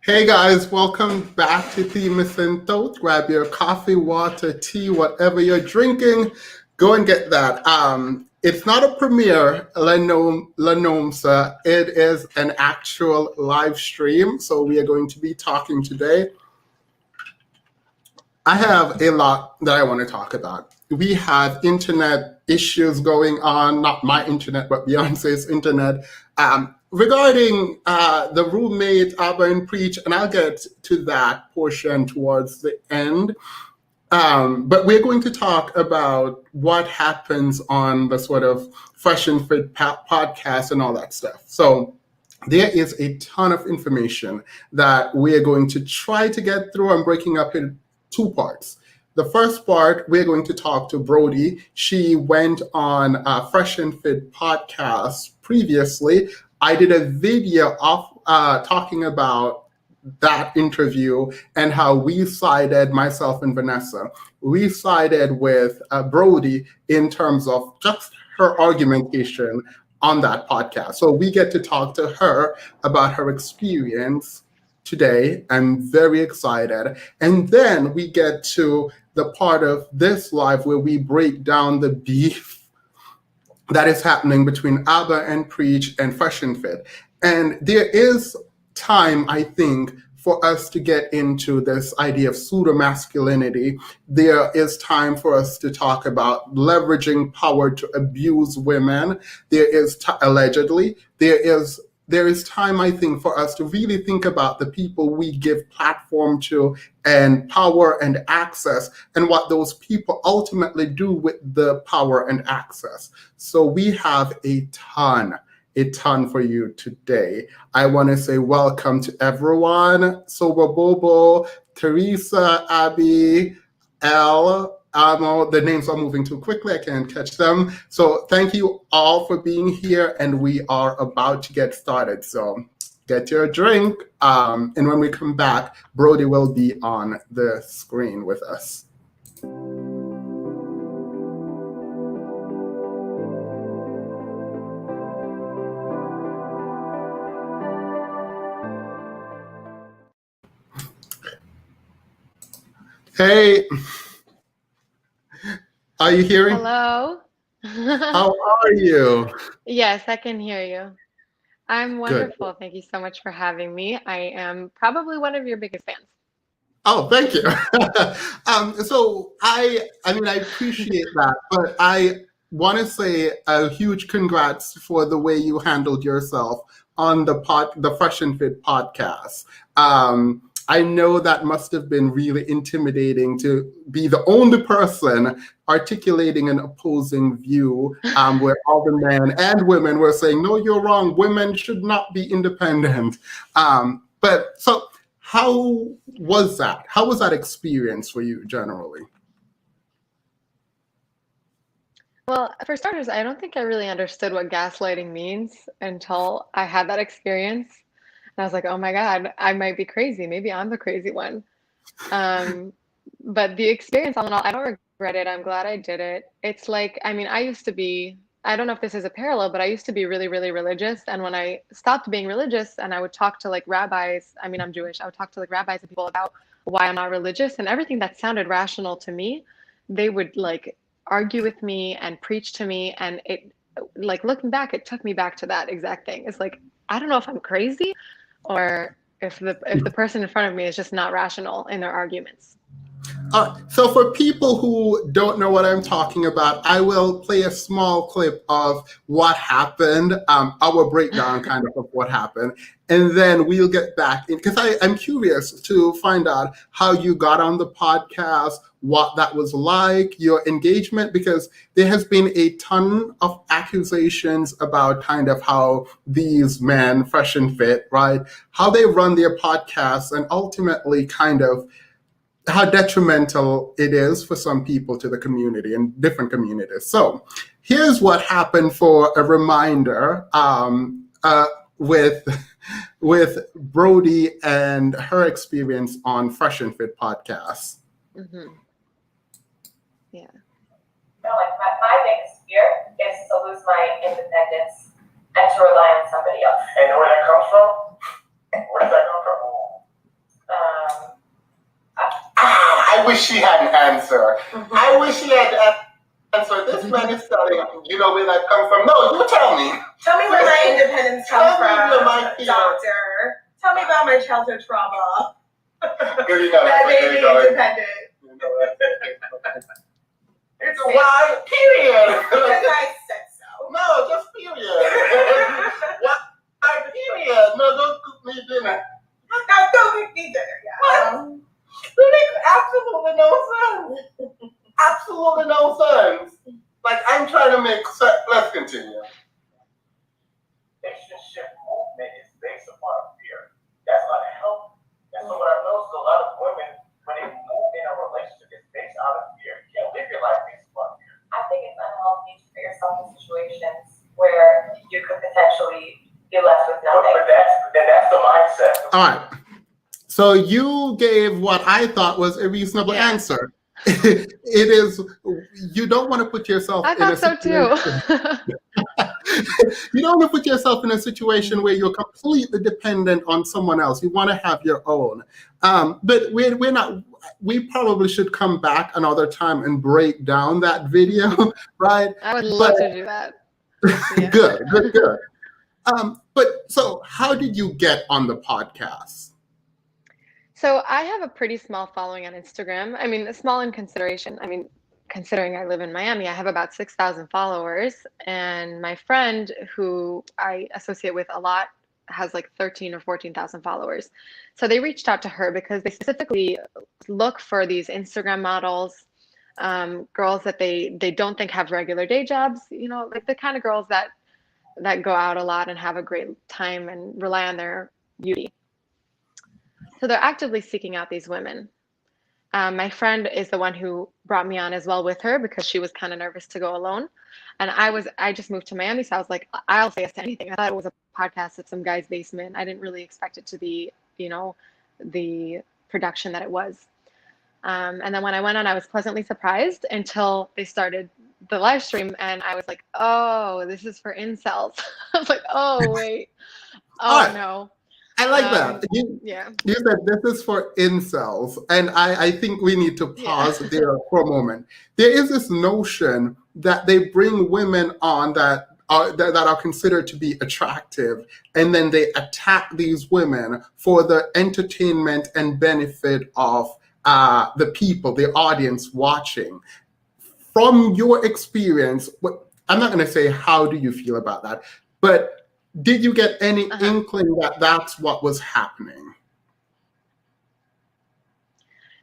Hey guys, welcome back to Themis and Thought. Grab your coffee, water, tea, whatever you're drinking. Go and get that. It's not a premiere, Lanomsa. It is an actual live stream. So we are going to be talking today. I have a lot that I want to talk about. We have internet issues going on, not my internet, but Beyonce's internet, regarding the roommate, Abba and Preach, and I'll get to that portion towards the end. But we're going to talk about what happens on the sort of Fresh and Fit podcast and all that stuff. So there is a ton of information that we are going to try to get through. I'm breaking up in two parts. The first part, we're going to talk to Brody. She went on Fresh and Fit podcast previously. I did a video of talking about that interview and how we sided, myself and Vanessa, we sided with Brody in terms of just her argumentation on that podcast. So we get to talk to her about her experience today. I'm very excited. And then we get to the part of this live where we break down the beef that is happening between Abba and Preach and Fresh and Fit. And there is time, I think, for us to get into this idea of pseudo-masculinity. There is time for us to talk about leveraging power to abuse women. There is, allegedly, there is time, I think, for us to really think about the people we give platform to and power and access and what those people ultimately do with the power and access. So we have a ton for you today. I want to say welcome to everyone. Soba Bobo, Teresa, Abby, L, Amo. The names are moving too quickly. I can't catch them. So thank you all for being here, and we are about to get started. So get your drink. And when we come back, Brody will be on the screen with us. Hey, are you hearing? Hello. How are you? Yes, I can hear you. I'm Good. wonderful. Thank you so much for having me. I am probably one of your biggest fans. Oh, thank you. So I mean, I appreciate that, but I want to say a huge congrats for the way you handled yourself on the Fresh and Fit podcast. I know that must have been really intimidating to be the only person articulating an opposing view, where all the men and women were saying, no, you're wrong. Women should not be independent. But so how was that? How was that experience for you generally? Well, for starters, I don't think I really understood what gaslighting means until I had that experience. And I was like, oh my God, I might be crazy. Maybe I'm the crazy one. But the experience, all in all, I don't regret it. I'm glad I did it. It's like, I mean, I don't know if this is a parallel, but I used to be really, really religious. And when I stopped being religious and I would talk to like rabbis, I mean, I'm Jewish, I would talk to like rabbis and people about why I'm not religious and everything that sounded rational to me, they would like argue with me and preach to me. And it, like looking back, it took me back to that exact thing. It's like, I don't know if I'm crazy or if the person in front of me is just not rational in their arguments. So for people who don't know what I'm talking about, I will play a small clip of what happened, our breakdown kind of what happened, and then we'll get back in, because I'm curious to find out how you got on the podcast, what that was like, your engagement, because there has been a ton of accusations about kind of how these men, Fresh and Fit, right, how they run their podcasts and ultimately kind of how detrimental it is for some people to the community and different communities. So here's what happened for a reminder, with Brody and her experience on Fresh and Fit podcast. Mm-hmm. Yeah. Like my biggest fear is to lose my independence and to rely on somebody else. And where that comes from? Where does that come from? wish she had an answer. I wish she had an answer. This man is telling, you know where that come from? No, you tell me. Tell me where my independence comes from, fear. doctor. Tell me about my childhood trauma. Girl, you know That made me independent. It's a why, period. Because I said so. No, just period. Why, period. No, don't cook me dinner. Now don't make me dinner, yeah. That makes absolutely no sense. Absolutely no sense. Like, I'm trying to make sense. Let's continue. Relationship movement is based upon fear. That's unhealthy. And so what I've noticed, a lot of women, when they move in a relationship, it's based out of fear. You can't live your life based upon fear. I think it's unhealthy to put yourself in situations where you could potentially be left with nothing. But that's the mindset. All right. So you gave what I thought was a reasonable answer. It is, you don't want to put yourself in a situation. You don't want to put yourself in a situation where you're completely dependent on someone else. You want to have your own. But we're not, we probably should come back another time and break down that video, right? I would love to do that. Yeah. Good. But so how did you get on the podcast? So I have a pretty small following on Instagram. I mean, small in consideration. I mean, considering I live in Miami, I have about 6,000 followers. And my friend, who I associate with a lot, has like 13 or 14,000 followers. So they reached out to her because they specifically look for these Instagram models, girls that they don't think have regular day jobs, you know, like the kind of girls that go out a lot and have a great time and rely on their beauty. So they're actively seeking out these women. My friend is the one who brought me on as well with her because she was kind of nervous to go alone. And I just moved to Miami, so I was like, I'll say yes to anything. I thought it was a podcast at some guy's basement. I didn't really expect it to be, you know, the production that it was. And then when I went on, I was pleasantly surprised until they started the live stream, and I was like, oh, this is for incels. I was like, oh, wait. Oh, no. I like that. You said this is for incels, and I think we need to pause there for a moment. There is this notion that they bring women on that are considered to be attractive, and then they attack these women for the entertainment and benefit of the people, the audience watching. From your experience, I'm not going to say how do you feel about that, but did you get any inkling that that's what was happening?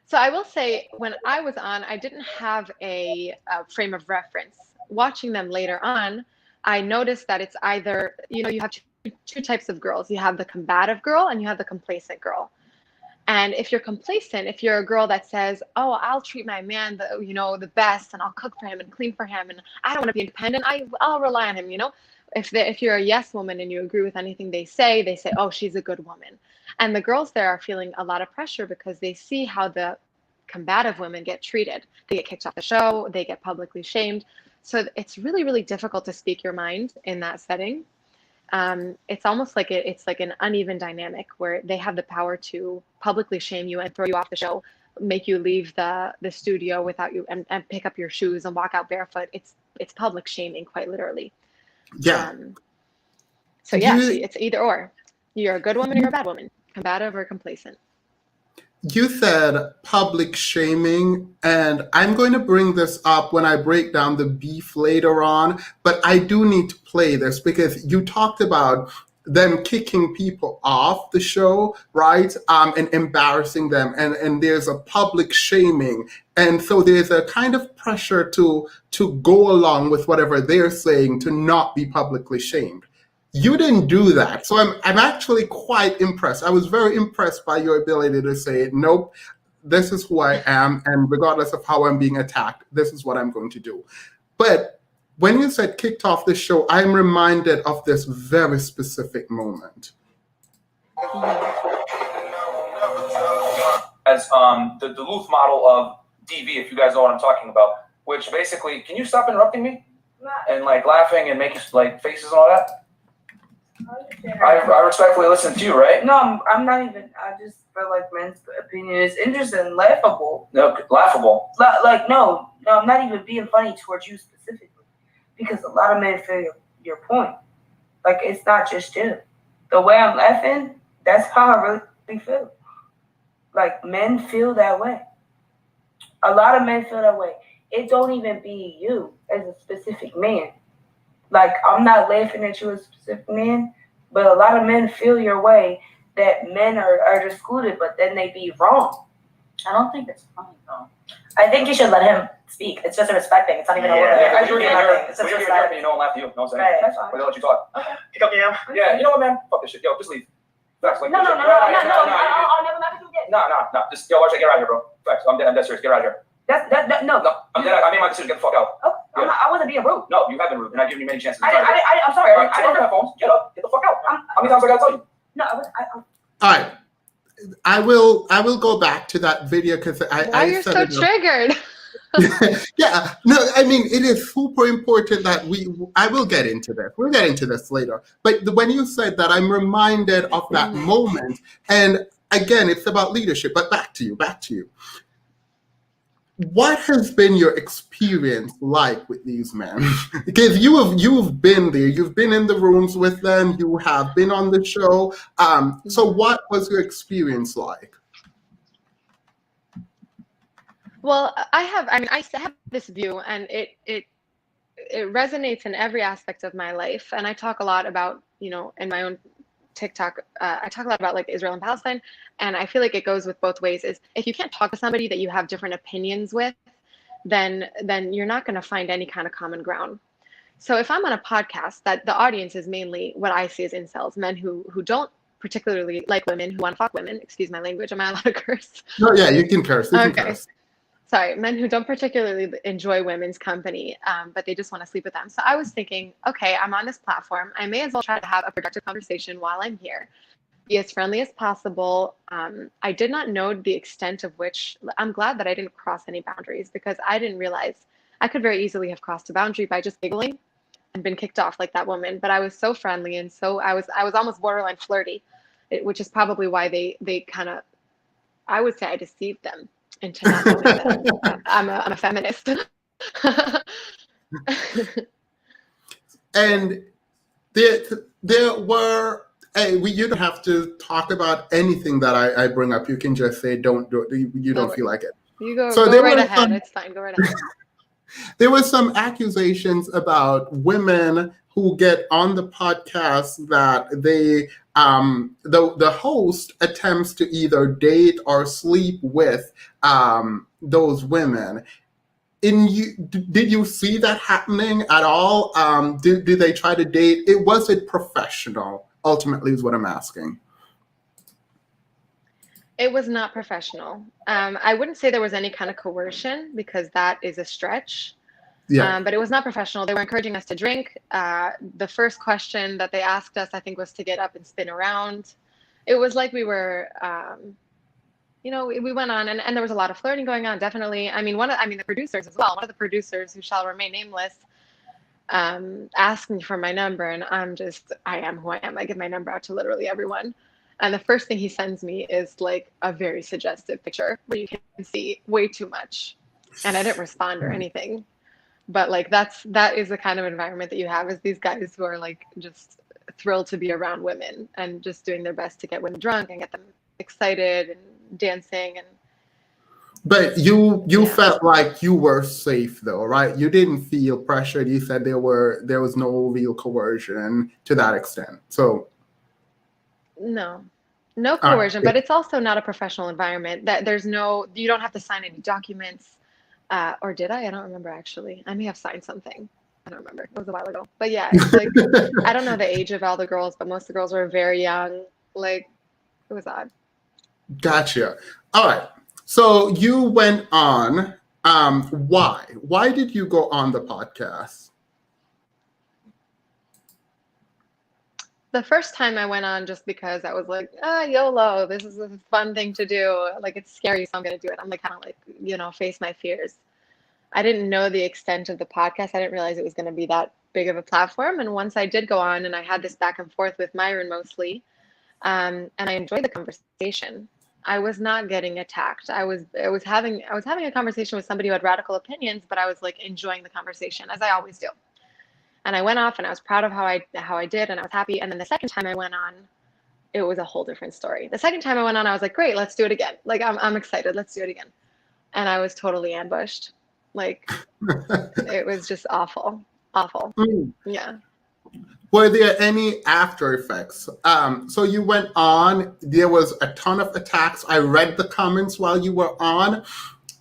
So I will say, when I was on, I didn't have a frame of reference. Watching them later on, I noticed that it's either, you know, you have two types of girls. You have the combative girl and you have the complacent girl. And if you're complacent, if you're a girl that says, oh, I'll treat my man the best, and I'll cook for him and clean for him, and I don't want to be independent, I'll rely on him, you know. If you're a yes woman and you agree with anything they say, oh, she's a good woman. And the girls there are feeling a lot of pressure because they see how the combative women get treated. They get kicked off the show, they get publicly shamed. So it's really, really difficult to speak your mind in that setting. It's almost like it's like an uneven dynamic where they have the power to publicly shame you and throw you off the show, make you leave the studio without you and pick up your shoes and walk out barefoot. It's public shaming, quite literally. Yeah. So it's either or. You're a good woman or you're a bad woman, combative or complacent. You said public shaming, and I'm going to bring this up when I break down the beef later on, but I do need to play this because you talked about them kicking people off the show, right? And embarrassing them, and there's a public shaming. And so there's a kind of pressure to go along with whatever they're saying, to not be publicly shamed. You didn't do that. So I'm actually quite impressed. I was very impressed by your ability to say, nope, this is who I am, and regardless of how I'm being attacked, this is what I'm going to do. But when you said kicked off the show, I'm reminded of this very specific moment. As the Duluth model of DV, if you guys know what I'm talking about, which basically, can you stop interrupting me? And like laughing and making like faces and all that? I respectfully listen to you, right? No, I'm not even. feel like men's opinion is interesting and laughable. No, laughable. Like, no, I'm not even being funny towards you specifically. Because a lot of men feel your point. Like, it's not just you. The way I'm laughing, that's how I really feel. Like, men feel that way. A lot of men feel that way. It don't even be you as a specific man. Like, I'm not laughing at you as a specific man, but a lot of men feel your way that men are excluded, but then they be wrong. I don't think it's funny though. I think you should let him speak. It's just a respect thing. It's not even a word. Yeah, It's you're just here, respect. you know, laugh to you. You know what I'm saying? Right. That's fine. We're gonna let you talk. Pick up the amp. Yeah, you know what, man? Fuck this shit. Yo, just leave. Facts. Like, No. I'll never laugh at you again. No. Just, yo, watch it. Get out of here, bro. Facts. I'm dead serious. Get out of here. No. No, I'm dead. I made my decision. Get the fuck out. Oh, I wasn't being rude. No, you have been rude, and I've given you many chances. I'm sorry. All right, take off your headphones. Get up. Get the fuck out. How many times I gotta tell you? No, All right. I will go back to that video because Why you're so triggered? Yeah, no, I mean, it is super important that I will get into this. We'll get into this later. But when you said that, I'm reminded of that moment. And again, it's about leadership. But back to you. What has been your experience like with these men? Because you've been there, you've been in the rooms with them, you have been on the show. So what was your experience like? Well, I have this view, and it resonates in every aspect of my life. And I talk a lot about, in my own TikTok, I talk a lot about like Israel and Palestine, and I feel like it goes with both ways. Is if you can't talk to somebody that you have different opinions with, then you're not going to find any kind of common ground. So if I'm on a podcast that the audience is mainly what I see as incels, men who don't particularly like women, who want to fuck women, excuse my language, am I allowed to curse? No, yeah, you can curse. You can Okay. curse. Sorry, men who don't particularly enjoy women's company, but they just want to sleep with them. So I was thinking, okay, I'm on this platform. I may as well try to have a productive conversation while I'm here. Be as friendly as possible. I did not know the extent of which, I'm glad that I didn't cross any boundaries, because I didn't realize I could very easily have crossed a boundary by just giggling and been kicked off like that woman. But I was so friendly, and so I was almost borderline flirty, which is probably why they kind of, I would say I deceived them into not knowing that I'm a feminist. And there were, you don't have to talk about anything that I bring up. You can just say, don't do it. You don't feel like it. You go So right ahead. It's fine. Go right ahead. There were some accusations about women who get on the podcast that they the host attempts to either date or sleep with those women. Did you see that happening at all? Did they try to date? Was it professional? Ultimately, is what I'm asking. It was not professional. I wouldn't say there was any kind of coercion, because that is a stretch. Yeah. But it was not professional. They were encouraging us to drink. The first question that they asked us, I think, was to get up and spin around. It was like we were, we went on, and there was a lot of flirting going on, definitely. I mean, the producers as well. One of the producers, who shall remain nameless, asked me for my number, and I am who I am. I give my number out to literally everyone. And the first thing he sends me is like a very suggestive picture where you can see way too much. And I didn't respond or anything. But like that is the kind of environment that you have, is these guys who are like just thrilled to be around women and just doing their best to get women drunk and get them excited and dancing. And But you felt like you were safe though, right? You didn't feel pressured. You said there was no real coercion to that extent. So no coercion, but it's also not a professional environment. That you don't have to sign any documents. Or did I? I don't remember, actually. I may have signed something. I don't remember. It was a while ago. But yeah, it's like, I don't know the age of all the girls, but most of the girls were very young. Like, it was odd. Gotcha. All right. So you went on. Why? Why did you go on the podcast? The first time I went on just because I was like, YOLO, this is a fun thing to do. Like, it's scary, so I'm going to do it. I'm like, kind of like, face my fears. I didn't know the extent of the podcast. I didn't realize it was going to be that big of a platform. And once I did go on, and I had this back and forth with Myron mostly, and I enjoyed the conversation. I was not getting attacked. I was having a conversation with somebody who had radical opinions, but I was like enjoying the conversation, as I always do. And I went off and I was proud of how I did, and I was happy. And then the second time I went on, it was a whole different story. The second time I went on, I was like, great, let's do it again. Like, I'm excited, let's do it again. And I was totally ambushed. Like, it was just awful. Yeah. Were there any after effects? So you went on, there was a ton of attacks. I read the comments while you were on.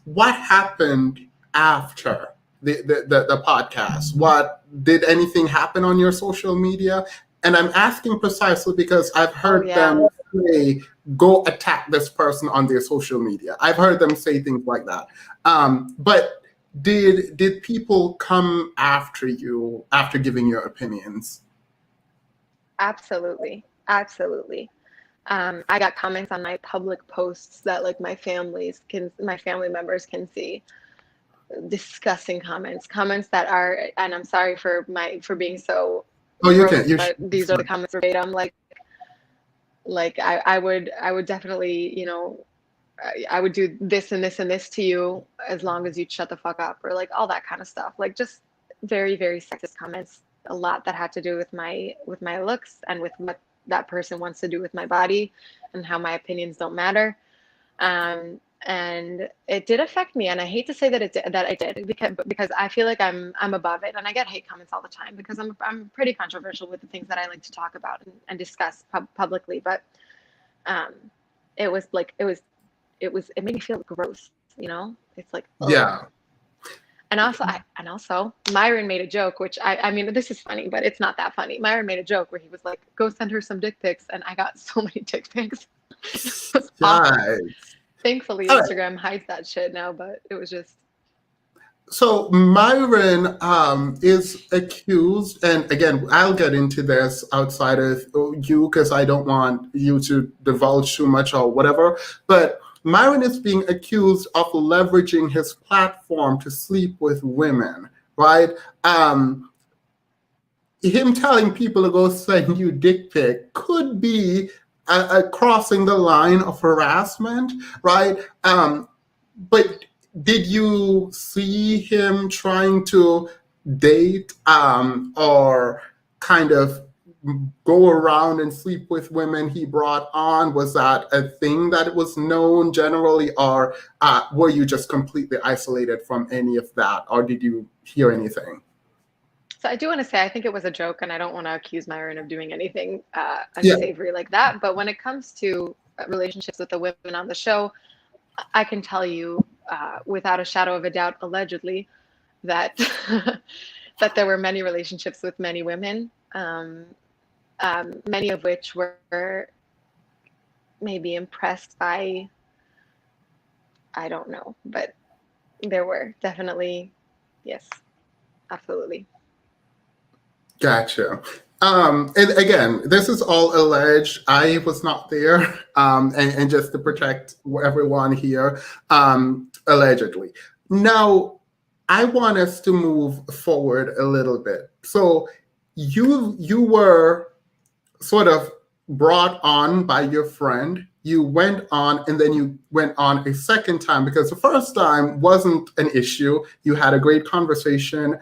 What happened after the podcast? Did anything happen on your social media? And I'm asking precisely because I've heard them say, go attack this person on their social media. I've heard them say things like that. But did people come after you after giving your opinions? Absolutely. I got comments on my public posts that like my family members can see. Disgusting comments that are, and I'm sorry for being so. Oh, you can. But these are the comments verbatim. Like I would definitely, you know, I would do this and this and this to you as long as you'd shut the fuck up, or like all that kind of stuff. Like just very, very sexist comments. A lot that had to do with my looks and with what that person wants to do with my body and how my opinions don't matter. And it did affect me, and I hate to say that I did because I feel like I'm above it, and I get hate comments all the time because I'm pretty controversial with the things that I like to talk about and discuss publicly. But it made me feel gross, you know. It's like, oh. Yeah. And also, Myron made a joke, which I mean, this is funny, but it's not that funny. Myron made a joke where he was like, "Go send her some dick pics," and I got so many dick pics. It was awful. Thankfully, Instagram hides that shit now, but it was just. So Myron is accused, and again, I'll get into this outside of you because I don't want you to divulge too much or whatever, but Myron is being accused of leveraging his platform to sleep with women, right? Him telling people to go send you dick pic could be crossing the line of harassment, right? But did you see him trying to date or kind of go around and sleep with women he brought on? Was that a thing that was known generally, or were you just completely isolated from any of that, or did you hear anything? So I do want to say, I think it was a joke, and I don't want to accuse Myron of doing anything unsavory like that. But when it comes to relationships with the women on the show, I can tell you without a shadow of a doubt, allegedly, that that there were many relationships with many women. Many of which were maybe impressed by, I don't know, but there were definitely, yes, absolutely. Gotcha. And again, this is all alleged. I was not there, and just to protect everyone here, allegedly. Now, I want us to move forward a little bit. So you were sort of brought on by your friend. You went on, and then you went on a second time because the first time wasn't an issue. You had a great conversation.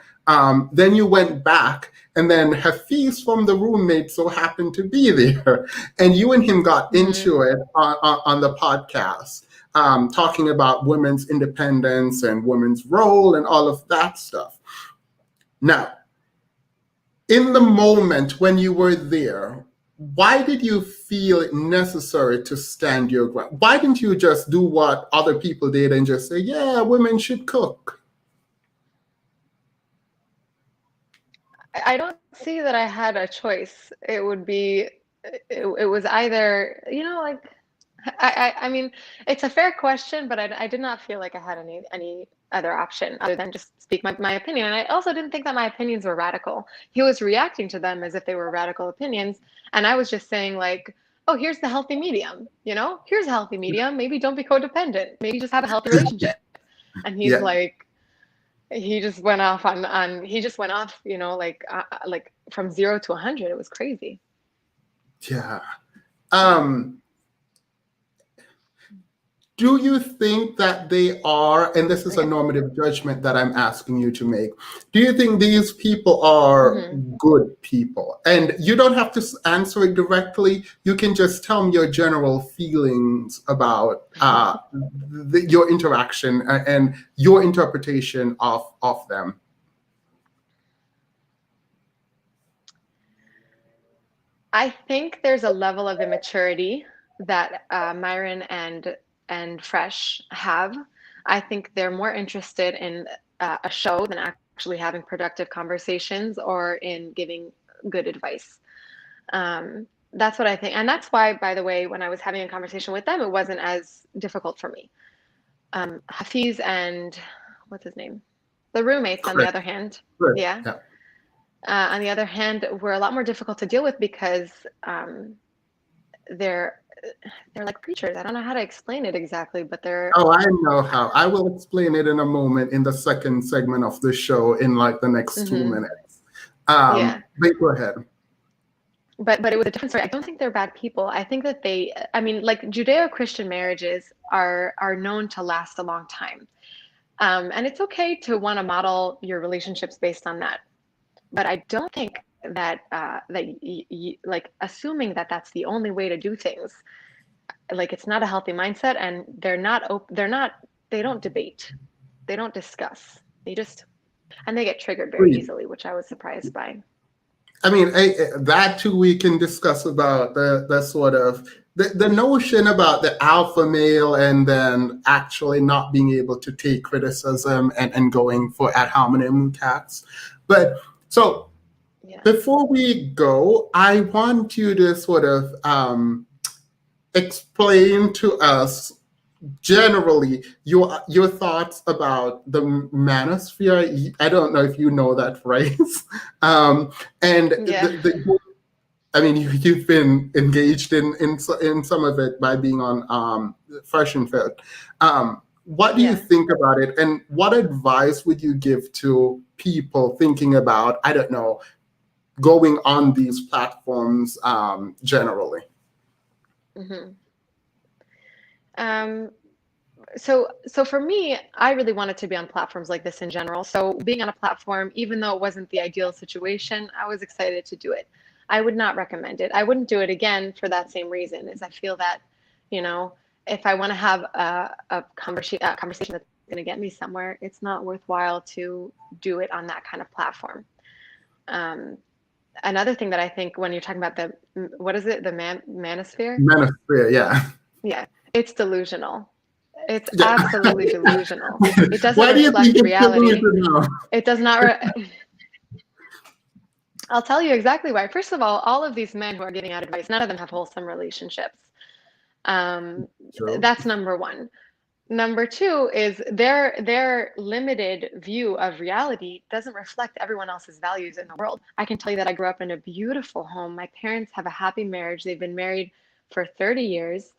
Then you went back, and then Hafeez from the Roommates so happened to be there, and you and him got into it on the podcast, talking about women's independence and women's role and all of that stuff. Now, in the moment when you were there, why did you feel it necessary to stand your ground? Why didn't you just do what other people did and just say, yeah, women should cook? I don't see that I had a choice. It was either, you know, like, I mean, it's a fair question, but I did not feel like I had any other option other than just speak my opinion. And I also didn't think that my opinions were radical. He was reacting to them as if they were radical opinions. And I was just saying like, oh, here's the healthy medium, you know, here's a healthy medium. Maybe don't be codependent. Maybe just have a healthy relationship. And he's like, he just went off you know, like from 0 to 100. It was crazy. Yeah. do you think that they are, and this is a normative judgment that I'm asking you to make, do you think these people are good people? And you don't have to answer it directly. You can just tell me your general feelings about your interaction and your interpretation of them. I think there's a level of immaturity that Myron and Fresh have. I think they're more interested in a show than actually having productive conversations or in giving good advice. That's what I think. And that's why, by the way, when I was having a conversation with them, it wasn't as difficult for me. Hafeez and what's his name? The roommates, on the other hand. Yeah. On the other hand, were a lot more difficult to deal with because they're like preachers. I don't know how to explain it exactly, but they're. Oh, I know how. I will explain it in a moment in the second segment of the show in like the next 2 minutes. Yeah. But go ahead. But it was a different story. I don't think they're bad people. I think that like Judeo-Christian marriages are known to last a long time. And it's okay to want to model your relationships based on that. But I don't think that like assuming that that's the only way to do things, like it's not a healthy mindset, and they don't debate, they don't discuss, and they get triggered very easily, which I was surprised by. I mean, that too we can discuss about the sort of the notion about the alpha male and then actually not being able to take criticism and going for ad hominem attacks. But so before we go, I want you to sort of explain to us generally your thoughts about the manosphere. I don't know if you know that phrase. I mean, you've been engaged in some of it by being on Fresh and Fit. What do you think about it, and what advice would you give to people thinking about, I don't know, going on these platforms generally? So for me, I really wanted to be on platforms like this in general. So being on a platform, even though it wasn't the ideal situation, I was excited to do it. I would not recommend it. I wouldn't do it again for that same reason, is I feel that, if I want to have a conversation that's going to get me somewhere, it's not worthwhile to do it on that kind of platform. Another thing that I think when you're talking about the manosphere? Manosphere, yeah. Yeah, it's delusional. It's absolutely delusional. It doesn't reflect reality. It does not. I'll tell you exactly why. First of all of these men who are giving out advice, none of them have wholesome relationships. That's number one. Number two is their limited view of reality doesn't reflect everyone else's values in the world. I can tell you that I grew up in a beautiful home. My parents have a happy marriage. They've been married for 30 years.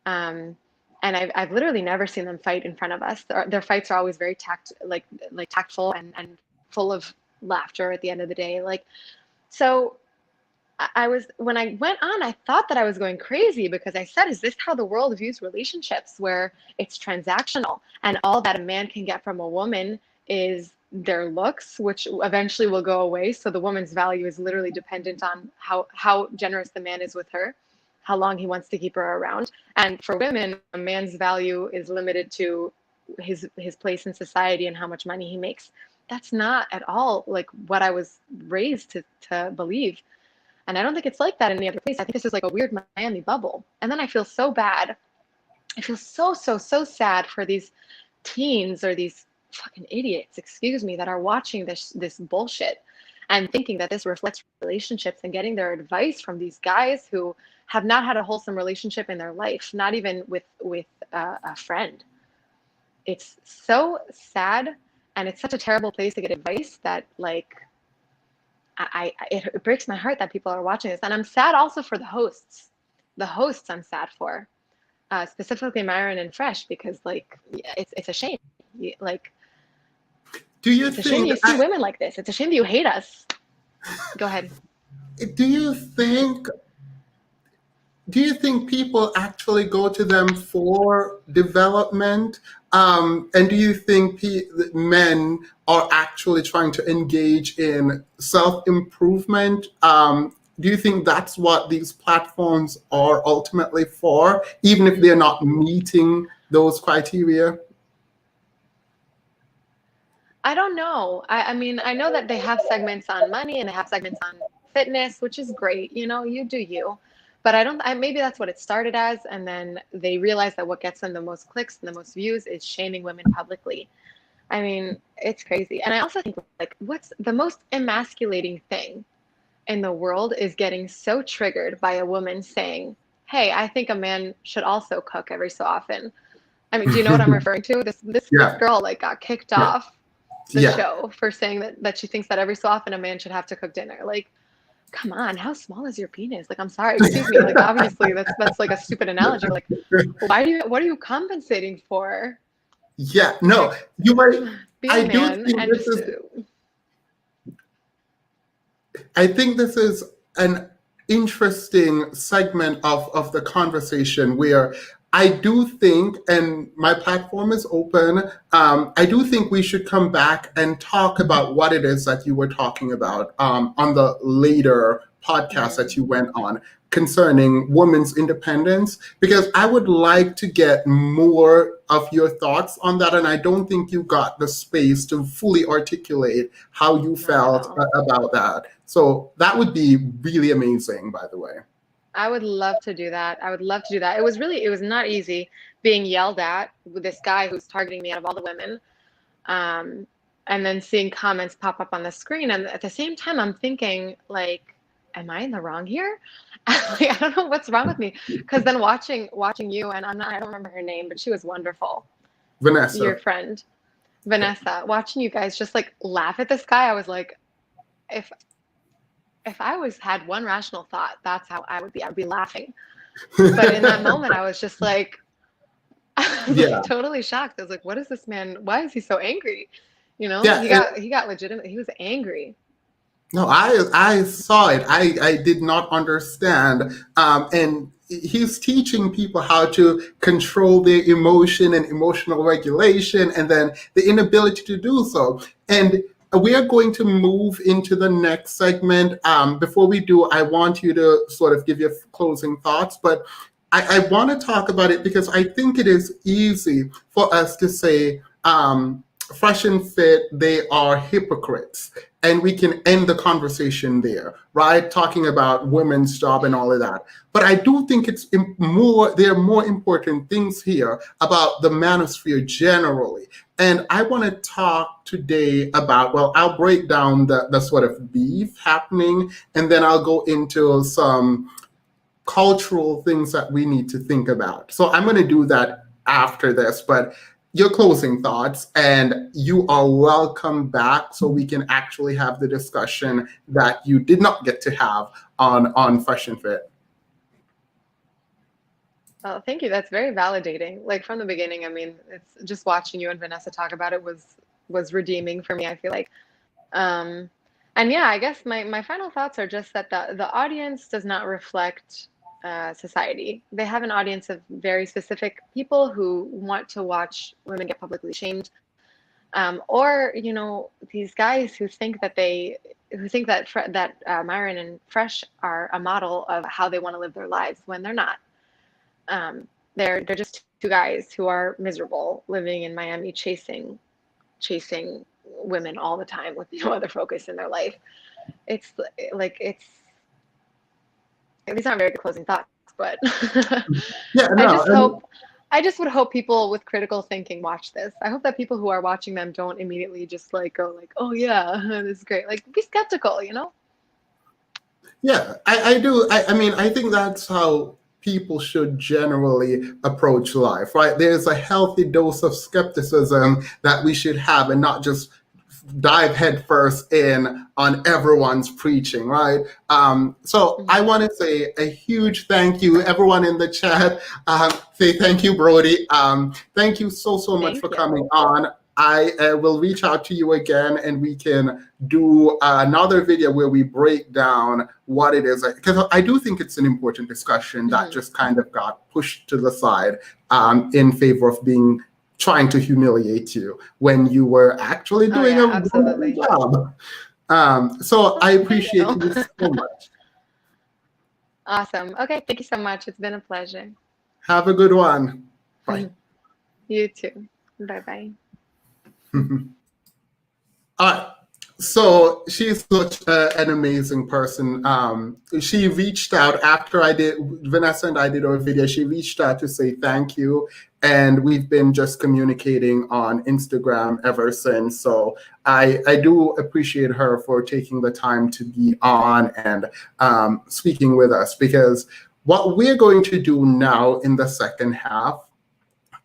And I've literally never seen them fight in front of us. Their fights are always very tactful and full of laughter at the end of the day. So when I went on, I thought that I was going crazy because I said, is this how the world views relationships, where it's transactional and all that a man can get from a woman is their looks, which eventually will go away. So the woman's value is literally dependent on how generous the man is with her, how long he wants to keep her around. And for women, a man's value is limited to his place in society and how much money he makes. That's not at all like what I was raised to believe. And I don't think it's like that in any other place. I think this is like a weird Miami bubble. And then I feel so bad. I feel so sad for these teens or these fucking idiots, excuse me, that are watching this bullshit and thinking that this reflects relationships and getting their advice from these guys who have not had a wholesome relationship in their life, not even with a friend. It's so sad, and it's such a terrible place to get advice that it breaks my heart that people are watching this. And I'm sad also for the hosts. The hosts I'm sad for, specifically Myron and Fresh, because it's a shame. Do you it's a shame you see women like this. It's a shame that you hate us. Go ahead. Do you think do you think people actually go to them for development? And do you think that men are actually trying to engage in self-improvement? Do you think that's what these platforms are ultimately for, even if they're not meeting those criteria? I don't know. I mean, I know that they have segments on money and they have segments on fitness, which is great. You know, you do you. But maybe that's what it started as. And then they realized that what gets them the most clicks and the most views is shaming women publicly. I mean, it's crazy. And I also think, like, what's the most emasculating thing in the world is getting so triggered by a woman saying, hey, I think a man should also cook every so often. I mean, do you know what I'm referring to? This Yeah. girl like got kicked Yeah. off the Yeah. show for saying that she thinks that every so often a man should have to cook dinner. Like, come on, how small is your penis? Like, I'm sorry, excuse me. Like, obviously that's like a stupid analogy. Like, what are you compensating for? Yeah. No, you might. Be I a do man think and this just is. I think this is an interesting segment of the conversation where I do think, and my platform is open, I do think we should come back and talk about what it is that you were talking about on the later podcast that you went on concerning women's independence, because I would like to get more of your thoughts on that. And I don't think you got the space to fully articulate how you felt about that. So that would be really amazing, by the way. I would love to do that. I would love to do that. It was not easy being yelled at with this guy who's targeting me out of all the women. And then seeing comments pop up on the screen. And at the same time, I'm thinking, like, am I in the wrong here? Like, I don't know what's wrong with me. Because then watching you, and I don't remember her name, but she was wonderful. Vanessa. Your friend, Vanessa, watching you guys just like laugh at this guy, I was like, if I had one rational thought, that's how I would be. I'd be laughing. But in that moment, I was just like, I was like totally shocked. I was like, what is this man? Why is he so angry? You know, he got legitimate. He was angry. No, I saw it. I did not understand. And he's teaching people how to control their emotion and emotional regulation, and then the inability to do so. And we are going to move into the next segment. Before we do, I want you to sort of give your closing thoughts, but I want to talk about it because I think it is easy for us to say, Fresh and Fit, they are hypocrites. And we can end the conversation there, right? Talking about women's job and all of that. But I do think there are more important things here about the manosphere generally. And I want to talk today about, well, I'll break down the sort of beef happening, and then I'll go into some cultural things that we need to think about. So I'm going to do that after this, but your closing thoughts, and you are welcome back so we can actually have the discussion that you did not get to have on Fresh and Fit. Oh, thank you. That's very validating. Like from the beginning, I mean, it's just watching you and Vanessa talk about it was redeeming for me, I feel like. And yeah, I guess my final thoughts are just that the audience does not reflect society. They have an audience of very specific people who want to watch women get publicly shamed, or you know, these guys who think that Myron and Fresh are a model of how they want to live their lives when they're not. They're just two guys who are miserable living in Miami chasing women all the time with no other focus in their life. It's like these aren't very good closing thoughts, but Yeah, no, I just would hope people with critical thinking watch this. I hope that people who are watching them don't immediately just like go like, oh yeah, this is great. Like, be skeptical, you know? Yeah, I do. I mean, I think that's how people should generally approach life, right? There's a healthy dose of skepticism that we should have, and not just dive headfirst in on everyone's preaching, right? So I want to say a huge thank you, everyone in the chat. Say thank you, Brody. Thank you so much for coming on. I will reach out to you again, and we can do another video where we break down what it is. Because I do think it's an important discussion that just kind of got pushed to the side in favor of trying to humiliate you when you were actually doing a absolutely. good job. So I appreciate you so much. Awesome. Okay, thank you so much. It's been a pleasure. Have a good one. Bye. You too. Bye-bye. All right. So she's such an amazing person. She reached out after Vanessa and I did our video. She reached out to say thank you. And we've been just communicating on Instagram ever since. So I do appreciate her for taking the time to be on and speaking with us, because what we're going to do now in the second half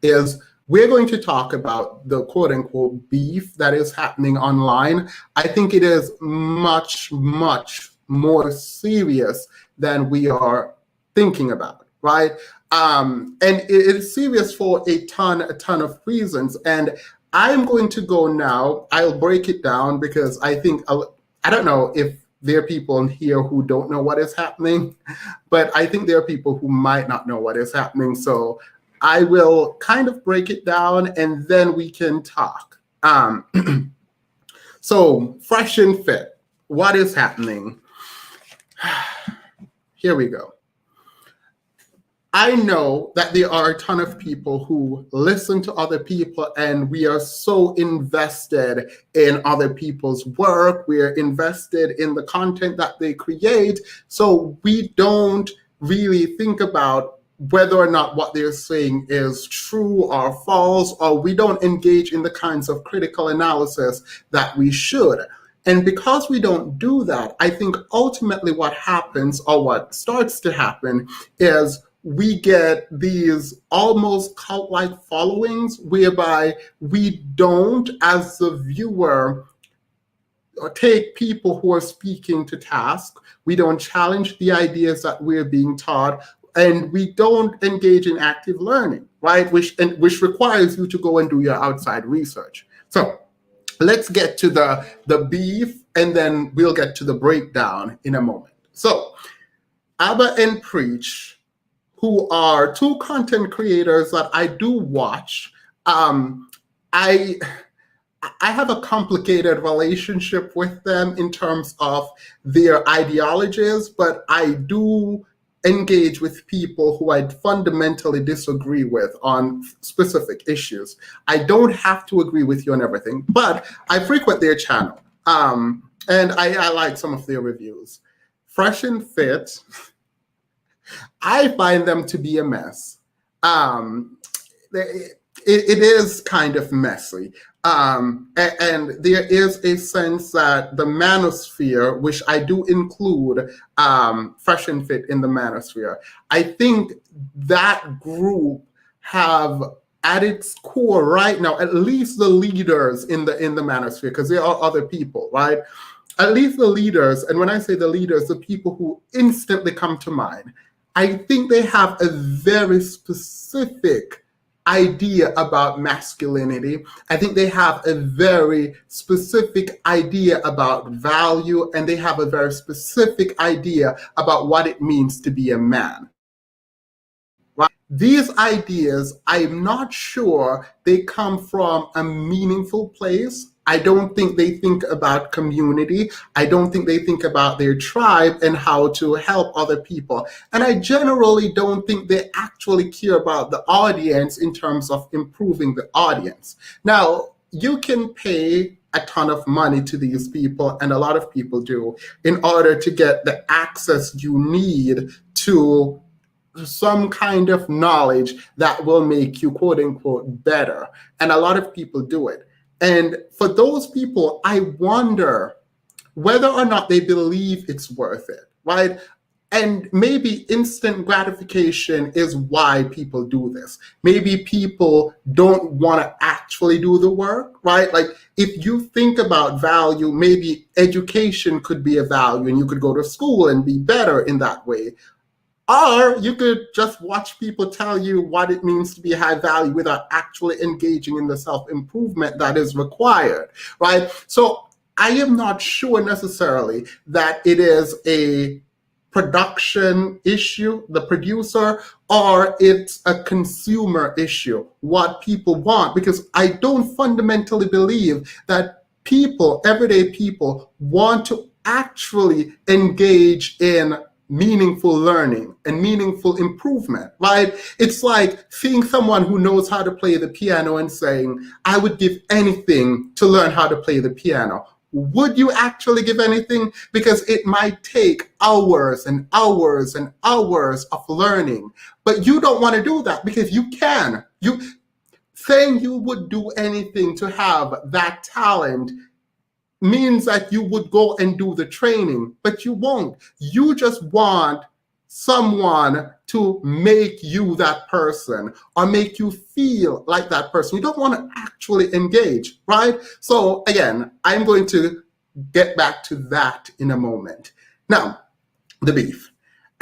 is we're going to talk about the quote unquote beef that is happening online. I think it is much, much more serious than we are thinking about, right? And it is serious for a ton of reasons. And I'm going to go now. I'll break it down because I think, I don't know if there are people in here who don't know what is happening, but I think there are people who might not know what is happening. So I will kind of break it down and then we can talk. So fresh and fit, what is happening? Here we go. I know that there are a ton of people who listen to other people, and we are so invested in other people's work. We are invested in the content that they create. So we don't really think about whether or not what they're saying is true or false, or we don't engage in the kinds of critical analysis that we should. And because we don't do that, I think ultimately what happens, or what starts to happen, is we get these almost cult-like followings whereby we don't, as the viewer, take people who are speaking to task. We don't challenge the ideas that we're being taught, and we don't engage in active learning, right? Which requires you to go and do your outside research. So let's get to the beef, and then we'll get to the breakdown in a moment. So Abba and Preach, who are two content creators that I do watch. I have a complicated relationship with them in terms of their ideologies, but I do engage with people who I fundamentally disagree with on specific issues. I don't have to agree with you on everything, but I frequent their channel, and I like some of their reviews. Fresh and Fit, I find them to be a mess. It is kind of messy. And there is a sense that the manosphere, which I do include Fresh and Fit in the manosphere, I think that group have at its core right now, at least the leaders in the manosphere, because there are other people, right? At least the leaders, and when I say the leaders, the people who instantly come to mind, I think they have a very specific idea about masculinity. I think they have a very specific idea about value, and they have a very specific idea about what it means to be a man. Right? These ideas, I'm not sure they come from a meaningful place. I don't think they think about community. I don't think they think about their tribe and how to help other people. And I generally don't think they actually care about the audience in terms of improving the audience. Now, you can pay a ton of money to these people, and a lot of people do, in order to get the access you need to some kind of knowledge that will make you, quote unquote, better. And a lot of people do it. And for those people, I wonder whether or not they believe it's worth it, right? And maybe instant gratification is why people do this. Maybe people don't want to actually do the work, right? Like if you think about value, maybe education could be a value and you could go to school and be better in that way. Or you could just watch people tell you what it means to be high value without actually engaging in the self-improvement that is required, right? So I am not sure necessarily that it is a production issue, the producer, or it's a consumer issue, what people want, because I don't fundamentally believe that people, everyday people, want to actually engage in meaningful learning and meaningful improvement, right? It's like seeing someone who knows how to play the piano and saying, I would give anything to learn how to play the piano. Would you actually give anything? Because it might take hours and hours and hours of learning. But you don't want to do that because you can. You saying you would do anything to have that talent means that you would go and do the training, but you won't. You just want someone to make you that person or make you feel like that person. You don't want to actually engage, right? So again, I'm going to get back to that in a moment. Now, the beef.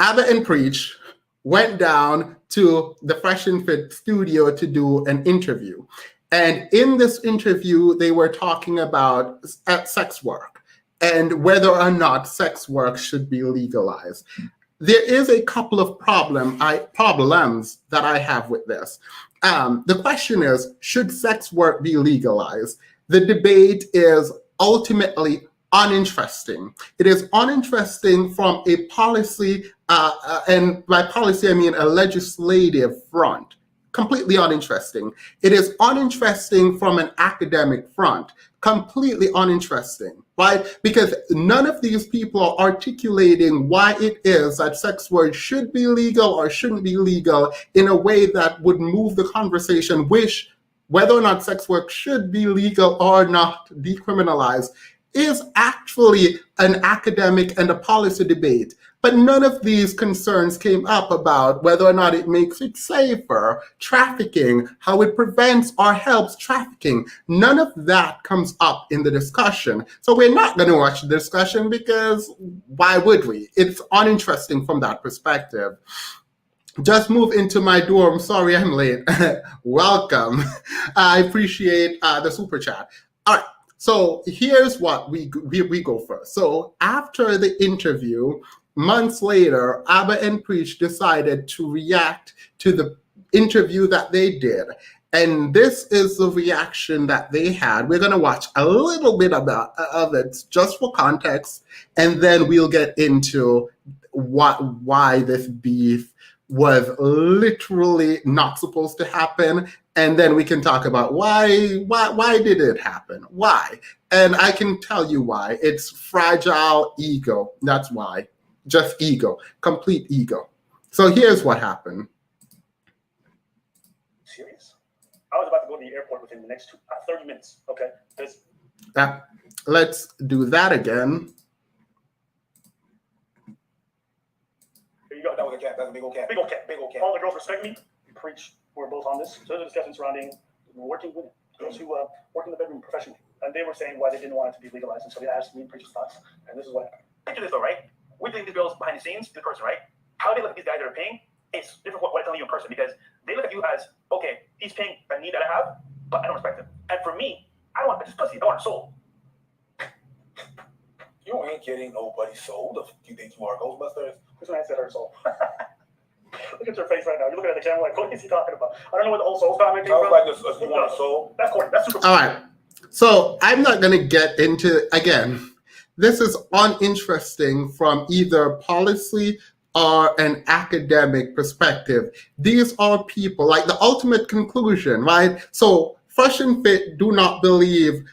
Abba and Preach went down to the Fresh and Fit studio to do an interview. And in this interview, they were talking about sex work and whether or not sex work should be legalized. There is a couple of problems that I have with this. The question is, should sex work be legalized? The debate is ultimately uninteresting. It is uninteresting from a policy, and by policy I mean a legislative front. Completely uninteresting. It is uninteresting from an academic front. Completely uninteresting, right? Because none of these people are articulating why it is that sex work should be legal or shouldn't be legal in a way that would move the conversation, which whether or not sex work should be legal or not decriminalized is actually an academic and a policy debate. But none of these concerns came up about whether or not it makes it safer, trafficking, how it prevents or helps trafficking. None of that comes up in the discussion. So we're not going to watch the discussion because why would we? It's uninteresting from that perspective. Just move into my dorm. Sorry, I'm late. Welcome. I appreciate the super chat. All right. So here's what we go first. So after the interview, months later, Abba and Preach decided to react to the interview that they did. And this is the reaction that they had. We're going to watch a little bit of it just for context, and then we'll get into why this beef was literally not supposed to happen. And then we can talk about why did it happen? Why? And I can tell you why. It's fragile ego. That's why. Just ego. Complete ego. So here's what happened. Serious? I was about to go to the airport within the next 30 minutes. Okay. Let's do that again. There you go. That was a cat. That's a big old cat. Big old cat. Big old cat. All the girls respect me. Preach. We're both on this. So there's a discussion surrounding working women, girls who work in the bedroom professionally. And they were saying why they didn't want it to be legalized. And so they asked me Preach's thoughts. And this is what happened. Picture this though, right? We think the girls behind the scenes, the person, right? How they look at these guys that are paying is different from what I'm telling you in person, because they look at you as, okay, he's paying a need that I have, but I don't respect him. And for me, I don't want bitch's pussy. I want a soul. You ain't getting nobody's soul. The fuck you think you are, Ghostbusters? This man said her soul. Look at your face right now. You're looking at the camera like, what is he talking about? I don't know where the whole soul's comment came from. Like you want a soul? That's corny. That's super. All right. So I'm not going to get into, again, this is uninteresting from either policy or an academic perspective. These are people, like the ultimate conclusion, right? So Fresh and Fit do not believe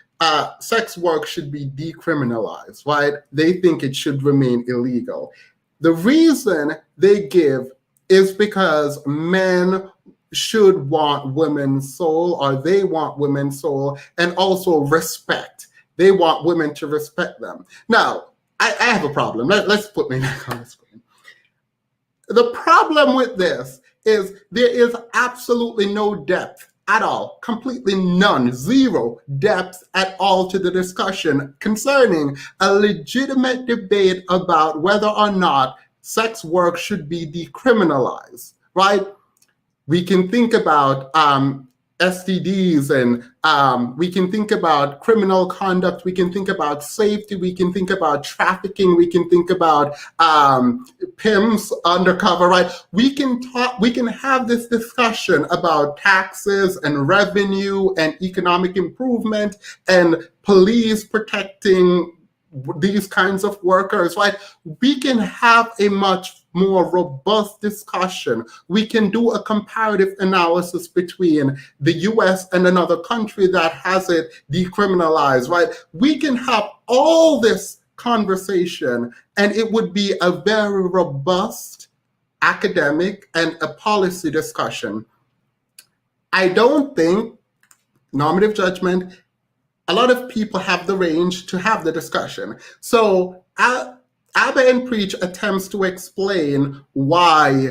sex work should be decriminalized, right? They think it should remain illegal. The reason they give is because men should want women's soul, or they want women's soul, and also respect. They want women to respect them. Now, I have a problem. Let's put me back on the screen. The problem with this is there is absolutely no depth at all, completely none, zero depth at all to the discussion concerning a legitimate debate about whether or not sex work should be decriminalized, right? We can think about STDs, and we can think about criminal conduct. We can think about safety. We can think about trafficking. We can think about pimps undercover, right? We can talk. We can have this discussion about taxes and revenue and economic improvement and police protecting these kinds of workers, right? We can have a much more robust discussion. We can do a comparative analysis between the US and another country that has it decriminalized, right? We can have all this conversation, and it would be a very robust academic and a policy discussion. I don't think, normative judgment, a lot of people have the range to have the discussion. So Abba and Preach attempts to explain why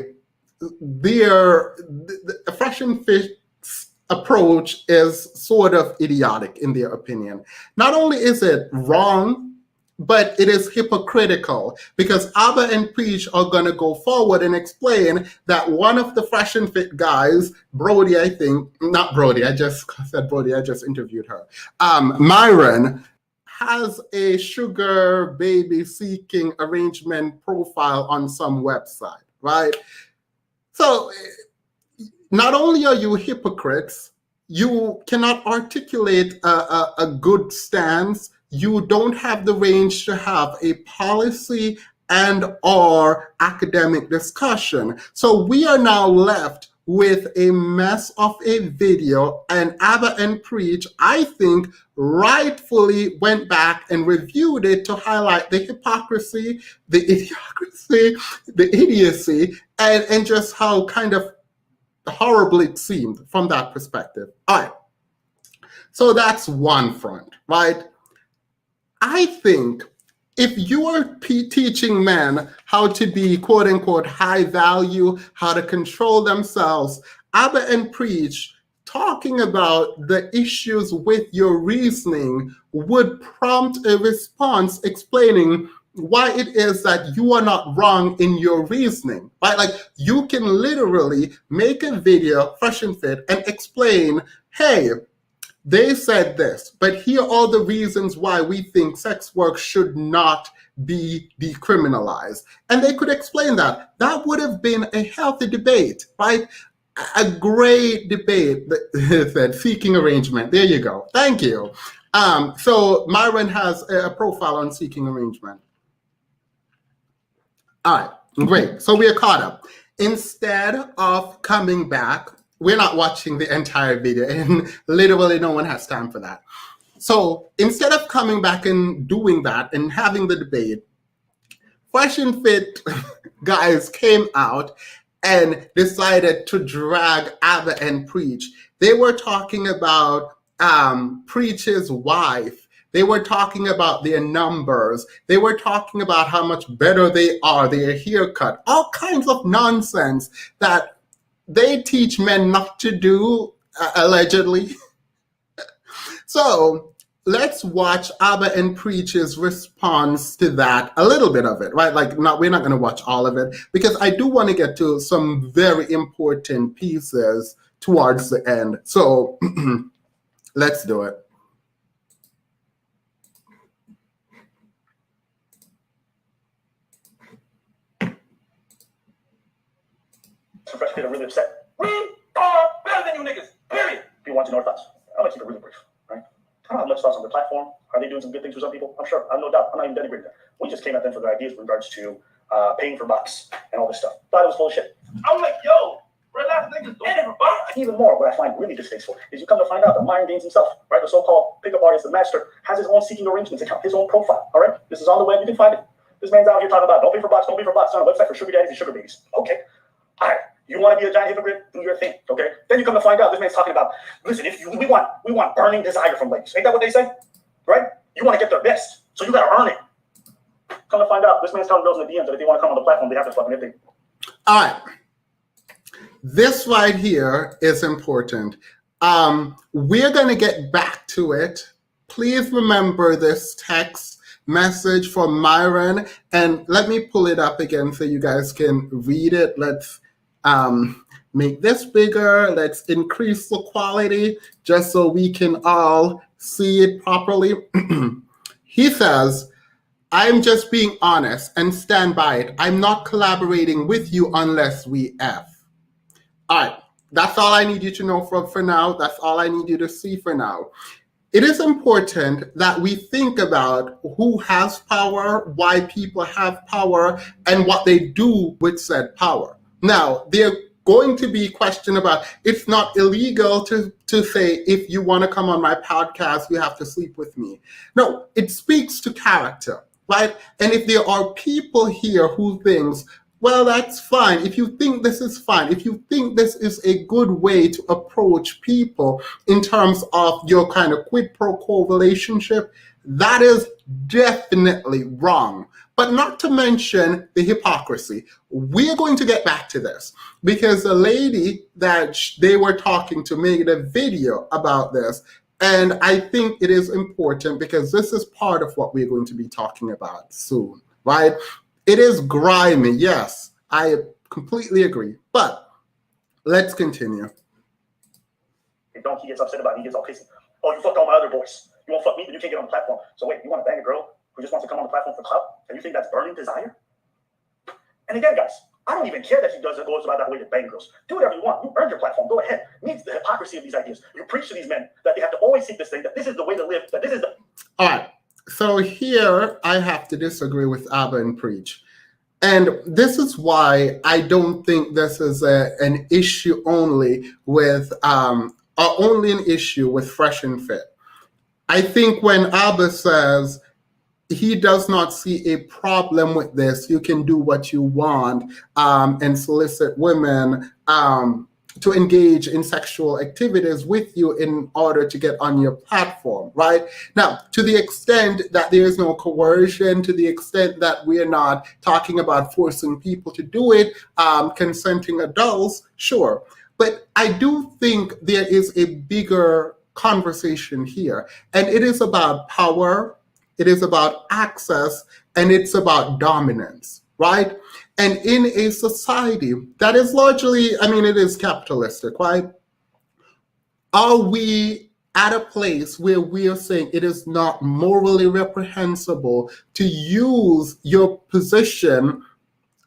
the Fresh and Fit's approach is sort of idiotic in their opinion. Not only is it wrong, but it is hypocritical, because Abba and Preach are going to go forward and explain that one of the Fresh and Fit guys, Brody, I think, not Brody, I just said Brody, I just interviewed her, Myron, has a sugar baby seeking arrangement profile on some website, right? So not only are you hypocrites, you cannot articulate a good stance. You don't have the range to have a policy and or academic discussion. So we are now left with a mess of a video, and Abba and Preach, I think, rightfully went back and reviewed it to highlight the hypocrisy, the idiocracy, the idiocy, and just how kind of horrible it seemed from that perspective. All right, so that's one front, right? I think if you are teaching men how to be quote unquote high value, how to control themselves, Abba and Preach talking about the issues with your reasoning would prompt a response explaining why it is that you are not wrong in your reasoning, right? Like you can literally make a video, Fresh and Fit, and explain, hey, they said this, but here are the reasons why we think sex work should not be decriminalized. And they could explain that. That would have been a healthy debate, right? A great debate that said seeking arrangement. There you go. Thank you. So Myron has a profile on seeking arrangement. All right, great. So we are caught up. Instead of coming back, we're not watching the entire video, and literally no one has time for that. So instead of coming back and doing that and having the debate, Fresh and Fit guys came out and decided to drag Abba and Preach. They were talking about Preach's wife. They were talking about their numbers. They were talking about how much better they are, their haircut, all kinds of nonsense that they teach men not to do, allegedly. So let's watch Abba and Preach's response to that, a little bit of it, right? Like, we're not going to watch all of it, because I do want to get to some very important pieces towards the end. So let's do it. So Fresh Fit are really upset. We are better than you niggas, period. If you want to know our thoughts, I'm going to keep it really brief, right? I don't have much thoughts on the platform. Are they doing some good things for some people? I'm sure. I have no doubt. I'm not even denigrating that. We just came at them for their ideas with regards to paying for bots and all this stuff. Thought it was full of shit. I'm like, yo, relax, niggas, don't pay for bots. Even more, what I find really distasteful is you come to find out that Myron Gaines himself, right, the so-called pickup artist, the master, has his own seeking arrangements account, his own profile, all right? This is on the web. You can find it. This man's out here talking about don't pay for bots, don't pay for bots. It's on a website for sugar daddies and sugar babies. Okay. All right. You want to be a giant hypocrite? Do your thing, okay? Then you come to find out this man's talking about, listen, we want burning desire from ladies. Ain't that what they say? Right? You want to get their best, so you got to earn it. Come to find out, this man's telling girls in the DMs that if they want to come on the platform, they have to fucking hit it. All right. This right here is important. We're going to get back to it. Please remember this text. message from Myron, and let me pull it up again so you guys can read it. Let's make this bigger. Let's increase the quality just so we can all see it properly. He says, I'm just being honest and stand by it. I'm not collaborating with you unless we F. All right, that's all I need you to know for now. That's all I need you to see for now. It is important that we think about who has power, why people have power, and what they do with said power. Now, there are going to be questions about, it's not illegal to say, if you want to come on my podcast, you have to sleep with me. No, it speaks to character, right? And if there are people here who thinks, well, that's fine. If you think this is fine, if you think this is a good way to approach people in terms of your kind of quid pro quo relationship, that is definitely wrong. But not to mention the hypocrisy. We're going to get back to this because the lady that they were talking to made a video about this. And I think it is important because this is part of what we're going to be talking about soon, right? It is grimy, yes, I completely agree. But let's continue. He gets upset about it, he gets all pissy. Oh, you fucked all my other boys. You won't fuck me, but you can't get on the platform. So wait, you want to bang a girl who just wants to come on the platform for clout? And you think that's burning desire? And again, guys, I don't even care that he goes about that way to bang girls. Do whatever you want. You earned your platform. Go ahead. It means the hypocrisy of these ideas. You preach to these men that they have to always seek this thing, that this is the way to live, that this is the... All right. So here I have to disagree with Abba and Preach. And this is why I don't think this is an issue only with, only an issue with Fresh and Fit. I think when Abba says he does not see a problem with this, you can do what you want and solicit women to engage in sexual activities with you in order to get on your platform, right? Now, to the extent that there is no coercion, to the extent that we're not talking about forcing people to do it, consenting adults, sure. But I do think there is a bigger conversation here, and it is about power, it is about access, and it's about dominance, right? And in a society that is largely, it is capitalistic, right? Are we at a place where we are saying it is not morally reprehensible to use your position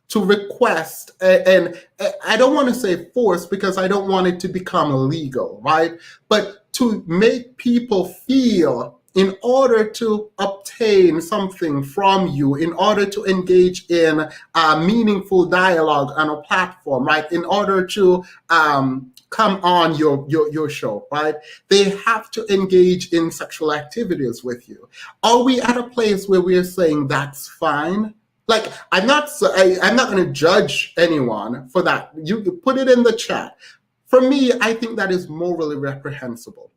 to request, and I don't want to say force because I don't want it to become illegal, right? But to make people feel in order to obtain something from you, in order to engage in meaningful dialogue on a platform, right? In order to come on your show, right? They have to engage in sexual activities with you. Are we at a place where we're saying that's fine? Like, I'm not going to judge anyone for that. You put it in the chat. For me, I think that is morally reprehensible.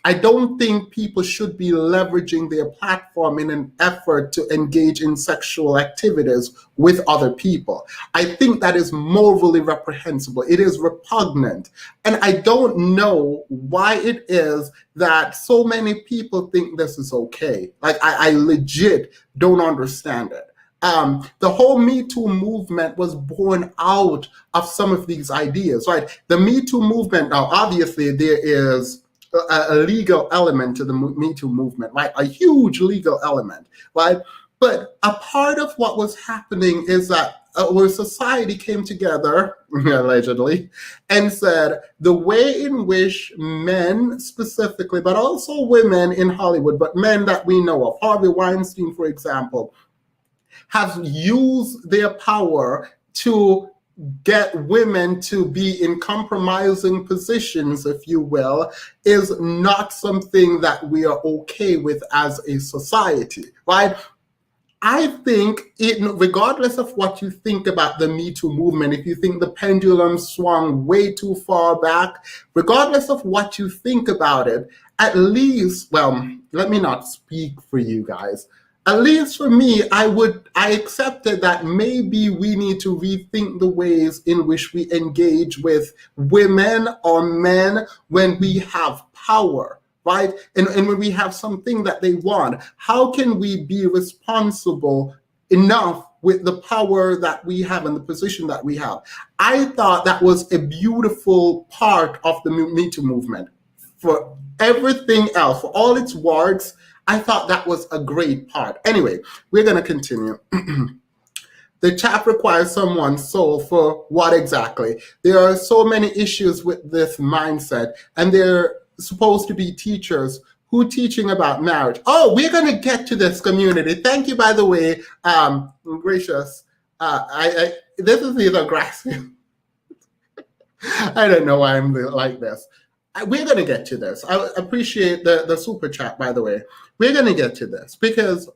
I don't think people should be leveraging their platform in an effort to engage in sexual activities with other people. I think that is morally reprehensible. It is repugnant. And I don't know why it is that so many people think this is okay. Like, I legit don't understand it. The whole Me Too movement was born out of some of these ideas, right? The Me Too movement, now obviously there is a legal element to the Me Too movement, right? A huge legal element, right? But a part of what was happening is that our society came together, allegedly, and said the way in which men specifically, but also women in Hollywood, but men that we know of, Harvey Weinstein, for example, have used their power to get women to be in compromising positions, if you will, is not something that we are okay with as a society, right? I think, regardless of what you think about the Me Too movement, if you think the pendulum swung way too far back, regardless of what you think about it, at least, well, let me not speak for you guys. At least for me, I accepted that maybe we need to rethink the ways in which we engage with women or men when we have power, right? And when we have something that they want, how can we be responsible enough with the power that we have and the position that we have? I thought that was a beautiful part of the Me Too movement. For everything else, for all its warts, I thought that was a great part. Anyway, we're going to continue. The chap requires someone's soul for what exactly? There are so many issues with this mindset, and they're supposed to be teachers who teaching about marriage. Oh, we're going to get to this, community. Thank you, by the way. Gracious. This is either aggressive. I don't know why I'm like this. We're going to get to this. I appreciate the super chat, by the way. We're going to get to this because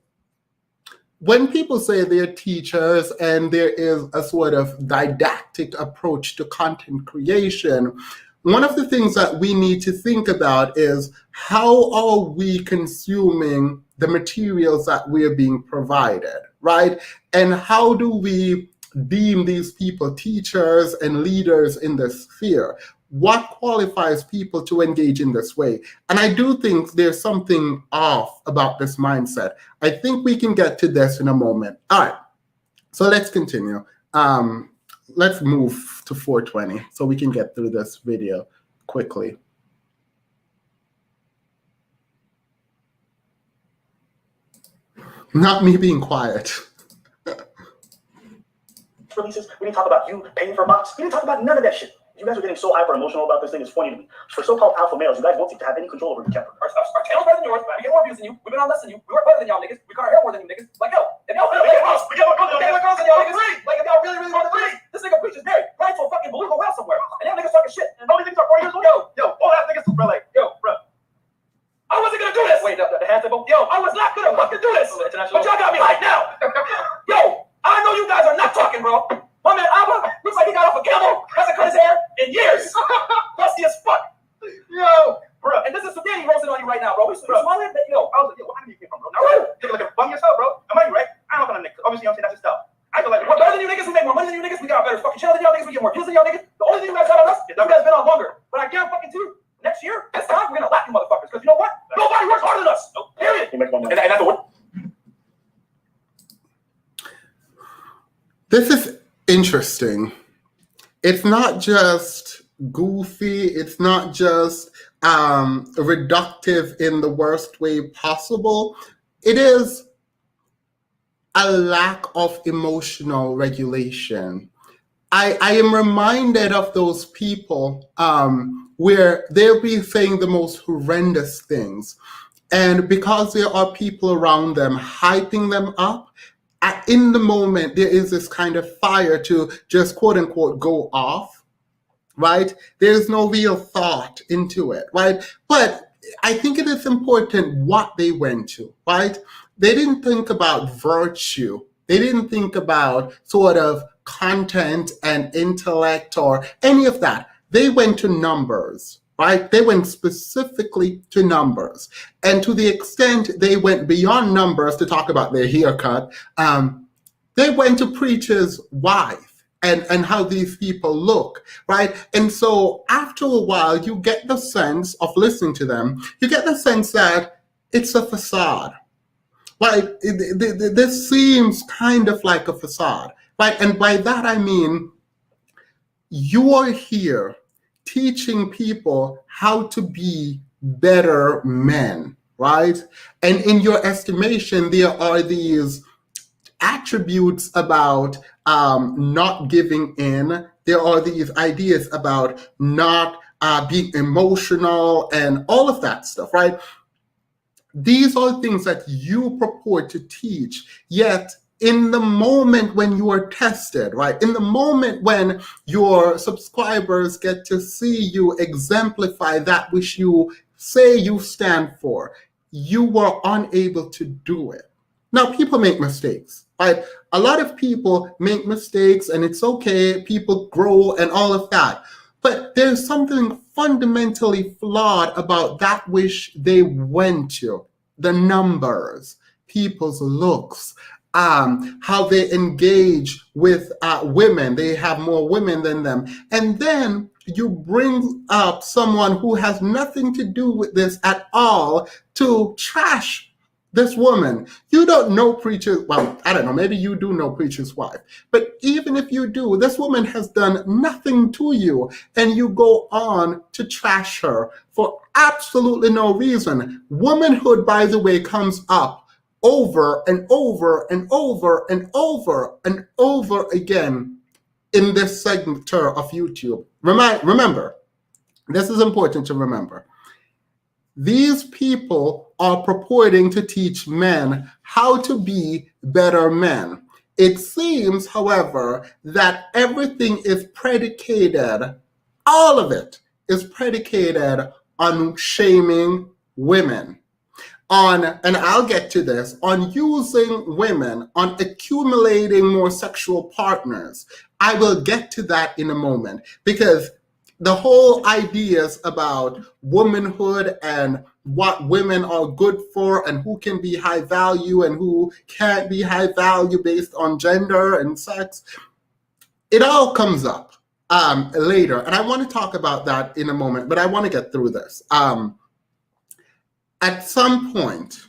when people say they're teachers and there is a sort of didactic approach to content creation, one of the things that we need to think about is how are we consuming the materials that we're being provided, right? And how do we deem these people teachers and leaders in this sphere? What qualifies people to engage in this way? And I do think there's something off about this mindset. I think we can get to this in a moment. All right, so let's continue. Let's move to 420 so we can get through this video quickly. Not me being quiet. Releases. We didn't talk about you paying for bots. We didn't talk about none of that shit. You guys are getting so hyper emotional about this thing. It's funny to me. For so-called alpha males, you guys won't seem to have any control over your temper. Our channel's better than yours. We get more views than you. We've been on less than you. We work harder than y'all niggas. We cut our hair more than you niggas. Like, yo, if y'all really want to, we get more girls than y'all niggas. Like, if y'all really want to bleed, this nigga preaches married. Right to a fucking political well somewhere. And y'all niggas talking shit. And all these niggas are 40 years old. Yo, all that niggas, bro, like, yo, bro. I wasn't gonna do this. Wait, the hand symbol? Yo, I was not gonna fucking do this. But y'all got me hyped now. Yo, I know you guys are not talking, bro. My man Abba looks like he got off a camel, hasn't cut his hair in years. Rusty as fuck. Yo, bro. And this is Sudanese roasting on you right now, bro. Yo, I was like, yo, where do you came from, bro? Now, right? Take a look at bum yourself, bro. Am I right? I don't know kind of niggas. Obviously, I'm saying that's your stuff. I feel like we're better than you niggas. We make more money than you niggas. We got a better fucking channel than y'all niggas. We get more views than y'all niggas. The only thing you guys got on us is you guys been on longer. But I can't fucking do next year, this time, we're gonna laugh you motherfuckers. Because you know what? Nobody works harder than us. Period. And that's the word. This is interesting. It's not just goofy, it's not just reductive in the worst way possible. It is a lack of emotional regulation. I am reminded of those people where they'll be saying the most horrendous things. And because there are people around them hyping them up, in the moment, there is this kind of fire to just quote unquote go off, right? There's no real thought into it, right? But I think it is important what they went to, right? They didn't think about virtue. They didn't think about sort of content and intellect or any of that. They went to numbers, right? They went specifically to numbers. And to the extent they went beyond numbers to talk about their haircut, they went to preacher's wife and how these people look, right? And so after a while, you get the sense of listening to them, you get the sense that it's a facade. Like, this seems kind of like a facade, right? And by that, I mean, you are here teaching people how to be better men, right? And in your estimation, there are these attributes about not giving in. There are these ideas about not being emotional and all of that stuff, right? These are things that you purport to teach, yet in the moment when you are tested, right? In the moment when your subscribers get to see you exemplify that which you say you stand for, you were unable to do it. Now, people make mistakes, right? A lot of people make mistakes and it's okay. People grow and all of that. But there's something fundamentally flawed about that which they went to. The numbers, people's looks, how they engage with women. They have more women than them. And then you bring up someone who has nothing to do with this at all to trash this woman. You don't know Preacher's, well, I don't know, maybe you do know Preacher's wife, but even if you do, this woman has done nothing to you, and you go on to trash her for absolutely no reason. Womanhood, by the way, comes up over and over and over and over and over again in this sector of YouTube. Remember, this is important to remember. These people are purporting to teach men how to be better men. It seems, however, that everything is predicated, all of it is predicated on shaming women, on, and I'll get to this, on using women, on accumulating more sexual partners. I will get to that in a moment, because the whole ideas about womanhood and what women are good for and who can be high value and who can't be high value based on gender and sex, it all comes up later. And I want to talk about that in a moment, but I want to get through this. At some point,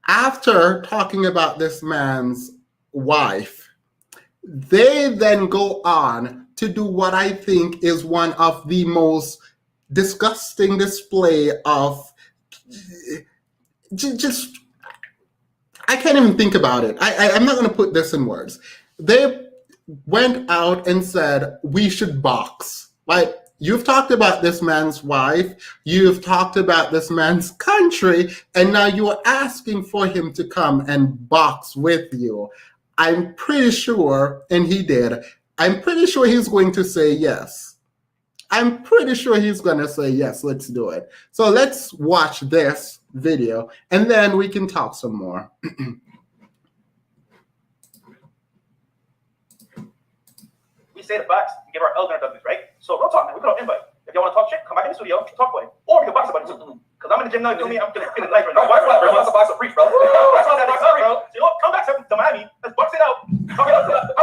after talking about this man's wife, they then go on to do what I think is one of the most disgusting display of just, I can't even think about it. I'm not going to put this in words. They went out and said, we should box. Like, you've talked about this man's wife, you've talked about this man's country, and now you are asking for him to come and box with you. I'm pretty sure, and he did, I'm pretty sure he's going to say yes. I'm pretty sure he's going to say yes, let's do it. So let's watch this video, and then we can talk some more. We say the facts, we give our elder does this, right? So real talk, man, we put out invite. If y'all want to talk shit, come back in the studio, talk about it. Or we can box about it too. Because I'm in the gym now, you feel me? I'm feeling nice right now. Box about it, bro. That's a box of preach, bro. That's all that box of preach, bro. So, you know, come back to Miami, let's box it out. How about that?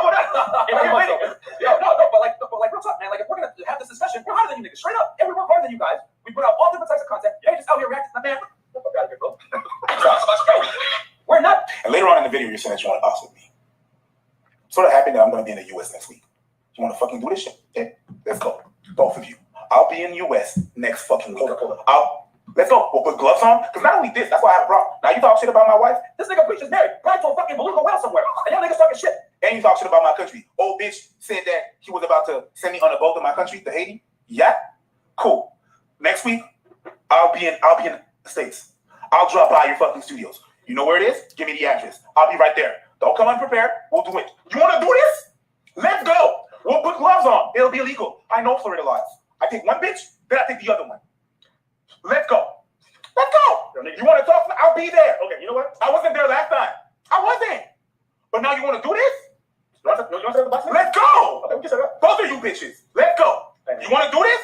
But real talk, man. Like, if we're gonna have this discussion, we're harder than you niggas, straight up. And we work harder than you guys. We put out all different types of content. You ain't just out here reacting to man. Get the fuck out of here, bro. We're not. And later on in the video, you're saying that you want to box with me. Sort of happy that I'm going to be in the U.S. next week. You want to fucking do this shit? Okay, let's go. Both of you. I'll be in the U.S. next fucking week. Let's go. We'll put gloves on. Because not only this, that's why I have a problem. Now you talk shit about my wife. This nigga preacher's married. Right to a fucking beluga whale somewhere. And y'all niggas talking shit. And you talk shit about my country. Old bitch said that he was about to send me on a boat to my country, to Haiti. Yeah? Cool. Next week, I'll be in the States. I'll drop by your fucking studios. You know where it is? Give me the address. I'll be right there. Don't come unprepared. We'll do it. You want to do this? Let's go. We'll put gloves on. It'll be illegal. I know Florida laws. I take one bitch, then I take the other one. Let's go. Let's go. You want to talk? I'll be there. Okay, you know what? I wasn't there last time. I wasn't. But now you want to do this? Let's go. Okay, we can set it up. Both of you bitches. Let's go. You want to do this?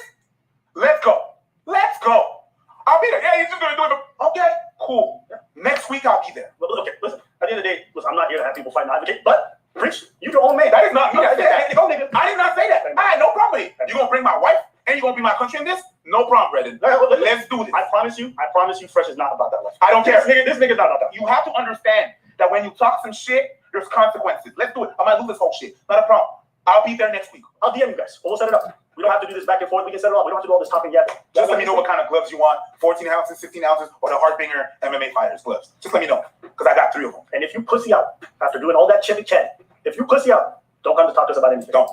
Let's go. Let's go. I'll be there. Yeah, you're just going to do it. Okay, cool. Yeah. Next week, I'll be there. Okay, listen. At the end of the day, listen, I'm not here to have people fight and advocate, but preach. You your own man. That is not me. I did not say that. I had no problem with it. You gonna bring my wife and you gonna be my country in this? No problem, Brendan. Let's do this. I promise you, Fresh is not about that life. I don't care. This nigga's not about that. You have to understand that when you talk some shit, there's consequences. Let's do it. I might lose this whole shit. Not a problem. I'll be there next week. I'll DM you guys. We'll set it up. We don't have to do this back and forth. We can set it up. We don't have to do all this talking yet. Just let me know what kind of gloves you want. 14 ounces, 16 ounces, or the Heartbinger MMA fighters gloves. Just let me know. Because I got 3 of them. And if you pussy out after doing all that chitty chat, if you pussy out, don't come to talk to us about anything. Don't.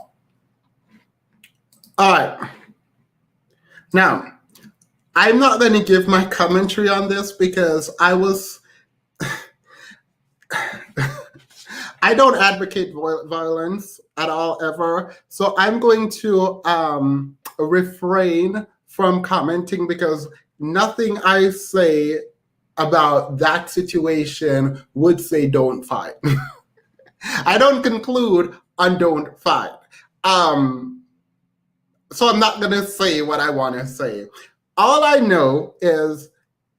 All right. Now, I'm not going to give my commentary on this because I don't advocate violence at all, ever. So I'm going to refrain from commenting because nothing I say about that situation would say don't fight. I don't conclude on don't fight. So I'm not going to say what I want to say. All I know is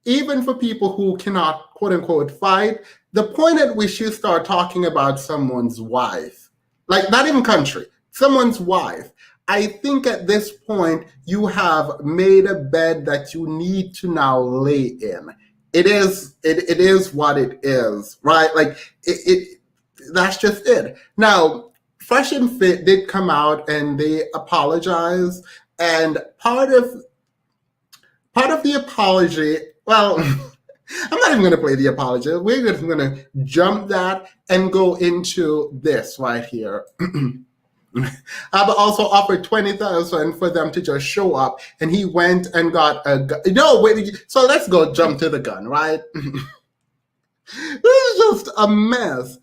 even for people who cannot, quote unquote, fight, the point at which you start talking about someone's wife, like not even country, someone's wife. I think at this point you have made a bed that you need to now lay in. It is what it is, right? Like that's just it. Now, Fresh and Fit did come out and they apologized, and part of the apology, well, I'm not even going to play the apology. We're just going to jump that and go into this right here. Abba also offered 20,000 for them to just show up, and he went and got a gun. No, wait, so let's go jump to the gun, right? This is just a mess.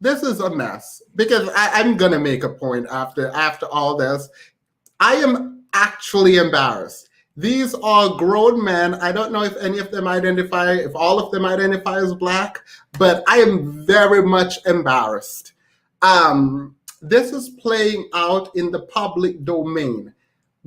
This is a mess because I'm gonna make a point after all this. I am actually embarrassed. These are grown men. I don't know if all of them identify as Black, but I am very much embarrassed. This is playing out in the public domain.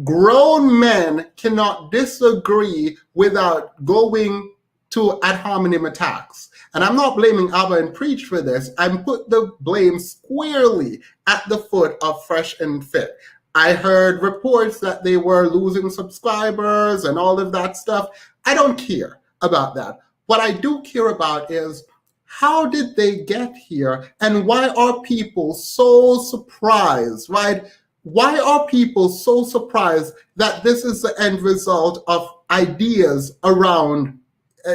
Grown men cannot disagree without going to ad hominem attacks. And I'm not blaming Abba and Preach for this. I'm put the blame squarely at the foot of Fresh and Fit. I heard reports that they were losing subscribers and all of that stuff. I don't care about that. What I do care about is, how did they get here, and why are people so surprised, right? Why are people so surprised that this is the end result of ideas around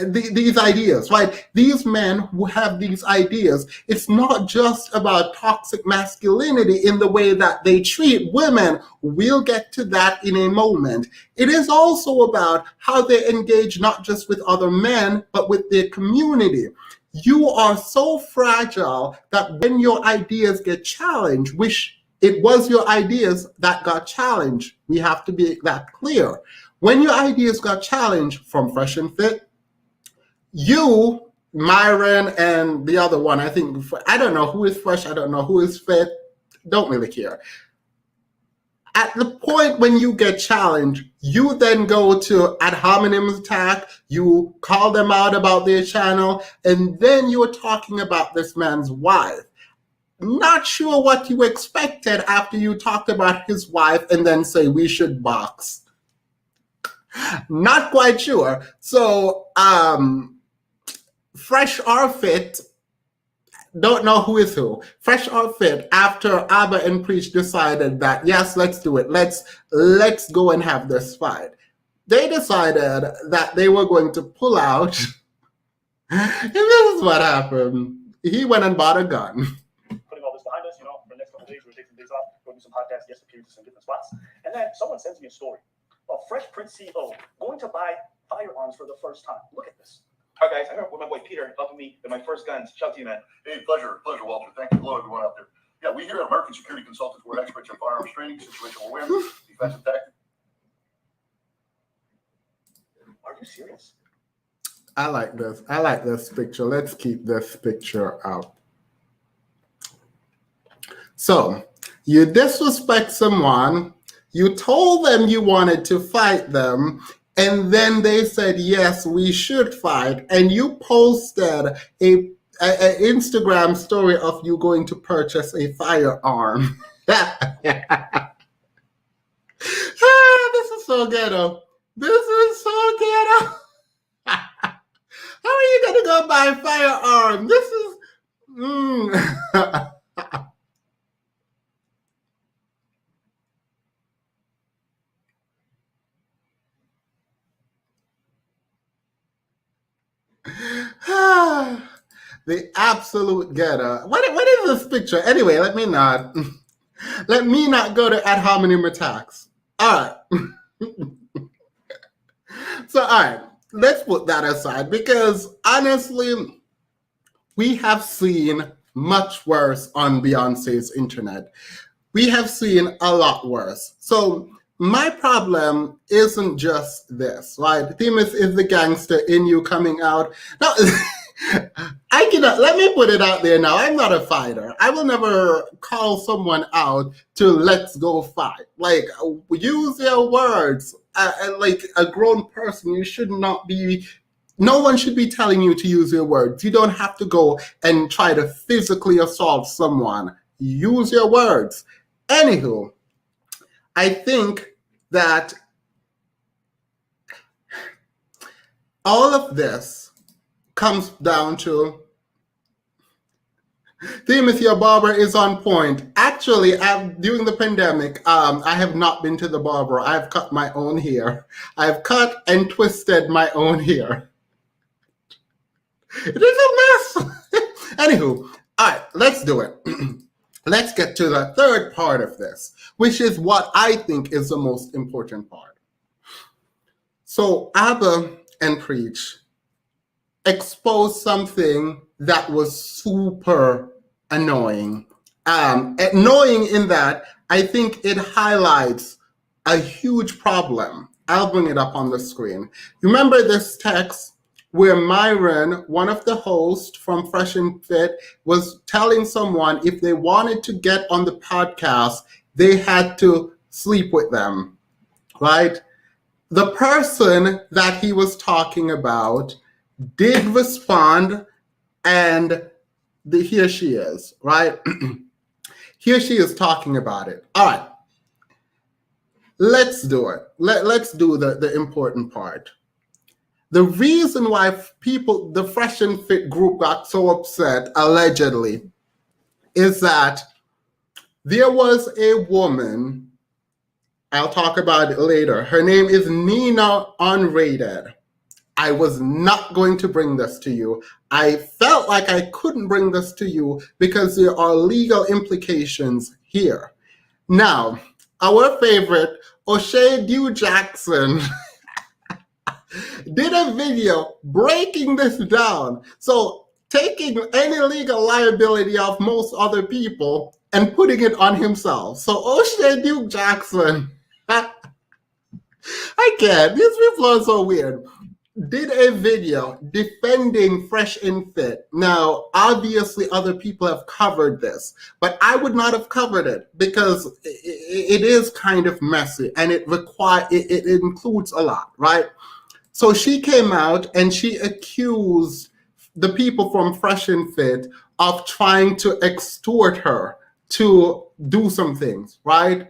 these ideas, right? These men who have these ideas, it's not just about toxic masculinity in the way that they treat women. We'll get to that in a moment. It is also about how they engage not just with other men, but with their community. You are so fragile that when your ideas get challenged, which it was your ideas that got challenged, we have to be that clear. When your ideas got challenged from Fresh and Fit, you, Myron, and the other one, I don't know who is Fresh, I don't know who is Fit, don't really care. At the point when you get challenged, you then go to ad hominem attack, you call them out about their channel, and then you're talking about this man's wife. Not sure what you expected after you talked about his wife and then say we should box. Not quite sure. So, Fresh or Fit, don't know who is who. Fresh or Fit, after Abba and Preach decided that, yes, let's do it. Let's go and have this fight. They decided that they were going to pull out. And this is what happened. He went and bought a gun. Putting all this behind us, for the next couple of days, we're taking some days off, go do some podcasts, guest appearances in different spots. And then someone sends me a story. A Fresh Prince CEO going to buy firearms for the first time. Look at this. Hi guys, I'm here with my boy Peter helping me with my first guns. Shout out to you, man. Hey, pleasure, Walter. Thank you. Hello, everyone out there. Yeah, we here at American Security Consultants, we're experts in firearms training, situational awareness, defensive tactics. Are you serious? I like this picture. Let's keep this picture up. So, you disrespect someone, you told them you wanted to fight them, and then they said, yes, we should fight. And you posted an Instagram story of you going to purchase a firearm. This is so ghetto. This is so ghetto. How are you going to go buy a firearm? This is... The absolute ghetto. What is this picture? Anyway, let me not go to ad hominem attacks. All right. So, all right, let's put that aside because honestly, we have seen much worse on Beyonce's internet. We have seen a lot worse. So my problem isn't just this, right? Themis is the gangster in you coming out. Now, let me put it out there now. I'm not a fighter. I will never call someone out to let's go fight. Like, use your words. Like a grown person, you should not be, no one should be telling you to use your words. You don't have to go and try to physically assault someone. Use your words. Anywho, I think that all of this comes down to Timothy Barber is on point. Actually, during the pandemic, I have not been to the barber. I've cut my own hair. I've cut and twisted my own hair. It is a mess. Anywho, all right, let's do it. Let's get to the third part of this, which is what I think is the most important part. So Abba and Preach exposed something that was super annoying. Annoying in that I think it highlights a huge problem. I'll bring it up on the screen. Remember this text where Myron, one of the hosts from Fresh and Fit, was telling someone if they wanted to get on the podcast, they had to sleep with them, right? The person that he was talking about did respond, and here she is, right? Here she is talking about it. All right, let's do it. Let's do the important part. The reason why the Fresh and Fit group got so upset, allegedly, is that there was a woman, I'll talk about it later. Her name is Nina Unrated. I was not going to bring this to you. I felt like I couldn't bring this to you because there are legal implications here. Now, our favorite, O'Shea Dew Jackson, did a video breaking this down. So taking any legal liability of most other people and putting it on himself. So O'Shea Dew Jackson, I can't. These people are so weird. Did a video defending Fresh and Fit. Now, obviously, other people have covered this, but I would not have covered it because it is kind of messy and it includes a lot, right? So she came out and she accused the people from Fresh and Fit of trying to extort her to do some things, right?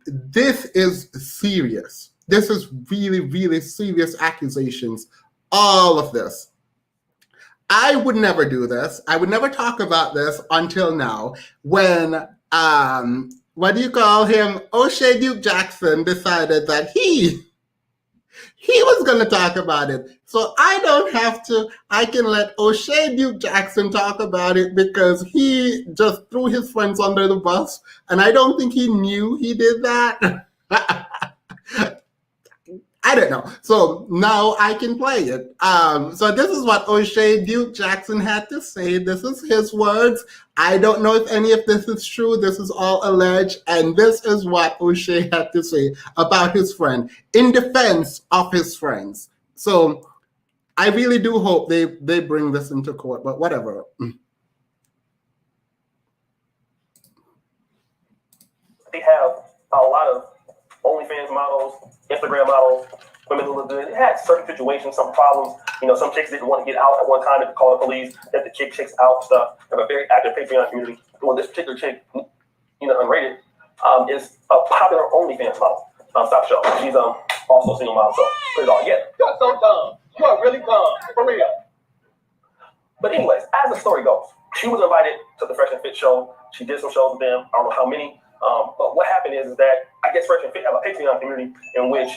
This is serious. This is really, really serious accusations, all of this. I would never do this. I would never talk about this until now when, what do you call him? O'Shea Duke Jackson decided that he was going to talk about it. So I don't have to. I can let O'Shea Duke Jackson talk about it because he just threw his friends under the bus. And I don't think he knew he did that. I don't know. So now I can play it. So this is what O'Shea Duke Jackson had to say. This is his words. I don't know if any of this is true. This is all alleged. And this is what O'Shea had to say about his friend in defense of his friends. So I really do hope they bring this into court, but whatever. They have a lot of OnlyFans models, Instagram models, women who look good. It had certain situations, some problems. You know, some chicks didn't want to get out at one time to call the police, let the chicks out stuff. They have a very active Patreon community. Well, this particular chick, you know, Unrated, is a popular OnlyFans model. Stop show. She's also a single mom, so put it all together. You're so dumb. You are really dumb, for real. But anyways, as the story goes, she was invited to the Fresh and Fit show. She did some shows with them. I don't know how many. But what happened is that I guess Fresh and Fit have a Patreon community in which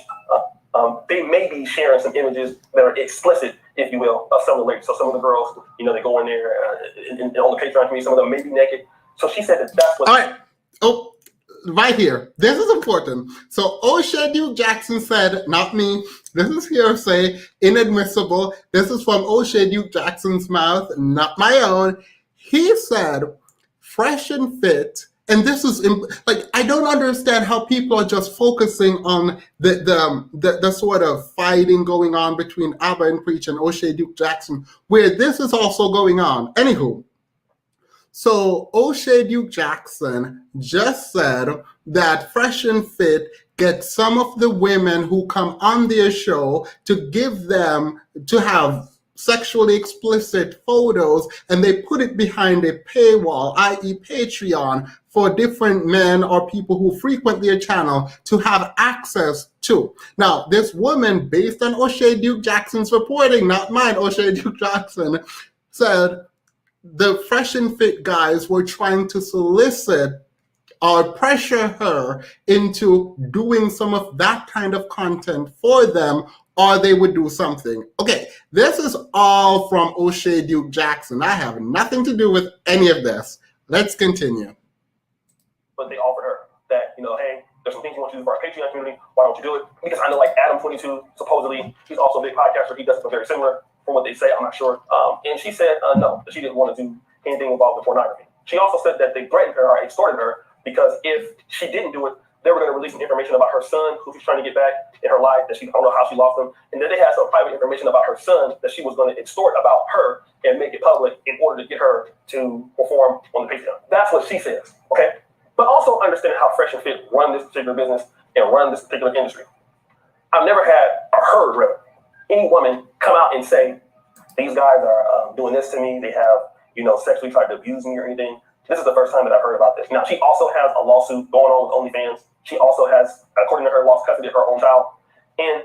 they may be sharing some images that are explicit, if you will, of some of the ladies. So some of the girls, you know, they go in there on the Patreon community. Some of them may be naked. So she said that's what. All right. Oh, right here. This is important. So O'Shea Duke Jackson said, not me. This is hearsay, inadmissible. This is from O'Shea Duke Jackson's mouth, not my own. He said, Fresh and Fit. And this is like, I don't understand how people are just focusing on the sort of fighting going on between Abba and Preach and O'Shea Duke Jackson, where this is also going on. Anywho, so O'Shea Duke Jackson just said that Fresh and Fit get some of the women who come on their show to give them, to have sexually explicit photos and they put it behind a paywall, i.e. Patreon, for different men or people who frequent their channel to have access to. Now, this woman, based on O'Shea Duke Jackson's reporting, not mine, O'Shea Duke Jackson, said the Fresh and Fit guys were trying to solicit or pressure her into doing some of that kind of content for them, or they would do something. Okay, this is all from O'Shea Duke Jackson. I have nothing to do with any of this. Let's continue. But they offered her that, hey, there's some things you want to do for our Patreon community. Why don't you do it? Because I know like Adam22, supposedly, he's also a big podcaster. He does something very similar from what they say. I'm not sure. And she said no, that she didn't want to do anything involved with pornography. She also said that they threatened her or extorted her because if she didn't do it, they were going to release some information about her son, who she's trying to get back in her life, that I don't know how she lost him. And then they had some private information about her son that she was going to extort about her and make it public in order to get her to perform on the Patreon. That's what she says, okay? But also understand how Fresh and Fit run this particular business and run this particular industry. I've never had or heard, rather, any woman come out and say, these guys are doing this to me. They have, sexually tried to abuse me or anything. This is the first time that I've heard about this. Now, she also has a lawsuit going on with OnlyFans. She also has, according to her, lost custody of her own child. And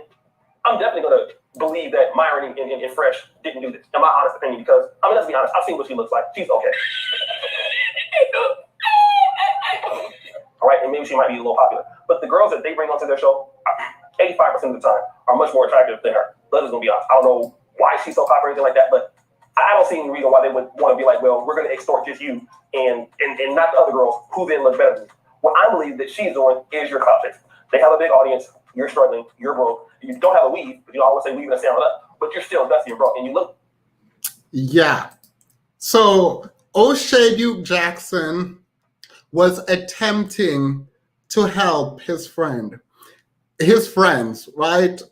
I'm definitely going to believe that Myron and Fresh didn't do this, in my honest opinion, because, let's be honest, I've seen what she looks like. She's okay. All right, and maybe she might be a little popular. But the girls that they bring onto their show, 85% of the time, are much more attractive than her. Let's just be honest. I don't know why she's so popular or anything like that, but I don't see any reason why they would want to be like, well, we're going to extort just you and not the other girls who then look better than you. What I believe that she's doing is your clout chasing. They have a big audience. You're struggling. You're broke. You don't have a weave, but you always say weave and sound it up, but you're still dusty and broke, and you look. Yeah. So O'Shea Duke Jackson was attempting to help his friends, right?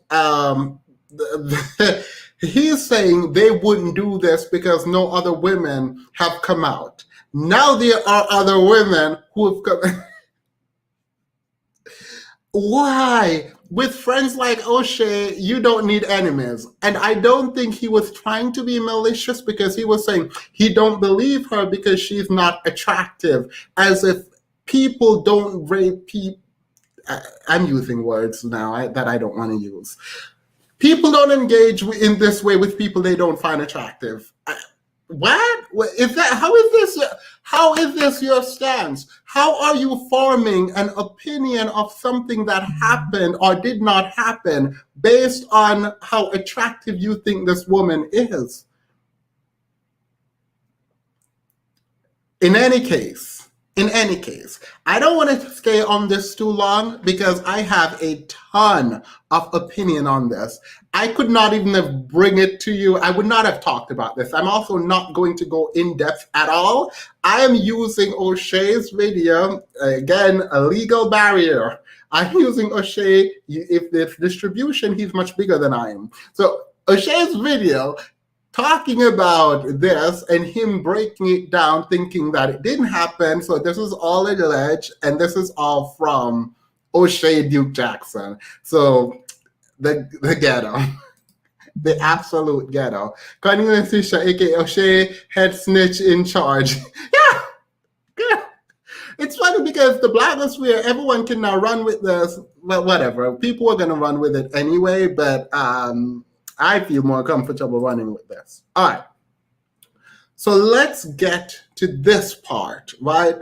He's saying they wouldn't do this because no other women have come out. Now there are other women who have come. Why? With friends like O'Shea, you don't need enemies. And I don't think he was trying to be malicious because he was saying he don't believe her because she's not attractive. As if people don't rate people. I'm using words now that I don't want to use. People don't engage in this way with people they don't find attractive. What is that? How is this your stance? How are you forming an opinion of something that happened or did not happen based on how attractive you think this woman is? In any case, I don't want to stay on this too long because I have a ton of opinion on this. I could not even have bring it to you. I would not have talked about this. I'm also not going to go in depth at all. I am using O'Shea's video, again, a legal barrier. I'm using O'Shea. If there's distribution, he's much bigger than I am. So O'Shea's video talking about this and him breaking it down, thinking that it didn't happen. So this is all alleged, and this is all from O'Shea Duke Jackson. So the ghetto, the absolute ghetto. Cornelia Fisher, aka O'Shea, head snitch in charge. Yeah. It's funny because the blogosphere, everyone can now run with this. Well, whatever. People are going to run with it anyway, but I feel more comfortable running with this. All right. So let's get to this part, right?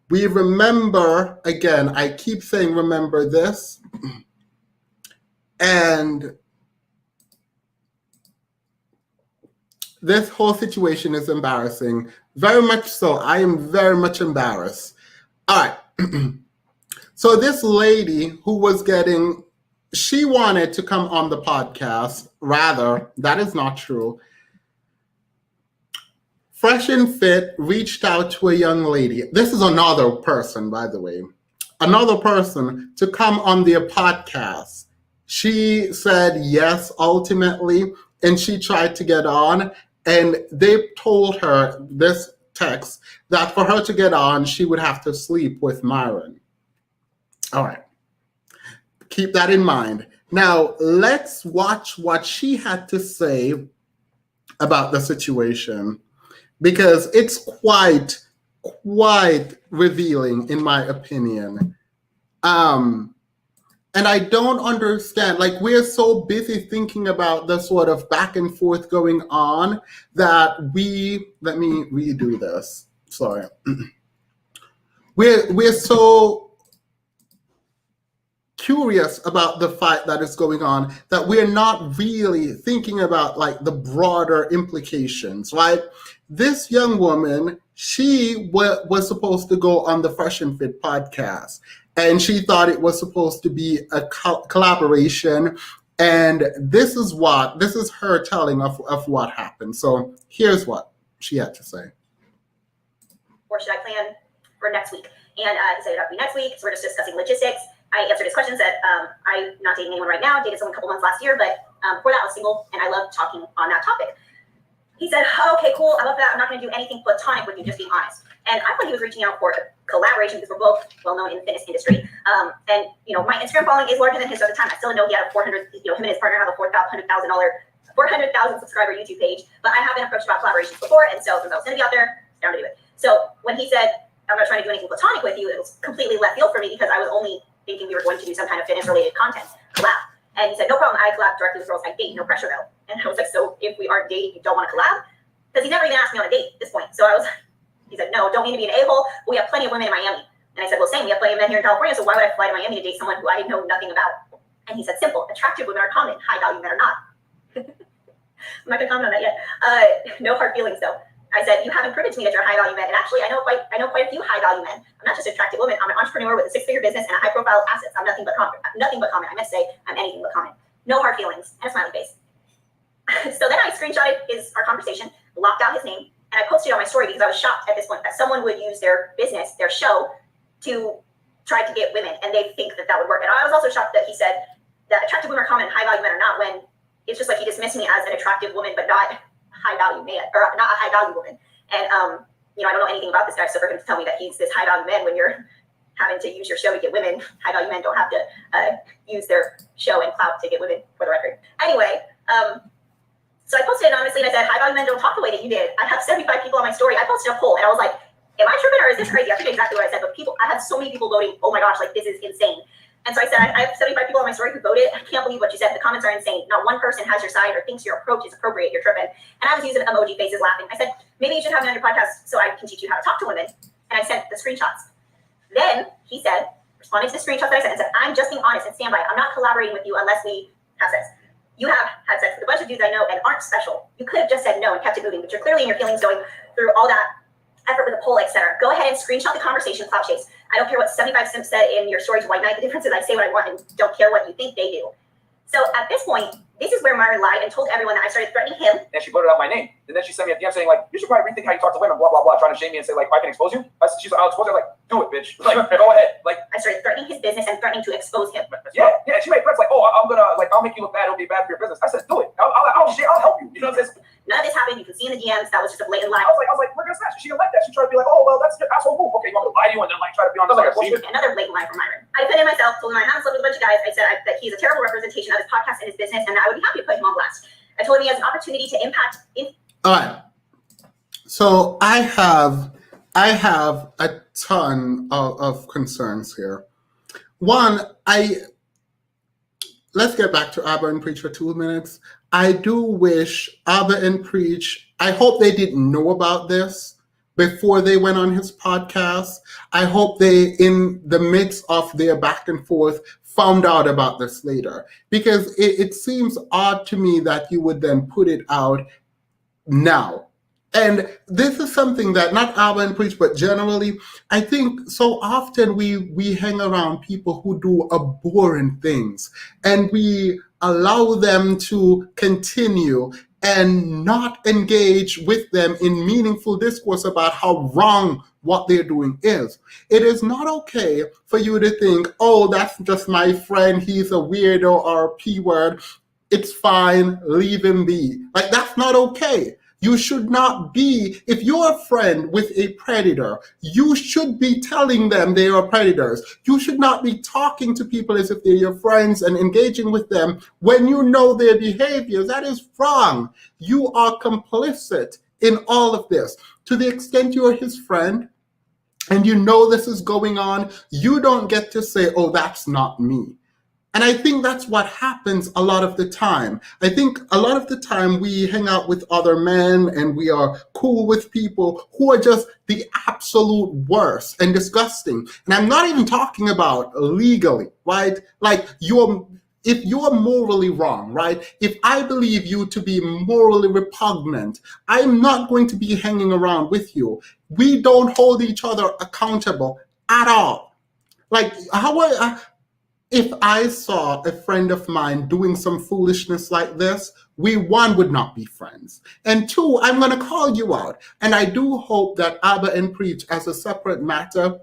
We remember, again, I keep saying remember this. And this whole situation is embarrassing. Very much so. I am very much embarrassed. All right. So this lady who was she wanted to come on the podcast. Rather, that is not true. Fresh and Fit reached out to a young lady. This is another person, by the way. Another person to come on their podcast. She said yes, ultimately, and she tried to get on. And they told her, this text, that for her to get on, she would have to sleep with Myron. All right. Keep that in mind. Now, let's watch what she had to say about the situation, because it's quite revealing, in my opinion. And I don't understand, like, we're so busy thinking about the sort of back and forth going on that let me redo this. Sorry. We're so curious about the fight that is going on that we're not really thinking about like the broader implications, right? This young woman, she was supposed to go on the Fresh and Fit podcast, and she thought it was supposed to be a collaboration. And this is her telling of what happened. So here's what she had to say. Or should I plan for next week? And he said it would be next week. So we're just discussing logistics. I answered his questions that I'm not dating anyone right now. Dated someone a couple months last year, but before that I was single, and I love talking on that topic. He said, oh, okay, cool. I love that. I'm not going to do anything platonic with you, just being honest. And I thought he was reaching out for a collaboration because we're both well-known in the fitness industry. And, you know, my Instagram following is larger than his at the time. I still know he had a 400, you know, him and his partner have a $400,000 subscriber YouTube page. But I have been approached about collaborations before. And so since I was going to be out there, I was down to do it. So when he said, I'm not trying to do anything platonic with you, it was completely left field for me because I was only thinking we were going to do some kind of fitness-related content collab. And he said, no problem. I collab directly with girls I date. No pressure, though. And I was like, so if we aren't dating, you don't want to collab? Because he never even asked me on a date at this point. So I was like, he said, no, don't mean to be an a-hole. But we have plenty of women in Miami. And I said, well, same. We have plenty of men here in California. So why would I fly to Miami to date someone who I didn't know nothing about? And he said, simple. Attractive women are common. High-value men are not. I'm not going to comment on that yet. No hard feelings, though. I said, you haven't proven to me that you're a high-value man. And actually, I know quite a few high-value men. I'm not just an attractive woman. I'm an entrepreneur with a six-figure business and a high-profile assets. I'm nothing but common. I meant to say I'm anything but common. No hard feelings. And a smiley face. So then I screenshotted our conversation, locked out his name, and I posted it on my story because I was shocked at this point that someone would use their business, their show, to try to get women, and they think that would work. And I was also shocked that he said that attractive women are common and high-value men are not, when it's just like he dismissed me as an attractive woman, but not high-value man, or not a high-value woman. And, you know, I don't know anything about this guy, so for him to tell me that he's this high-value man when you're having to use your show to get women, high-value men don't have to use their show and clout to get women, for the record. Anyway, so I posted it anonymously, and I said, high-value men don't talk the way that you did. I have 75 people on my story. I posted a poll, and I was like, am I tripping, or is this crazy? I forget exactly what I said, but I had so many people voting, oh my gosh, like, this is insane. And so I said, I have 75 people on my story who voted. I can't believe what you said. The comments are insane. Not one person has your side or thinks your approach is appropriate. You're tripping. And I was using emoji faces laughing. I said, maybe you should have me on your podcast so I can teach you how to talk to women. And I sent the screenshots. Then he said, responding to the screenshot that I sent, and said, I'm just being honest and stand by. I'm not collaborating with you unless we have sex. You have had sex with a bunch of dudes I know and aren't special. You could have just said no and kept it moving, but you're clearly in your feelings going through all that effort with a poll, etc. Go ahead and screenshot the conversation, clout chase. I don't care what 75 Simps said in your story to White Knight. The difference is I say what I want and don't care what you think they do. So at this point, this is where Myra lied and told everyone that I started threatening him. And she blurted out my name. And then she sent me a DM saying, like, you should probably rethink how you talk to women, blah, blah, blah, trying to shame me and say, like, I can expose you. She's like, I'll expose you. I'm like, do it, bitch. Like, go ahead. Like, I started threatening his business and threatening to expose him. Yeah. And she made threats like, oh, I'm gonna, like, I'll make you look bad. It'll be bad for your business. I said, do it. I'll help you. You know what I'm saying? None of this happened. You can see in the DMs. That was just a blatant lie. I was like, we're gonna smash it. She didn't like that. She tried to be like, oh, well, that's your asshole move. Okay, you want me to lie to you and then, like, try to be on like another blatant lie from Myron. I defended myself, told him I haven't slept with a bunch of guys. I said that he's a terrible representation of his podcast and his business, and that I would be happy to put him on blast. I told him he has an opportunity to impact. All right. So I have a ton of concerns here. One, let's get back to Abba and Preach for 2 minutes. I do wish Abba and Preach, I hope they didn't know about this before they went on his podcast. I hope they, in the midst of their back and forth, found out about this later. Because it seems odd to me that you would then put it out now. And this is something that not Abba and Preach, but generally, I think so often we hang around people who do abhorrent things, and we allow them to continue and not engage with them in meaningful discourse about how wrong what they're doing is. It is not okay for you to think, oh, that's just my friend, he's a weirdo or a P word. It's fine, leave him be. Like, that's not okay. You should not be, if you're a friend with a predator, you should be telling them they are predators. You should not be talking to people as if they're your friends and engaging with them when you know their behavior. That is wrong. You are complicit in all of this. To the extent you're his friend and you know this is going on, you don't get to say, oh, that's not me. And I think that's what happens a lot of the time. I think a lot of the time we hang out with other men and we are cool with people who are just the absolute worst and disgusting. And I'm not even talking about legally, right? Like if you're morally wrong, right? If I believe you to be morally repugnant, I'm not going to be hanging around with you. We don't hold each other accountable at all. Like if I saw a friend of mine doing some foolishness like this, we, one, would not be friends. And two, I'm going to call you out. And I do hope that Abba and Preach, as a separate matter,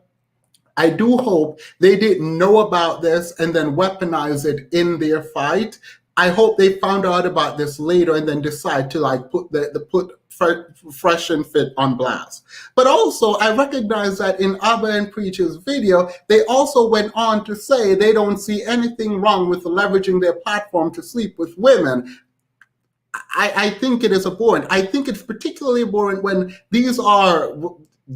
I do hope they didn't know about this and then weaponize it in their fight. I hope they found out about this later and then decide to like put Fresh and Fit on blast. But also, I recognize that in Abba and Preach's video, they also went on to say they don't see anything wrong with leveraging their platform to sleep with women. I think it is abhorrent. I think it's particularly abhorrent when these are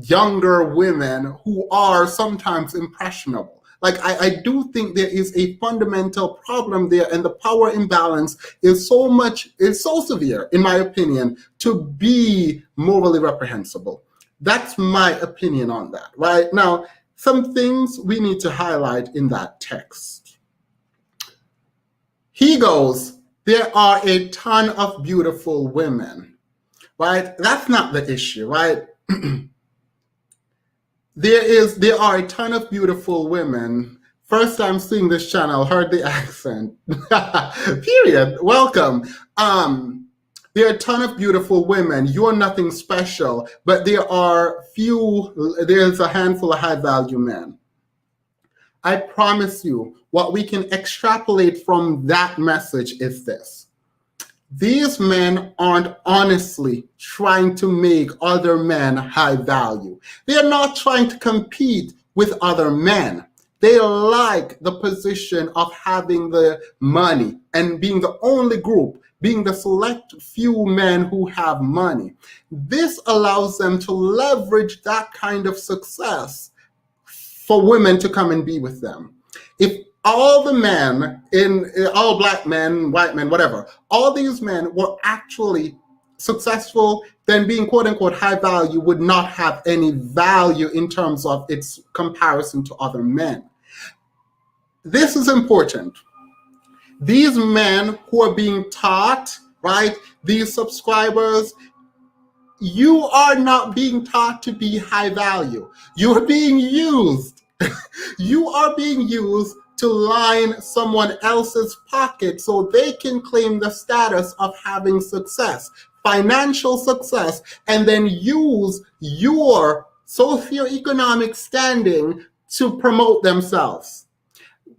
younger women who are sometimes impressionable. Like, I do think there is a fundamental problem there, and the power imbalance is so severe, in my opinion, to be morally reprehensible. That's my opinion on that, right? Now, some things we need to highlight in that text. He goes, there are a ton of beautiful women, right? That's not the issue, right? There are a ton of beautiful women. First time seeing this channel, heard the accent. Period. Welcome. There are a ton of beautiful women. You're nothing special, but there's a handful of high value men. I promise you, what we can extrapolate from that message is this. These men aren't honestly trying to make other men high value. They're not trying to compete with other men. They like the position of having the money and being the only group, being the select few men who have money. This allows them to leverage that kind of success for women to come and be with them. If all the men, all black men, white men, whatever, all these men were actually successful, then being quote unquote high value would not have any value in terms of its comparison to other men. This is important. These men who are being taught, right, these subscribers, you are not being taught to be high value. You are being used. You are being used to line someone else's pocket so they can claim the status of having success, financial success, and then use your socioeconomic standing to promote themselves.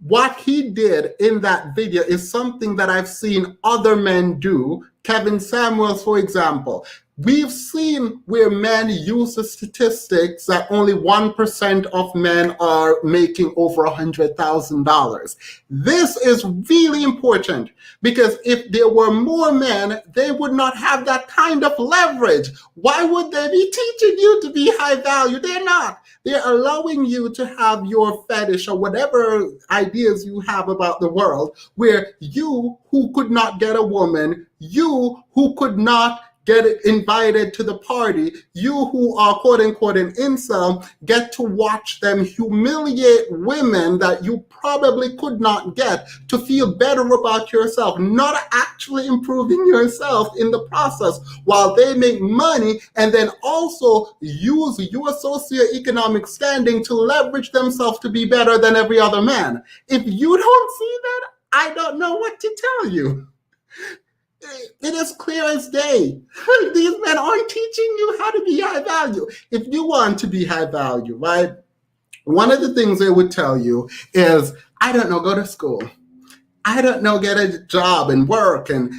What he did in that video is something that I've seen other men do. Kevin Samuels, for example. We've seen where men use the statistics that only 1% of men are making over $100,000. This is really important because if there were more men, they would not have that kind of leverage. Why would they be teaching you to be high value? They're not. They're allowing you to have your fetish or whatever ideas you have about the world, where you who could not get a woman, you who could not get invited to the party, you who are quote unquote an incel, get to watch them humiliate women that you probably could not get to feel better about yourself, not actually improving yourself in the process while they make money and then also use your socioeconomic standing to leverage themselves to be better than every other man. If you don't see that, I don't know what to tell you. It is clear as day. These men aren't teaching you how to be high value. If you want to be high value, right? One of the things they would tell you is, I don't know, go to school. I don't know, get a job and work. And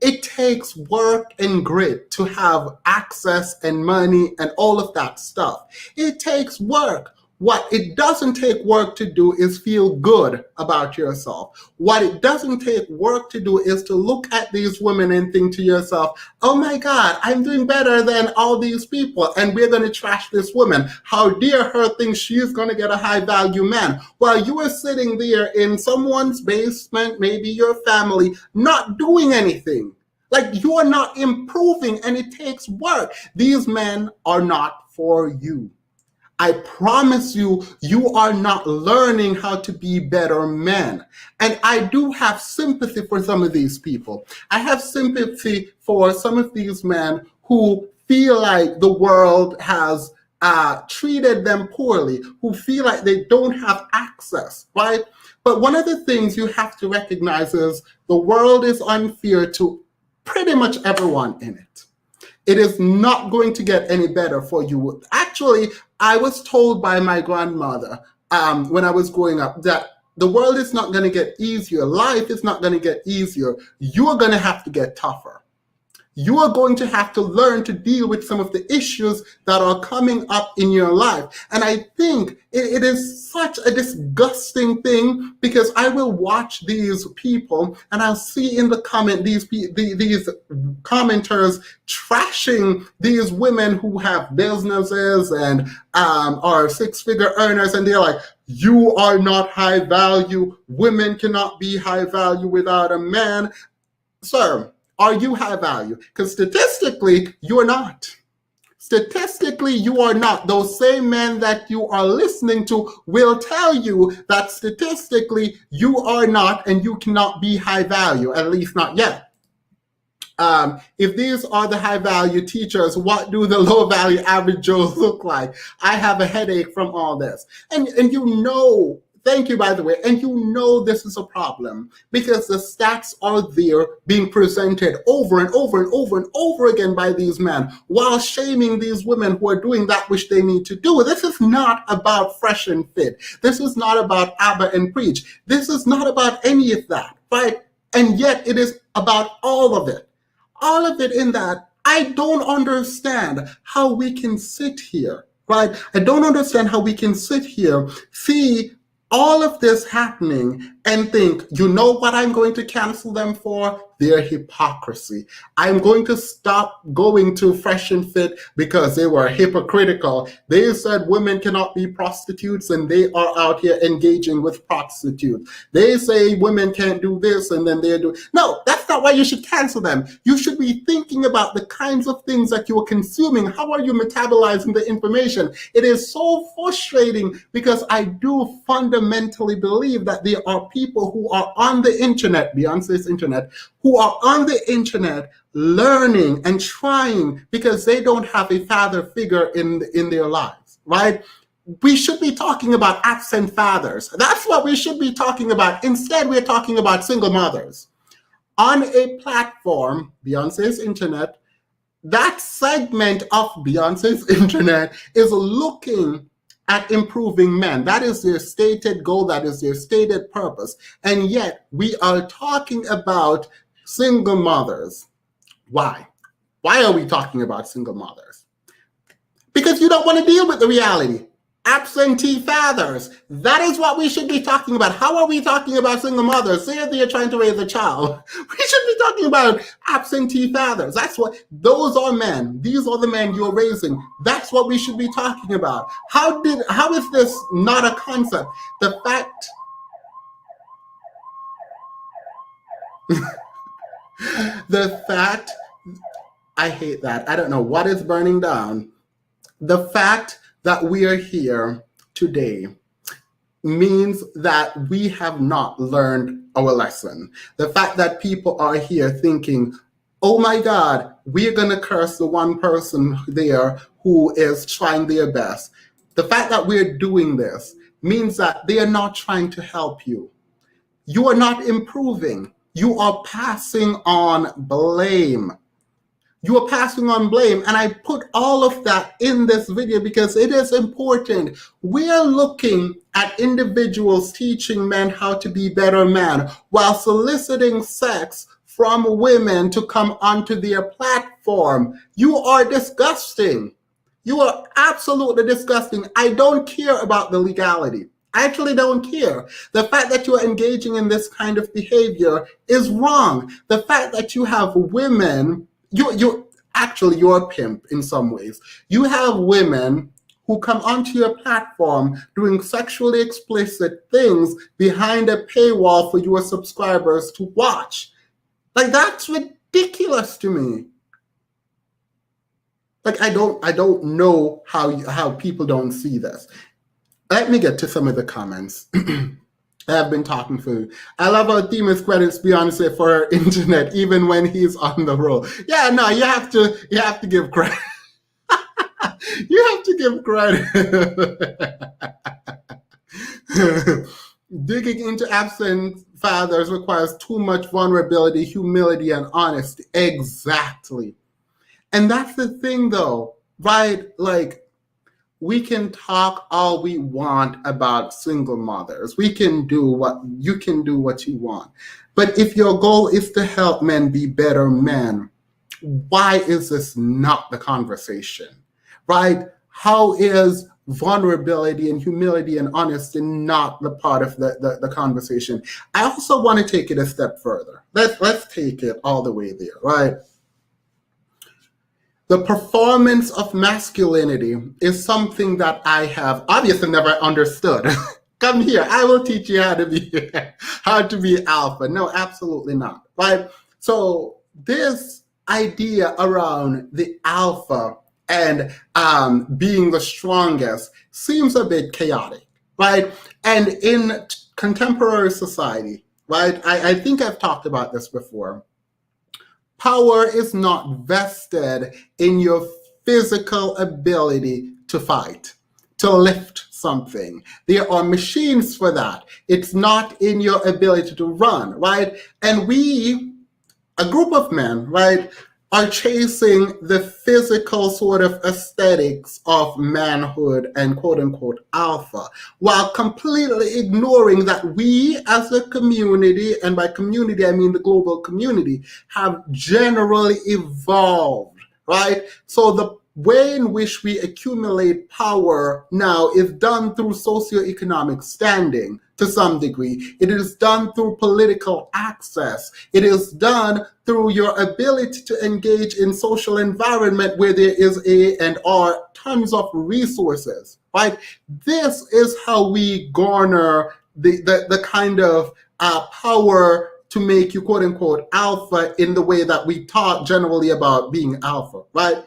It takes work and grit to have access and money and all of that stuff. It takes work. What it doesn't take work to do is feel good about yourself. What it doesn't take work to do is to look at these women and think to yourself, oh my God, I'm doing better than all these people, and we're going to trash this woman. How dare her think she's going to get a high value man? While you are sitting there in someone's basement, maybe your family, not doing anything. Like, you are not improving, and it takes work. These men are not for you. I promise you, you are not learning how to be better men. And I do have sympathy for some of these people. I have sympathy for some of these men who feel like the world has treated them poorly, who feel like they don't have access, right? But one of the things you have to recognize is the world is unfair to pretty much everyone in it. It is not going to get any better for you. Actually, I was told by my grandmother when I was growing up that the world is not going to get easier. Life is not going to get easier. You're going to have to get tougher. You are going to have to learn to deal with some of the issues that are coming up in your life. And I think it is such a disgusting thing, because I will watch these people and I'll see in the comment these commenters trashing these women who have businesses and are six-figure earners, and they're like, you are not high value. Women cannot be high value without a man. Sir, are you high value? Because statistically, you are not. Statistically, you are not. Those same men that you are listening to will tell you that statistically, you are not, and you cannot be high value, at least not yet. If these are the high value teachers, what do the low value average Joes look like? I have a headache from all this. And you know, thank you, by the way. And you know this is a problem, because the stats are there being presented over and over and over and over again by these men, while shaming these women who are doing that which they need to do. This is not about Fresh and Fit. This is not about Abba and Preach. This is not about any of that, right? And yet it is about all of it. All of it in that. I don't understand how we can sit here, right? I don't understand how we can sit here, see all of this happening, and think, you know what I'm going to cancel them for? Their hypocrisy. I'm going to stop going to Fresh and Fit because they were hypocritical. They said women cannot be prostitutes, and they are out here engaging with prostitutes. They say women can't do this, and then they do. No, that's not why you should cancel them. You should be thinking about the kinds of things that you are consuming. How are you metabolizing the information? It is so frustrating, because I do fundamentally believe that there are people who are on the internet, Beyonce's internet, who are on the internet learning and trying because they don't have a father figure in their lives, right? We should be talking about absent fathers. That's what we should be talking about. Instead, we're talking about single mothers. On a platform, Beyonce's internet, that segment of Beyonce's internet is looking at improving men. That is their stated goal. That is their stated purpose. And yet we are talking about single mothers. Why? Why are we talking about single mothers? Because you don't want to deal with the reality. Absentee fathers. That is what we should be talking about. How are we talking about single mothers? Say they're trying to raise a child. We should be talking about absentee fathers. That's what, those are men. These are the men you're raising. That's what we should be talking about. How is this not a concept? The fact, I hate that. I don't know what is burning down. The fact that we are here today means that we have not learned our lesson. The fact that people are here thinking, oh my God, we're going to curse the one person there who is trying their best. The fact that we're doing this means that they are not trying to help you. You are not improving. You are passing on blame. You are passing on blame. And I put all of that in this video because it is important. We are looking at individuals teaching men how to be better men while soliciting sex from women to come onto their platform. You are disgusting. You are absolutely disgusting. I don't care about the legality. I actually don't care. The fact that you are engaging in this kind of behavior is wrong. The fact that you have women, you're a pimp in some ways. You have women who come onto your platform doing sexually explicit things behind a paywall for your subscribers to watch. Like, that's ridiculous to me. Like, I don't know how people don't see this. Let me get to some of the comments. I have been talking for. I love how Themis credits Beyonce for her internet even when he's on the road. Yeah, no, you have to give credit. You have to give credit. Digging into absent fathers requires too much vulnerability, humility, and honesty. Exactly. And that's the thing, though, right? Like, we can talk all we want about single mothers. You can do what you want. But if your goal is to help men be better men, why is this not the conversation, right? How is vulnerability and humility and honesty not the part of the conversation? I also want to take it a step further. Let's take it all the way there, right? The performance of masculinity is something that I have obviously never understood. Come here, I will teach you how to be alpha. No, absolutely not. Right? So this idea around the alpha and being the strongest seems a bit chaotic, right? And in contemporary society, right? I think I've talked about this before. Power is not vested in your physical ability to fight, to lift something. There are machines for that. It's not in your ability to run, right? And we, a group of men, right, are chasing the physical sort of aesthetics of manhood and quote unquote alpha, while completely ignoring that we as a community, and by community I mean the global community, have generally evolved, right? So the way in which we accumulate power now is done through socioeconomic standing to some degree. It is done through political access. It is done through your ability to engage in social environment where there is and are tons of resources, right? This is how we garner the kind of power to make you quote unquote alpha in the way that we talk generally about being alpha, right?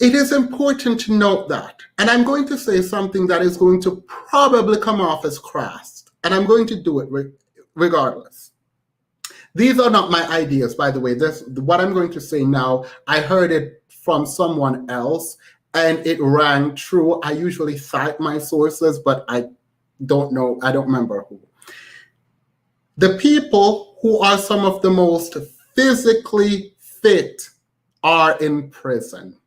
It is important to note that, and I'm going to say something that is going to probably come off as crass, and I'm going to do it regardless. These are not my ideas, by the way. What I'm going to say now, I heard it from someone else, and it rang true. I usually cite my sources, but I don't remember who. The people who are some of the most physically fit are in prison,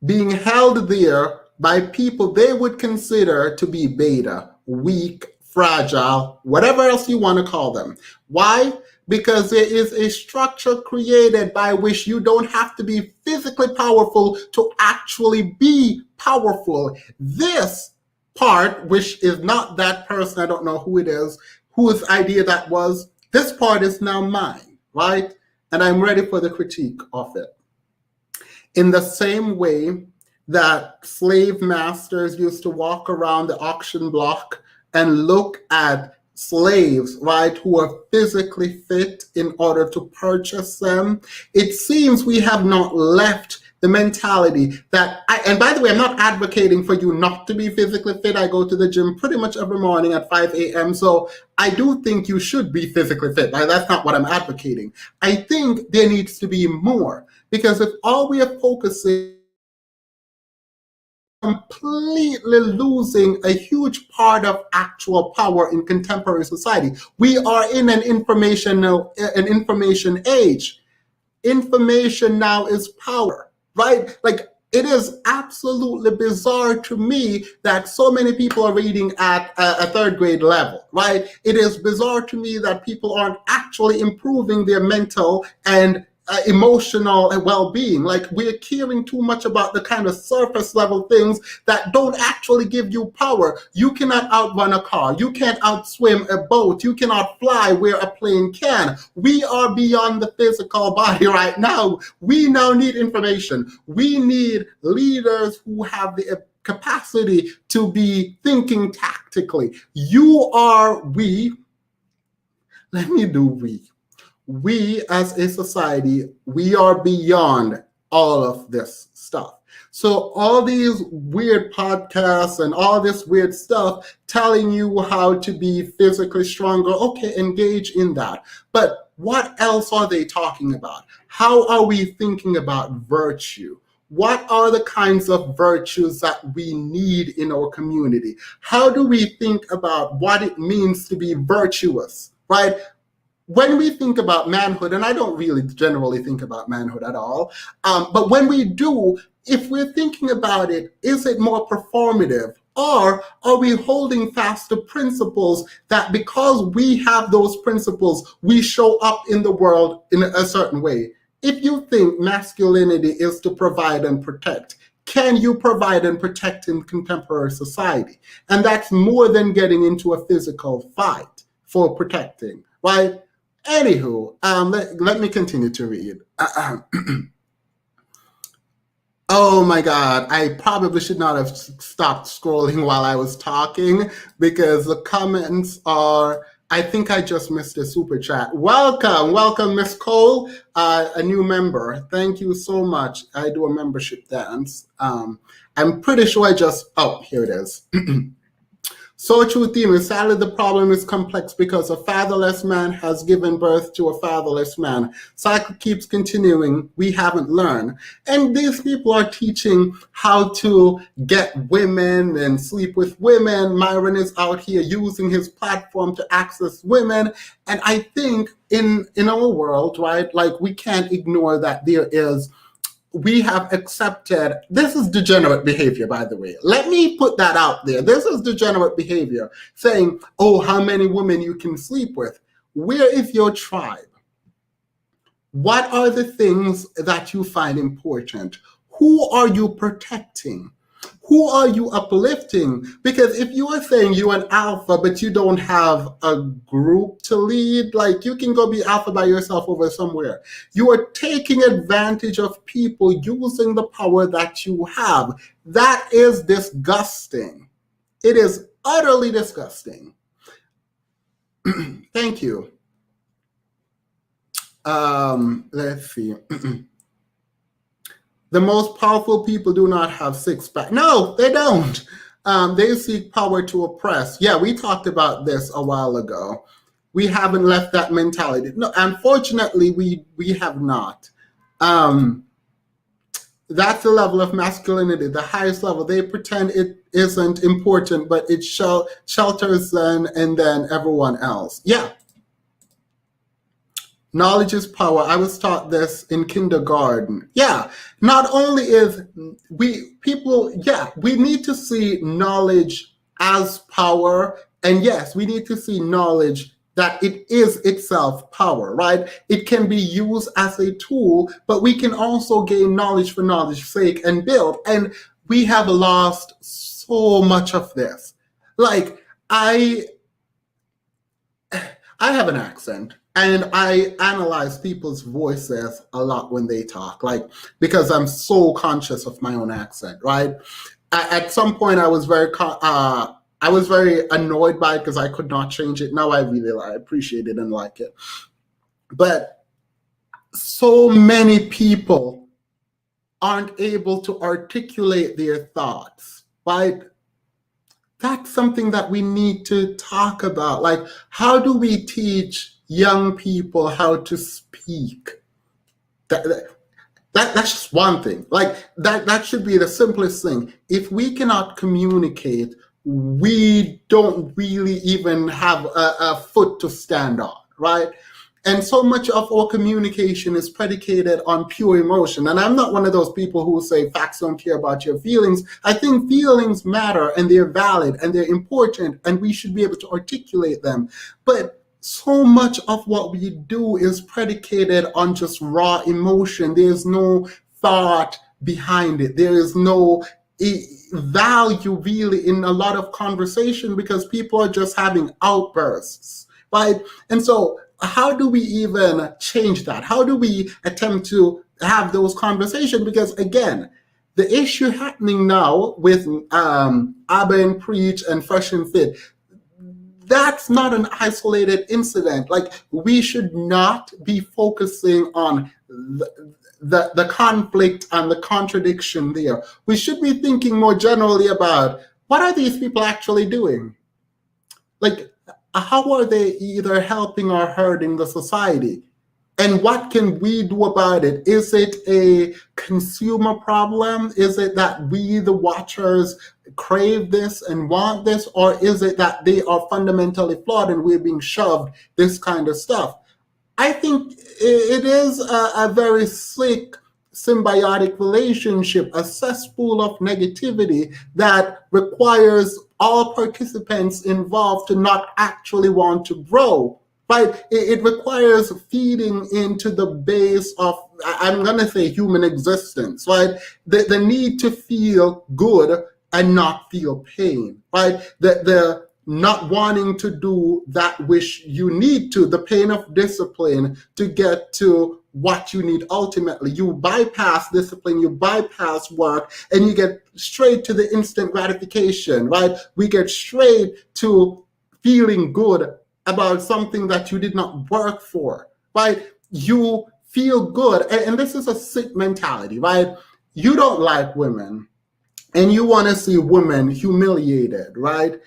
being held there by people they would consider to be beta, weak, fragile, whatever else you want to call them. Why? Because there is a structure created by which you don't have to be physically powerful to actually be powerful. This part, which is not that person, I don't know who it is, whose idea that was, this part is now mine, right? And I'm ready for the critique of it. In the same way that slave masters used to walk around the auction block and look at slaves, right, who are physically fit in order to purchase them, it seems we have not left the mentality that, and by the way, I'm not advocating for you not to be physically fit. I go to the gym pretty much every morning at 5 a.m. So I do think you should be physically fit. That's not what I'm advocating. I think there needs to be more. Because if all we are focusing on completely losing a huge part of actual power in contemporary society, we are in an information age. Information now is power, right? Like, It is absolutely bizarre to me that so many people are reading at a third grade level, right? It is bizarre to me that people aren't actually improving their mental and emotional well-being. Like, we're caring too much about the kind of surface level things that don't actually give you power. You cannot outrun a car. You can't outswim a boat. You cannot fly where a plane can. We are beyond the physical body right now. We now need information. We need leaders who have the capacity to be thinking tactically. We as a society, we are beyond all of this stuff. So all these weird podcasts and all this weird stuff telling you how to be physically stronger, okay, engage in that. But what else are they talking about? How are we thinking about virtue? What are the kinds of virtues that we need in our community? How do we think about what it means to be virtuous, right? When we think about manhood, and I don't really generally think about manhood at all, but when we do, if we're thinking about it, is it more performative? Or are we holding fast to principles that because we have those principles, we show up in the world in a certain way? If you think masculinity is to provide and protect, can you provide and protect in contemporary society? And that's more than getting into a physical fight for protecting, right? Anywho, let me continue to read. Oh my God, I probably should not have stopped scrolling while I was talking because the comments are, I think I just missed a super chat. Welcome, Miss Cole, a new member. Thank you so much. I do a membership dance. I'm pretty sure here it is. So true theme is sadly the problem is complex because a fatherless man has given birth to a fatherless man. Cycle keeps continuing. We haven't learned. And these people are teaching how to get women and sleep with women. Myron is out here using his platform to access women. And I think in our world, right, like we can't ignore that we have accepted, this is degenerate behavior, by the way. Let me put that out there. This is degenerate behavior, saying, oh, how many women you can sleep with. Where is your tribe? What are the things that you find important? Who are you protecting? Who are you uplifting? Because if you are saying you're an alpha, but you don't have a group to lead, like you can go be alpha by yourself over somewhere. You are taking advantage of people using the power that you have. That is disgusting. It is utterly disgusting. Thank you. Let's see. The most powerful people do not have six-pack. No, they don't. They seek power to oppress. Yeah, we talked about this a while ago. We haven't left that mentality. No, unfortunately, we have not. That's the level of masculinity, the highest level. They pretend it isn't important, but it shelters them and then everyone else. Yeah. Knowledge is power. I was taught this in kindergarten. Yeah, not only we need to see knowledge as power. And yes, we need to see knowledge that it is itself power, right? It can be used as a tool, but we can also gain knowledge for knowledge's sake and build. And we have lost so much of this. Like, I have an accent. And I analyze people's voices a lot when they talk, like, because I'm so conscious of my own accent, right? At some point, I was very annoyed by it because I could not change it. Now I appreciate it and like it. But so many people aren't able to articulate their thoughts, right? That's something that we need to talk about. Like, how do we teach young people how to speak? That's just one thing. Like that should be the simplest thing. If we cannot communicate, we don't really even have a foot to stand on, right? And so much of our communication is predicated on pure emotion. And I'm not one of those people who say facts don't care about your feelings. I think feelings matter and they're valid and they're important and we should be able to articulate them. But so much of what we do is predicated on just raw emotion. There's no thought behind it. There is no value really in a lot of conversation because people are just having outbursts, right? And so how do we even change that? How do we attempt to have those conversations? Because again, the issue happening now with Abba and Preach and Fresh and Fit, that's not an isolated incident. Like, we should not be focusing on the conflict and the contradiction there. We should be thinking more generally about what are these people actually doing? Like, how are they either helping or hurting the society? And what can we do about it? Is it a consumer problem? Is it that we, the watchers, crave this and want this? Or is it that they are fundamentally flawed and we're being shoved this kind of stuff? I think it is a very sick symbiotic relationship, a cesspool of negativity that requires all participants involved to not actually want to grow. Right? It requires feeding into the base of, I'm going to say, human existence, right? The need to feel good and not feel pain, right? The not wanting to do that which you need to, the pain of discipline to get to what you need ultimately. You bypass discipline, you bypass work, and you get straight to the instant gratification, right? We get straight to feeling good about something that you did not work for, right? You feel good, and this is a sick mentality, right? You don't like women, and you want to see women humiliated, right?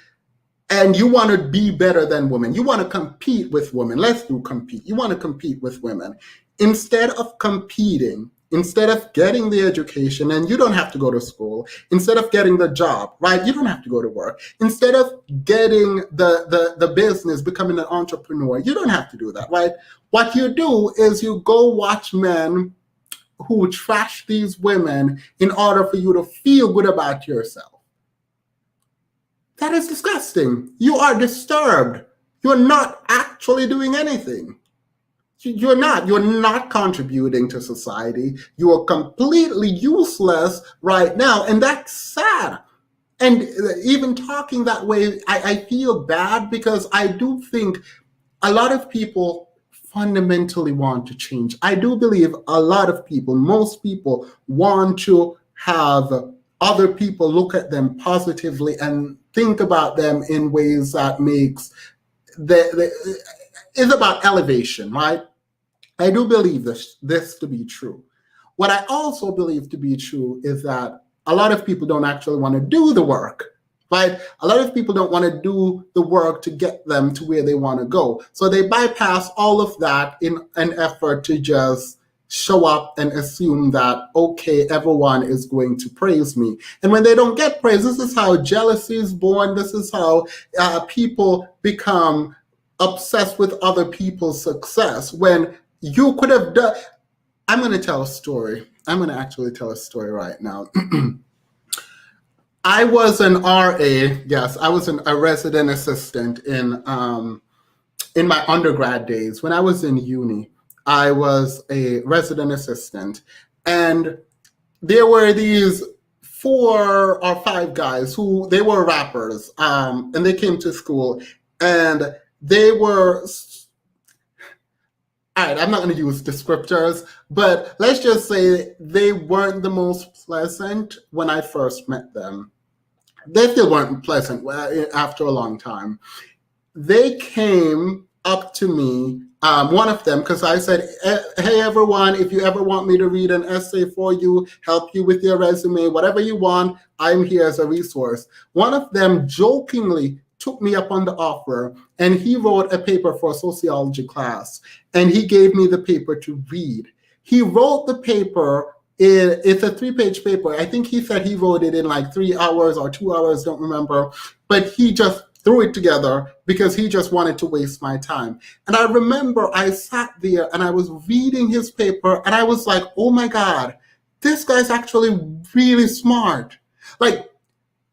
And you want to be better than women. You want to compete with women. Let's do compete. You want to compete with women. Instead of competing, instead of getting the education, and you don't have to go to school, instead of getting the job, right? You don't have to go to work. Instead of getting the business, becoming an entrepreneur, you don't have to do that, right? What you do is you go watch men who trash these women in order for you to feel good about yourself. That is disgusting. You are disturbed. You're not actually doing anything. You're not contributing to society. You are completely useless right now. And that's sad. And even talking that way, I feel bad because I do think a lot of people fundamentally want to change. I do believe a lot of people, most people, want to have other people look at them positively and think about them in ways that makes it's about elevation, right? I do believe this to be true. What I also believe to be true is that a lot of people don't actually want to do the work, right? A lot of people don't want to do the work to get them to where they want to go. So they bypass all of that in an effort to just show up and assume that, okay, everyone is going to praise me. And when they don't get praise, this is how jealousy is born. This is how people become obsessed with other people's success when you could have done. I'm going to tell a story. I'm going to actually tell a story right now. I was an RA. Yes, I was a resident assistant in my undergrad days. When I was in uni, I was a resident assistant. And there were these 4 or 5 guys who, they were rappers. And they came to school. And they were, all right, I'm not going to use descriptors, but let's just say they weren't the most pleasant when I first met them. They still weren't pleasant after a long time. They came up to me, one of them, because I said, hey, everyone, if you ever want me to read an essay for you, help you with your resume, whatever you want, I'm here as a resource. One of them jokingly took me up on the offer, and he wrote a paper for a sociology class, and he gave me the paper to read. He wrote the paper. It's a 3-page paper. I think he said he wrote it in like 3 hours or 2 hours, don't remember. But he just threw it together because he just wanted to waste my time. And I remember I sat there and I was reading his paper and I was like, oh my God, this guy's actually really smart. Like,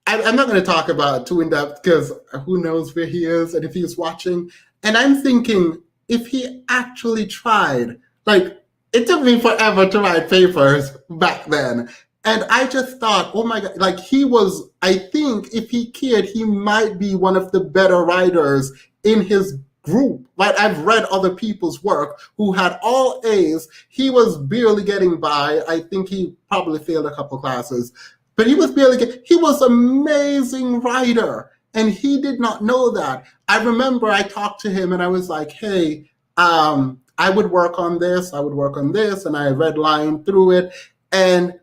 I'm not going to talk about it too in depth because who knows where he is and if he's watching. And I'm thinking, if he actually tried, like, it took me forever to write papers back then. And I just thought, oh my God, like he was, I think if he cared, he might be one of the better writers in his group, right? I've read other people's work who had all A's. He was barely getting by. I think he probably failed a couple classes, but he was he was an amazing writer. And he did not know that. I remember I talked to him and I was like, hey, I would work on this, and I redlined through it. And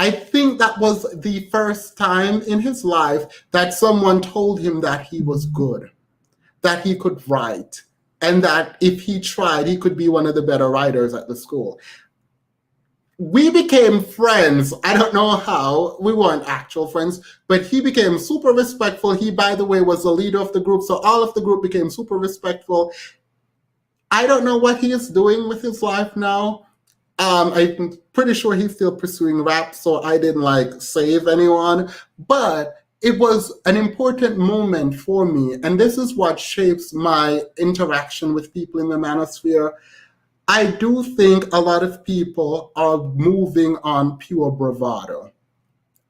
I think that was the first time in his life that someone told him that he was good, that he could write, and that if he tried, he could be one of the better writers at the school. We became friends. I don't know how. We weren't actual friends, but he became super respectful. He, by the way, was the leader of the group, so all of the group became super respectful. I don't know what he is doing with his life now. I'm pretty sure he's still pursuing rap, so I didn't save anyone, but it was an important moment for me. And this is what shapes my interaction with people in the manosphere. I do think a lot of people are moving on pure bravado.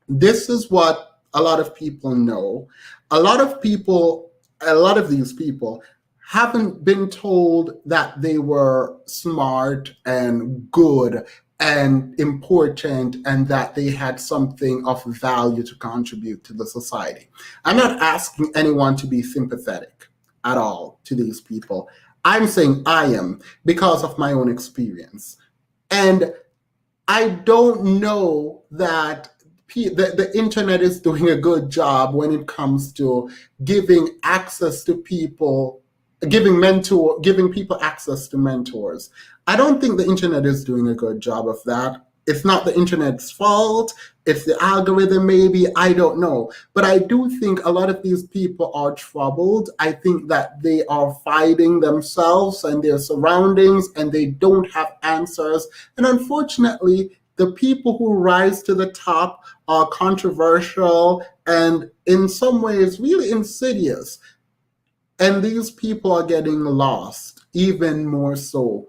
This is what a lot of people know. A lot of these people haven't been told that they were smart and good and important and that they had something of value to contribute to the society. I'm not asking anyone to be sympathetic at all to these people. I'm saying I am because of my own experience. And I don't know that the internet is doing a good job when it comes to giving access to people, giving people access to mentors. I don't think the internet is doing a good job of that. It's not the internet's fault. It's the algorithm, maybe. I don't know. But I do think a lot of these people are troubled. I think that they are fighting themselves and their surroundings, and they don't have answers. And unfortunately, the people who rise to the top are controversial and in some ways really insidious. And these people are getting lost even more so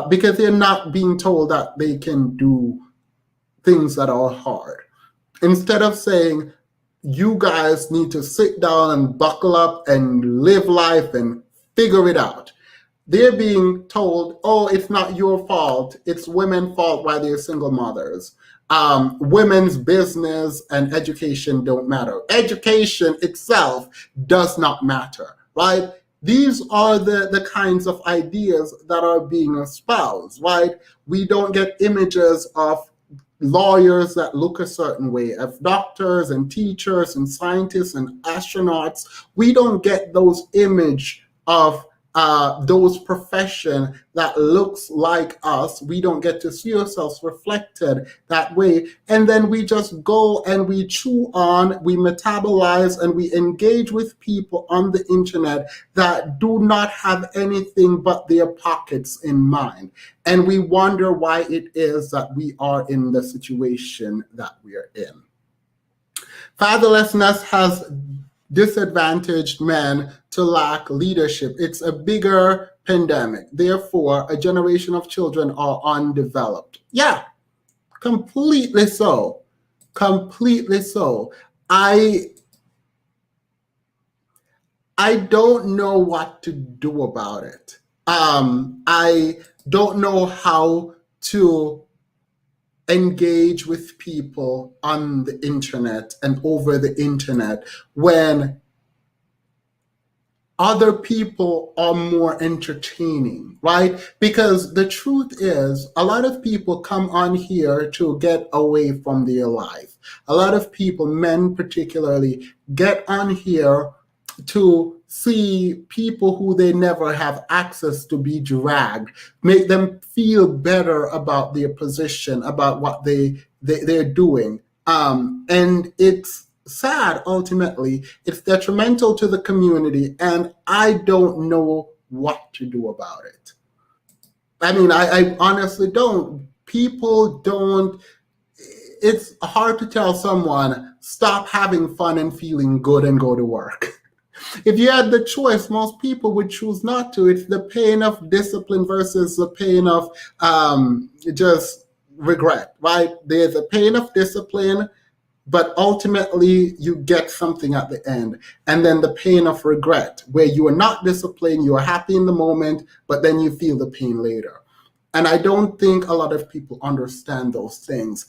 because they're not being told that they can do things that are hard. Instead of saying, you guys need to sit down and buckle up and live life and figure it out, they're being told, oh, it's not your fault. It's women's fault why they're single mothers. Women's business and education don't matter. Education itself does not matter, right? These are the kinds of ideas that are being espoused, right? We don't get images of lawyers that look a certain way, of doctors and teachers and scientists and astronauts. We don't get those image of those profession that looks like us. We don't get to see ourselves reflected that way. And then we just go and we chew on, we metabolize, and we engage with people on the internet that do not have anything but their pockets in mind. And we wonder why it is that we are in the situation that we are in. Fatherlessness has disadvantaged men to lack leadership. It's a bigger pandemic. Therefore, a generation of children are undeveloped. Yeah, completely so. Completely so. I don't know what to do about it. I don't know how to engage with people on the internet and over the internet when other people are more entertaining, right? Because the truth is, a lot of people come on here to get away from their life. A lot of people, men particularly, get on here to see people who they never have access to be dragged, make them feel better about their position, about what they're doing. And it's sad ultimately. It's detrimental to the community, and I don't know what to do about it. I mean, I honestly don't. People don't. It's hard to tell someone, stop having fun and feeling good and go to work. If you had the choice, most people would choose not to. It's the pain of discipline versus the pain of just regret, right? There's a pain of discipline, but ultimately you get something at the end. And then the pain of regret, where you are not disciplined, you are happy in the moment, but then you feel the pain later. And I don't think a lot of people understand those things.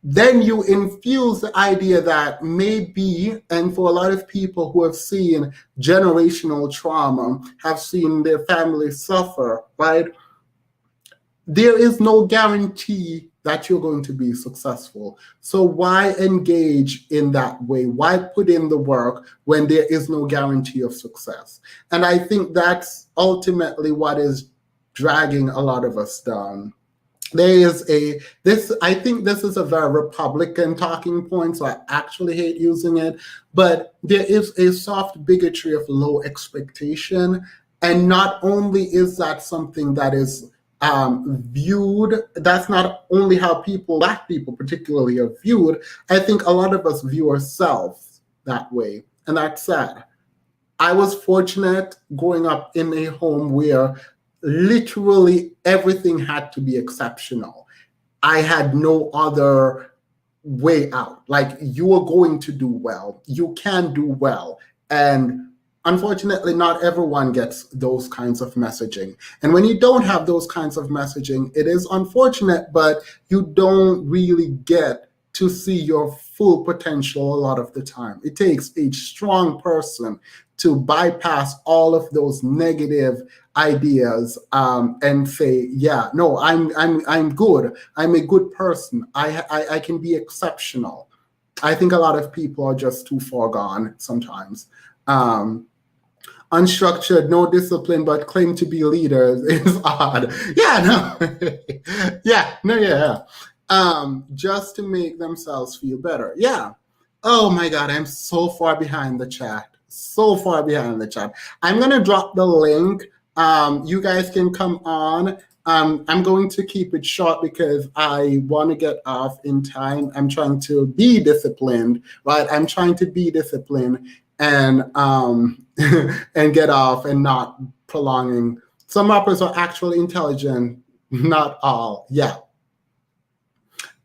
Then you infuse the idea that maybe, and for a lot of people who have seen generational trauma, have seen their family suffer, right? There is no guarantee that you're going to be successful. So why engage in that way? Why put in the work when there is no guarantee of success? And I think that's ultimately what is dragging a lot of us down. I think this is a very Republican talking point, so I actually hate using it, but there is a soft bigotry of low expectation. And not only is that something that is viewed, that's not only how Black people particularly are viewed. I think a lot of us view ourselves that way, and that's sad. I was fortunate growing up in a home where literally everything had to be exceptional. I had no other way out. Like, you are going to do well, you can do well. And unfortunately, not everyone gets those kinds of messaging. And when you don't have those kinds of messaging, it is unfortunate, but you don't really get to see your full potential a lot of the time. It takes a strong person to bypass all of those negative ideas and say, yeah, no, I'm good. I'm a good person. I can be exceptional. I think a lot of people are just too far gone sometimes. Unstructured, no discipline, but claim to be leaders is odd. Yeah, no. yeah. Just to make themselves feel better. Yeah. Oh my God, I'm so far behind the chat. I'm going to drop the link. You guys can come on. I'm going to keep it short because I want to get off in time. I'm trying to be disciplined, right? I'm trying to be disciplined and and get off and not prolonging. Some rappers are actually intelligent, not all. Yeah.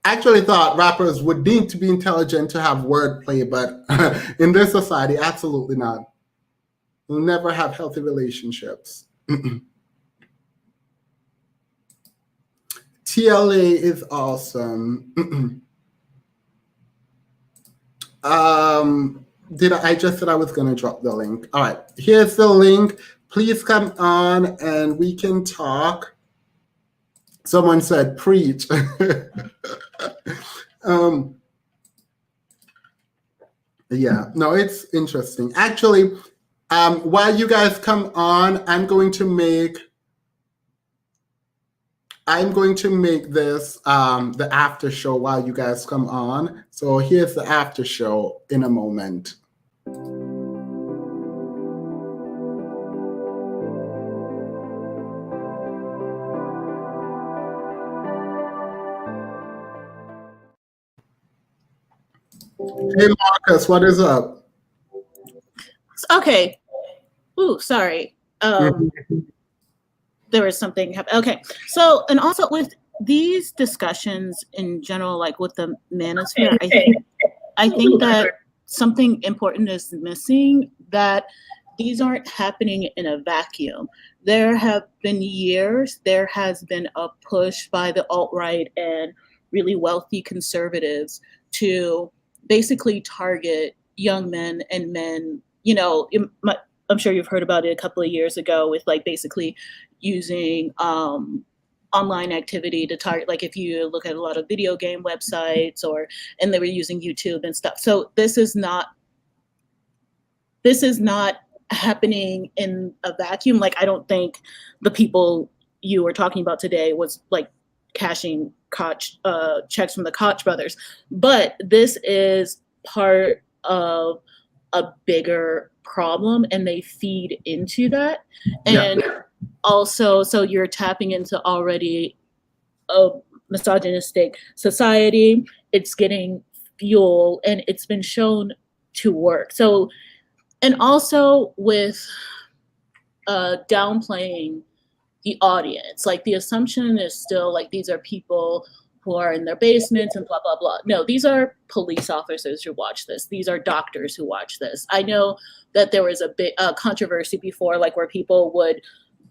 Actually thought rappers would need to be intelligent to have wordplay, but in this society, absolutely not. We'll never have healthy relationships. TLA is awesome. I just said I was going to drop the link. All right, here's the link. Please come on and we can talk. Someone said preach. Yeah, no, it's interesting. Actually, while you guys come on, I'm going to make this the after show while you guys come on. So here's the after show in a moment. Hey Marcus, what is up? Okay. Ooh, sorry. There was something happening. Okay. So, and also with these discussions in general, like with the manosphere, I think that something important is missing, that these aren't happening in a vacuum. There have been years, there has been a push by the alt-right and really wealthy conservatives to basically target young men and men. You know, I'm sure you've heard about it a couple of years ago with like basically using online activity to target, like if you look at a lot of video game websites and they were using YouTube and stuff. So this is not happening in a vacuum. Like, I don't think the people you were talking about today was like cashing checks from the Koch brothers, but this is part of a bigger problem, and they feed into that. And also, so you're tapping into already a misogynistic society. It's getting fuel, and it's been shown to work. So, and also with downplaying the audience, like the assumption is still like these are people who are in their basements and blah blah blah. No, these are police officers who watch this. These are doctors who watch this. I know that there was a big controversy before, like where people would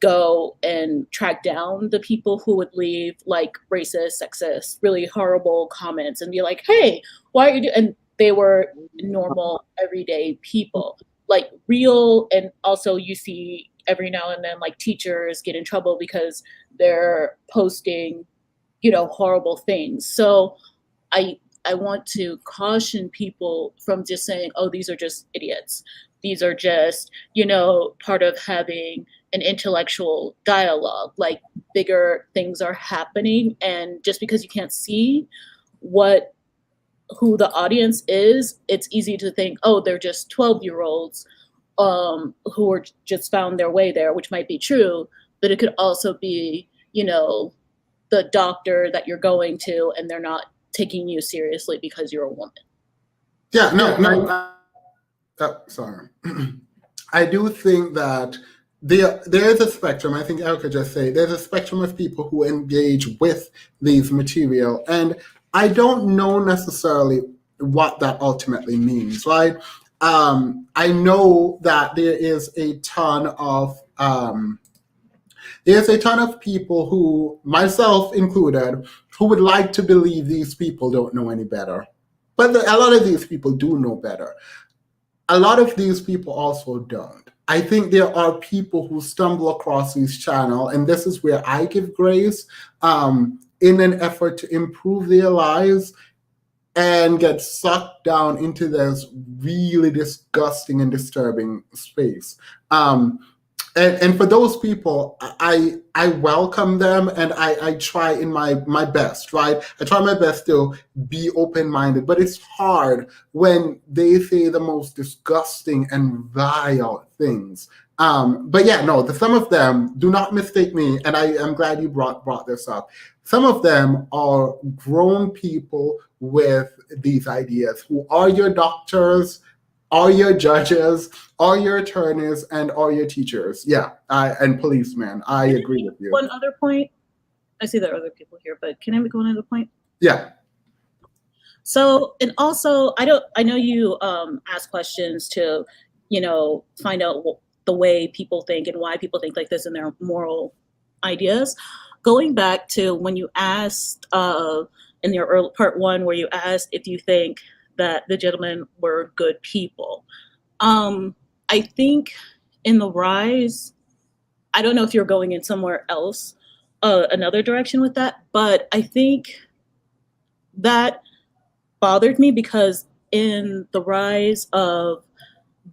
go and track down the people who would leave like racist, sexist, really horrible comments and be like, hey, why are you doing? And they were normal, everyday people, like real. And also you see every now and then like teachers get in trouble because they're posting, you know, horrible things. So I want to caution people from just saying, oh, these are just idiots. These are just, you know, part of having an intellectual dialogue. Like bigger things are happening, and just because you can't see who the audience is, it's easy to think, oh, they're just 12-year-olds who are just found their way there, which might be true, but it could also be, you know, the doctor that you're going to and they're not taking you seriously because you're a woman. Yeah, no. Sorry. I do think that there is a spectrum. I think Erica just said there's a spectrum of people who engage with these material, and I don't know necessarily what that ultimately means, right? I know that there is a ton of people who, myself included, who would like to believe these people don't know any better. But a lot of these people do know better. A lot of these people also don't. I think there are people who stumble across this channel, and this is where I give grace, in an effort to improve their lives, and get sucked down into this really disgusting and disturbing space. And for those people, I welcome them, and I try in my best, right? I try my best to be open-minded, but it's hard when they say the most disgusting and vile things. But yeah, no, some of them, do not mistake me, and I am glad you brought this up. Some of them are grown people with these ideas who are your doctors, are your judges, are your attorneys, and are your teachers. Yeah, and policemen. I agree with you. One other point. I see there are other people here, but can I make one other point? Yeah. So, and also, I know you ask questions to, you know, find out the way people think and why people think like this and their moral ideas. Going back to when you asked in your early part one, where you asked if you think that the gentlemen were good people. I think in the rise, I don't know if you're going in somewhere else, another direction with that, but I think that bothered me because in the rise of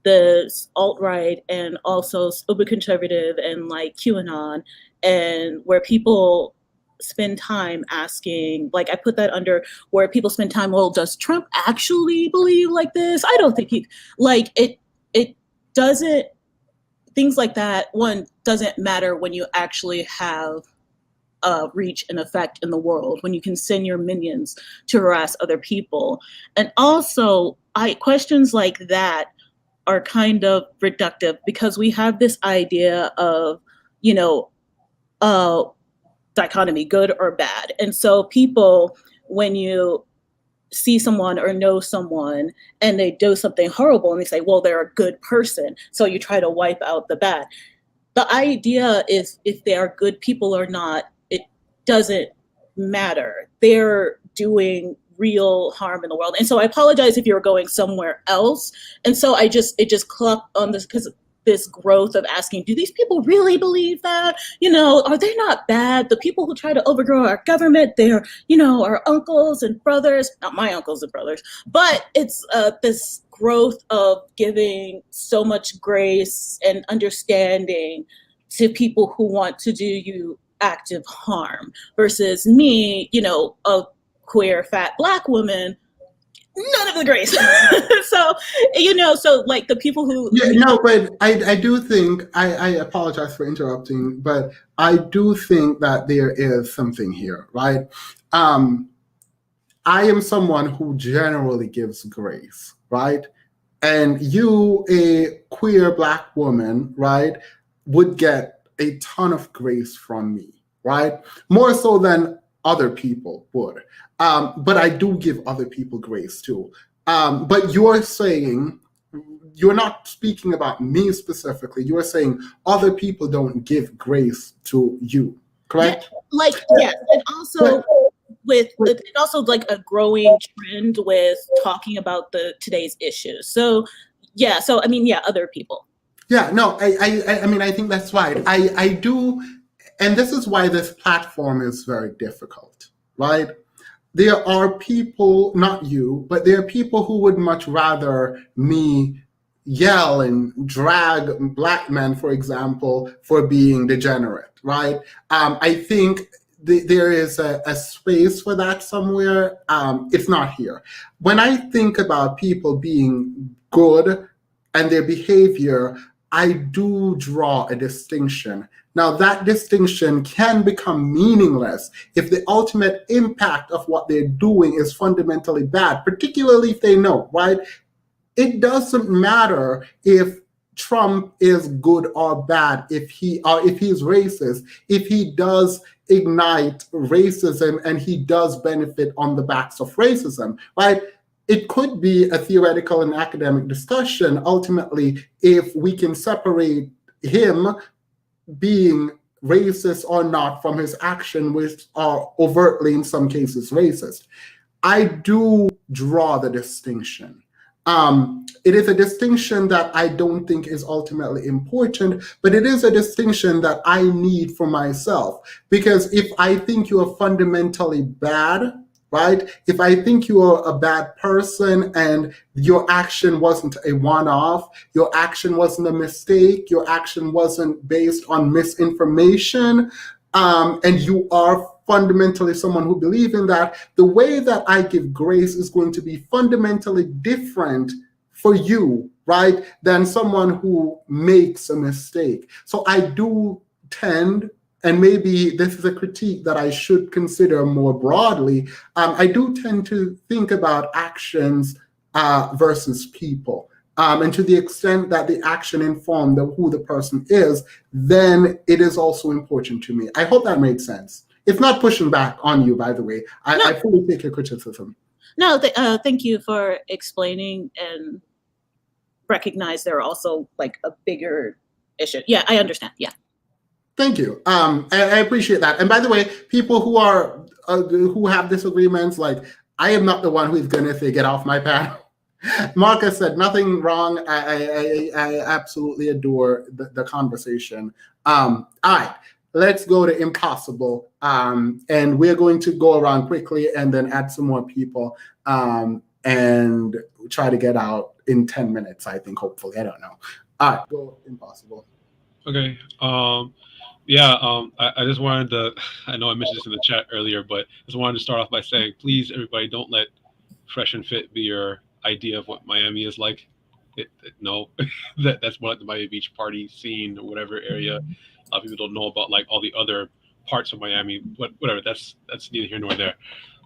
the alt-right and also uber conservative and like QAnon, and where people spend time asking, like I put that under where people spend time, well, does Trump actually believe like this? I don't think he, like it doesn't, things like that, one, doesn't matter when you actually have reach and effect in the world, when you can send your minions to harass other people. And also, questions like that are kind of reductive because we have this idea of, you know, dichotomy, good or bad. And so people, when you see someone or know someone and they do something horrible and they say, well, they're a good person, so you try to wipe out the bad. The idea is if they are good people or not, it doesn't matter. They're doing real harm in the world. And so I apologize if you're going somewhere else. And so it just clucked on this because this growth of asking, do these people really believe that? You know, are they not bad? The people who try to overthrow our government, they're, you know, our uncles and brothers, not my uncles and brothers, but it's this growth of giving so much grace and understanding to people who want to do you active harm versus me, you know, a queer, fat Black woman none of the grace. So, so like the people who but I do think I apologize for interrupting, but I do think that there is something here, right? I am someone who generally gives grace, right? And you, a queer Black woman, right, would get a ton of grace from me, right? More so than other people would. But I do give other people grace too. But you're saying, you're not speaking about me specifically. You're saying other people don't give grace to you, correct? Yes, and also and also like a growing trend with talking about today's issues. So other people. Yeah, no, I mean, I think that's right. I do, and this is why this platform is very difficult, right? There are people, not you, but there are people who would much rather me yell and drag Black men, for example, for being degenerate, right? I think there is a space for that somewhere. It's not here. When I think about people being good and their behavior, I do draw a distinction. Now, that distinction can become meaningless if the ultimate impact of what they're doing is fundamentally bad, particularly if they know, right? It doesn't matter if Trump is good or bad, if he's racist, if he does ignite racism and he does benefit on the backs of racism, right? It could be a theoretical and academic discussion, ultimately, if we can separate him being racist or not from his action, which are overtly, in some cases, racist. I do draw the distinction. It is a distinction that I don't think is ultimately important, but it is a distinction that I need for myself. Because if I think you are fundamentally bad, right? If I think you are a bad person and your action wasn't a one-off, your action wasn't a mistake, your action wasn't based on misinformation, and you are fundamentally someone who believes in that, the way that I give grace is going to be fundamentally different for you, right, than someone who makes a mistake. So I do tend, and maybe this is a critique that I should consider more broadly, I do tend to think about actions versus people. And to the extent that the action informs who the person is, then it is also important to me. I hope that made sense. It's not pushing back on you, by the way. I fully take your criticism. No, thank you for explaining and recognize there are also like a bigger issue. Yeah, I understand. Yeah. Thank you. I appreciate that. And by the way, people who are who have disagreements, like I am not the one who's gonna say get off my panel. Marcus said nothing wrong. I absolutely adore the conversation. All right. Let's go to impossible. And we're going to go around quickly and then add some more people and try to get out in 10 minutes, I think, hopefully. I don't know. All right, go impossible. Okay. I just wanted to, I know I mentioned this in the chat earlier, but just wanted to start off by saying, please, everybody, don't let Fresh and Fit be your idea of what Miami is like. No, that's more like the Miami Beach party scene or whatever area. A lot of people don't know about like all the other parts of Miami, but whatever. That's neither here nor there.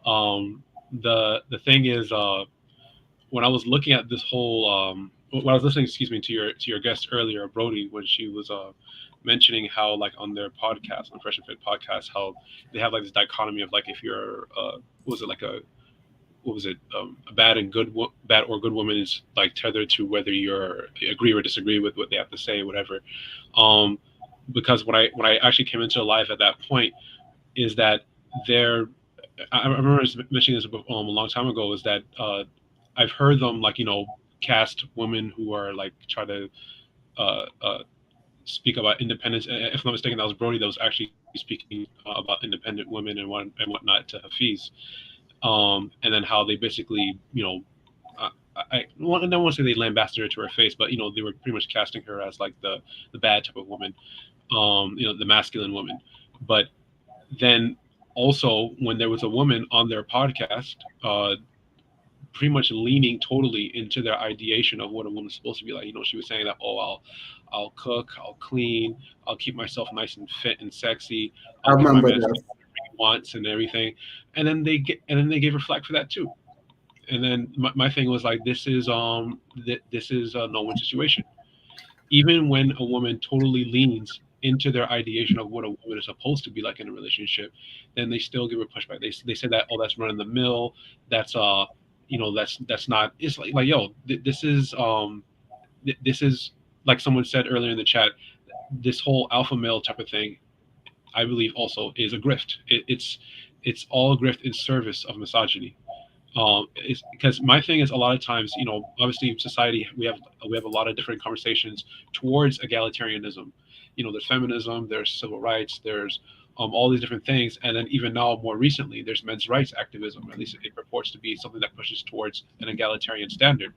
The thing is, when I was looking at this whole, when I was listening, to your guest earlier, Brody, when she was mentioning how like on their podcast, on Fresh and Fit podcast, how they have like this dichotomy of like if you're a bad or good woman is like tethered to whether you agree or disagree with what they have to say, whatever. Because when I actually came into life at that point, is that I remember mentioning this a long time ago, is that I've heard them like cast women who are like try to speak about independence. If I'm not mistaken, that was Brody that was actually speaking about independent women and whatnot to Hafeez. And then how they basically, I don't want to say they lambasted her to her face, but they were pretty much casting her as like the bad type of woman, the masculine woman. But then also when there was a woman on their podcast, pretty much leaning totally into their ideation of what a woman's supposed to be like. She was saying that, oh, I'll cook, I'll clean, I'll keep myself nice and fit and sexy, I I'll give my remember man that. whatever he wants and everything, and then they gave her flack for that too. And then my thing was like, this is a no-win situation. Even when a woman totally leans into their ideation of what a woman is supposed to be like in a relationship, then they still give her pushback. They say that, oh, that's run of the mill. That's that's not. It's like yo, this is like someone said earlier in the chat. This whole alpha male type of thing, I believe, also is a grift. It's all a grift in service of misogyny. It's because my thing is, a lot of times, obviously society, we have a lot of different conversations towards egalitarianism. There's feminism, there's civil rights, there's all these different things, and then even now, more recently, there's men's rights activism. At least it purports to be something that pushes towards an egalitarian standard.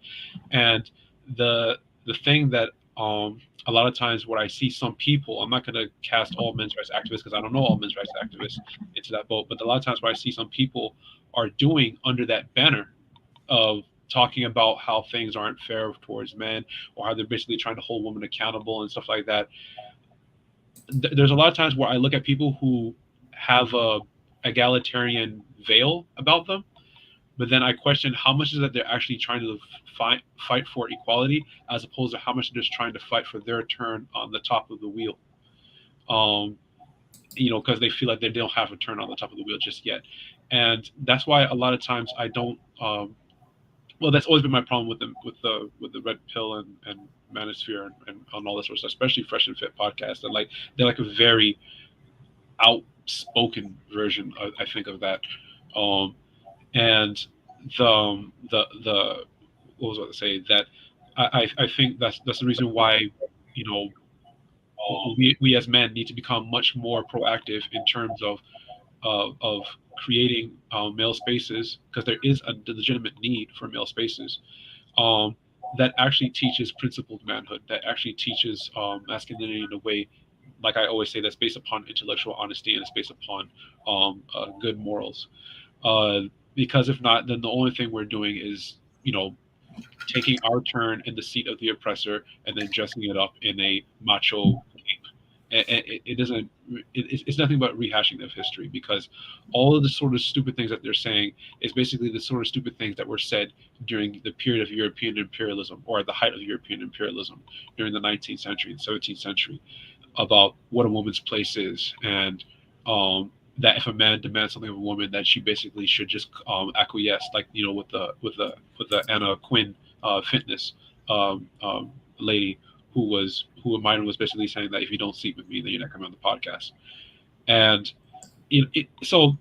And the thing that a lot of times what I see some people, I'm not going to cast all men's rights activists because I don't know all men's rights activists into that boat, but a lot of times where I see some people are doing under that banner of talking about how things aren't fair towards men, or how they're basically trying to hold women accountable and stuff like that. There's a lot of times where I look at people who have a egalitarian veil about them, but then I question how much is that they're actually trying to fight for equality, as opposed to how much they're just trying to fight for their turn on the top of the wheel. Because they feel like they don't have a turn on the top of the wheel just yet. And that's why a lot of times I don't. That's always been my problem with the red pill and manosphere and all this sort of stuff, especially Fresh and Fit podcast. They're like a very outspoken version, I think, of that. And the what was I going to say, that I think that's the reason why we as men need to become much more proactive in terms of creating male spaces, because there is a legitimate need for male spaces that actually teaches principled manhood, that actually teaches masculinity in a way, like I always say, that's based upon intellectual honesty and it's based upon good morals. Because if not, then the only thing we're doing is taking our turn in the seat of the oppressor and then dressing it up in a macho cape. It doesn't. It's nothing but rehashing of history, because all of the sort of stupid things that they're saying is basically the sort of stupid things that were said during the period of European imperialism, or at the height of European imperialism during the 19th century and 17th century, about what a woman's place is, and that if a man demands something of a woman, that she basically should just acquiesce, like with the Anna Quinn fitness lady, who Myron was basically saying that if you don't sleep with me, then you're not coming on the podcast. And it's all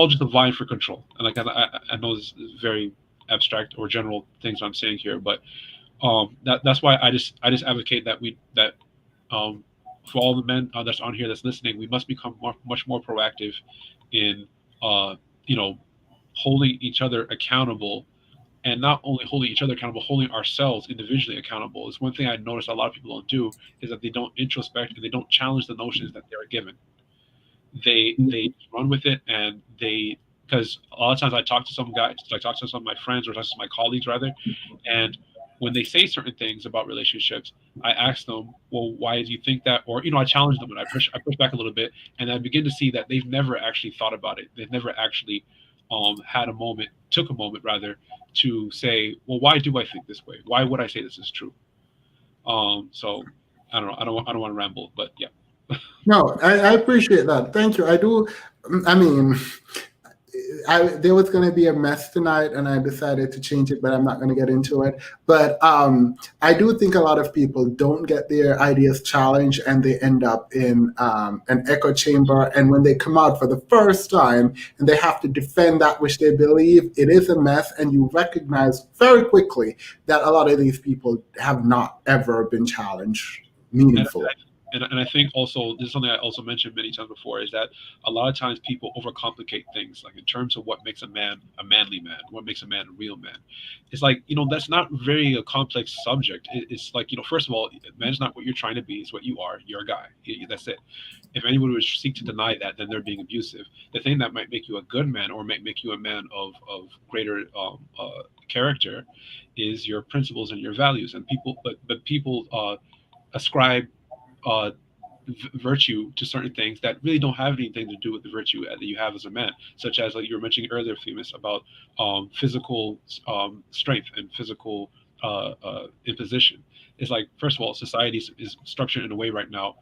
just a vying for control. And like I know this is very abstract or general things I'm saying here, but that's why I just advocate that for all the men that's on here that's listening, we must become much more proactive in holding each other accountable. And not only holding each other accountable, holding ourselves individually accountable. It's one thing I noticed a lot of people don't do, is that they don't introspect and they don't challenge the notions that they're given. They run with it, and because a lot of times I talk to some guys, I talk to some of my friends, or talk to my colleagues rather, and when they say certain things about relationships, I ask them, well, why do you think that? Or I challenge them, and I push back a little bit, and I begin to see that they've never actually thought about it. They've never actually took a moment rather, to say, well, why do I think this way? Why would I say this is true? So I don't know. I don't want to ramble, but yeah. No, I appreciate that. Thank you. I do. I mean, there was going to be a mess tonight, and I decided to change it, but I'm not going to get into it. But I do think a lot of people don't get their ideas challenged, and they end up in an echo chamber. And when they come out for the first time and they have to defend that which they believe, it is a mess. And you recognize very quickly that a lot of these people have not ever been challenged meaningfully. and I think also this is something I also mentioned many times before, is that a lot of times people overcomplicate things, like in terms of what makes a man a manly man, what makes a man a real man. It's like, that's not very a complex subject. It's like, first of all, man's not what you're trying to be, it's what you are. You're a guy. That's it. If anyone would seek to deny that, then they're being abusive. The thing that might make you a good man, or might make you a man of greater character, is your principles and your values. And people ascribe uh, virtue to certain things that really don't have anything to do with the virtue that you have as a man, such as, like you were mentioning earlier, Themis, about physical strength and physical imposition. It's like, first of all, society is structured in a way right now,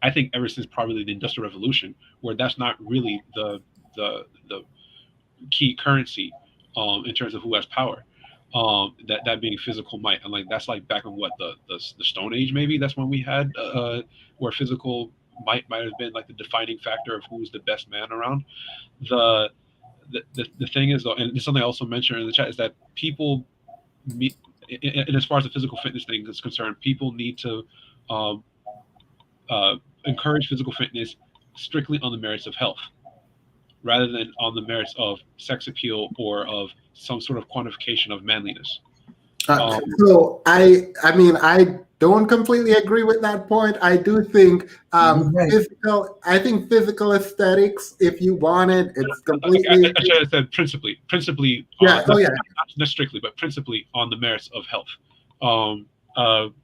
I think ever since probably the Industrial Revolution, where that's not really the key currency in terms of who has power. That being physical might, and like that's like back in what the Stone Age, maybe that's when we had where physical might have been like the defining factor of who's the best man around. The thing is though, and it's something I also mentioned in the chat, is that people meet, and as far as the physical fitness thing is concerned, people need to um, encourage physical fitness strictly on the merits of health, rather than on the merits of sex appeal or of some sort of quantification of manliness. So I mean, I don't completely agree with that point. I do think physical aesthetics, if you want it, it's completely. I should have said principally. Yeah. Not strictly, but principally on the merits of health.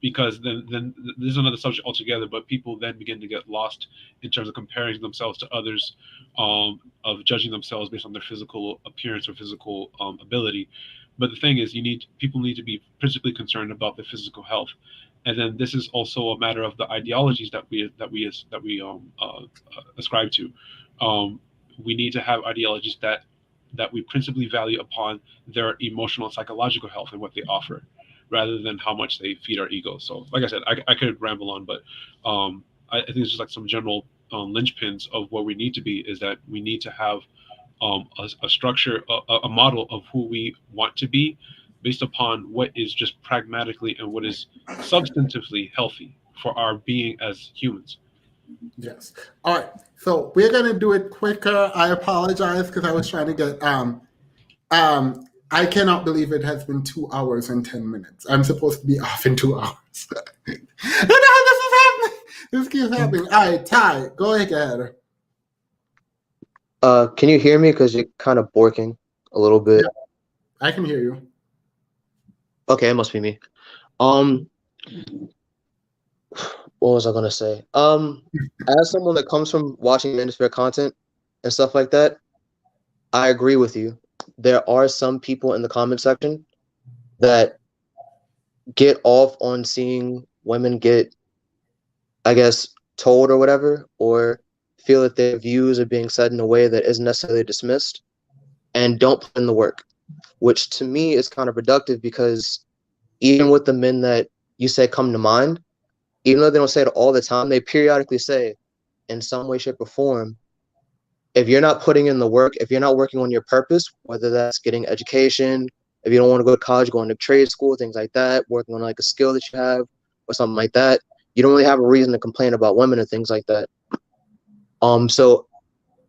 Because then this is another subject altogether, but people then begin to get lost in terms of comparing themselves to others, of judging themselves based on their physical appearance or physical ability. But the thing is, people need to be principally concerned about their physical health, and then this is also a matter of the ideologies that we ascribe to. We need to have ideologies that we principally value upon their emotional and psychological health and what they offer, rather than how much they feed our egos. So, like I said, I could ramble on, but I think it's just like some general linchpins of where we need to be, is that we need to have a structure, a model of who we want to be, based upon what is just pragmatically and what is substantively healthy for our being as humans. Yes. All right. So we're gonna do it quicker. I apologize because I was trying to get I cannot believe it has been 2 hours and 10 minutes. I'm supposed to be off in 2 hours. No, this is happening. This keeps happening. All right, Ty, go ahead. Can you hear me? Because you're kind of borking a little bit. Yeah, I can hear you. Okay, it must be me. What was I gonna say? As someone that comes from watching manosphere content and stuff like that, I agree with you. There are some people in the comment section that get off on seeing women get, I guess, told or whatever, or feel that their views are being said in a way that isn't necessarily dismissed, and don't put in the work, which to me is counterproductive, because even with the men that you say come to mind, even though they don't say it all the time, they periodically say in some way, shape, or form, if you're not putting in the work, if you're not working on your purpose, whether that's getting education, if you don't want to go to college, going to trade school, things like that, working on like a skill that you have or something like that, you don't really have a reason to complain about women and things like that. So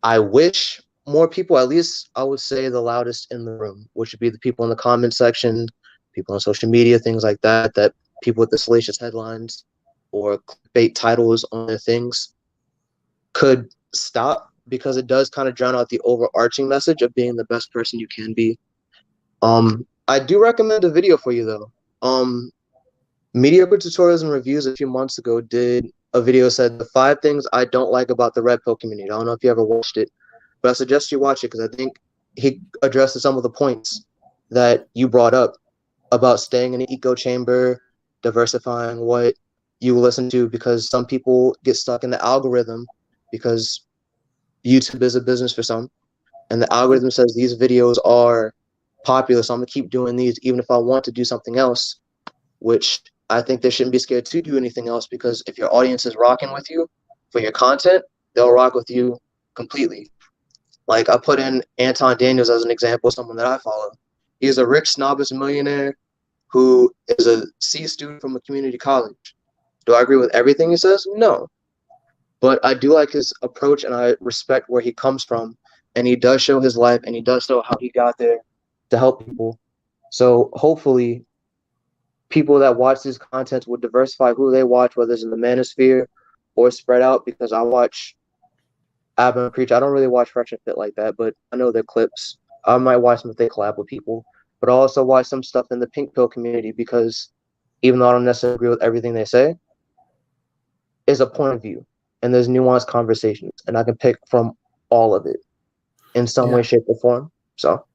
I wish more people, at least I would say the loudest in the room, which would be the people in the comment section, people on social media, things like that, that people with the salacious headlines or clickbait titles on their things, could stop, because it does kind of drown out the overarching message of being the best person you can be. I do recommend a video for you though. Mediocre Tutorials and Reviews a few months ago did a video, said the 5 things I don't like about the red pill community. I don't know if you ever watched it, but I suggest you watch it, because I think he addresses some of the points that you brought up about staying in an echo chamber, diversifying what you listen to, because some people get stuck in the algorithm, because YouTube is a business for some, and the algorithm says these videos are popular, so I'm gonna keep doing these even if I want to do something else, which I think they shouldn't be scared to do anything else, because if your audience is rocking with you for your content, they'll rock with you completely. Like, I put in Anton Daniels as an example, someone that I follow. He's a rich, snobbish millionaire who is a C student from a community college. Do I agree with everything he says? No. But I do like his approach, and I respect where he comes from. And he does show his life, and he does show how he got there to help people. So hopefully people that watch this content will diversify who they watch, whether it's in the manosphere or spread out, because I watch Abhorrent Preach. I don't really watch Fresh and Fit like that, but I know their clips. I might watch them if they collab with people. But I also watch some stuff in the pink pill community because even though I don't necessarily agree with everything they say, it's a point of view. And there's nuanced conversations. And I can pick from all of it in some way, shape, or form. So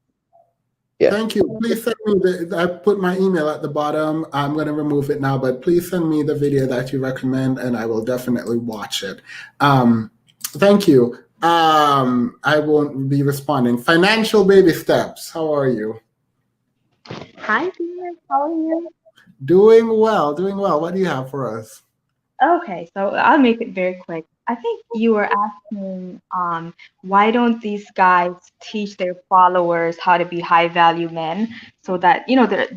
yeah. Thank you. Please send me I put my email at the bottom. I'm going to remove it now, but please send me the video that you recommend and I will definitely watch it. Thank you. I won't be responding. Financial baby steps. How are you? Hi, Phoenix. How are you? Doing well. Doing well. What do you have for us? Okay, so I'll make it very quick. I think you were asking, why don't these guys teach their followers how to be high value men so that, you know,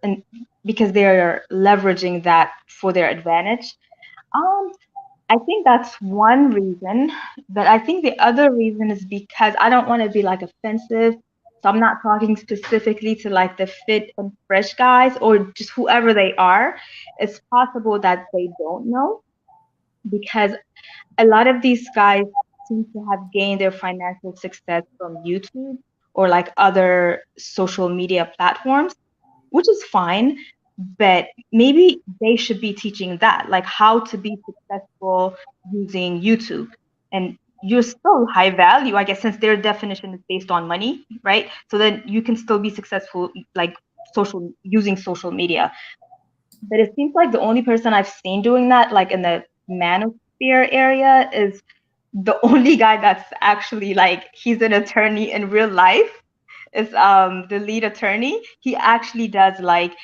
and because they're leveraging that for their advantage. I think that's one reason, but I think the other reason is because I don't want to be like offensive. So I'm not talking specifically to like the fit and fresh guys or just whoever they are. It's possible that they don't know because a lot of these guys seem to have gained their financial success from YouTube or like other social media platforms, which is fine, but maybe they should be teaching that, like how to be successful using YouTube. And you're still high value, I guess, since their definition is based on money, right? So then you can still be successful, like using social media. But it seems like the only person I've seen doing that, like in the manosphere area, is the only guy that's actually like he's an attorney in real life. Is the lead attorney. He actually does like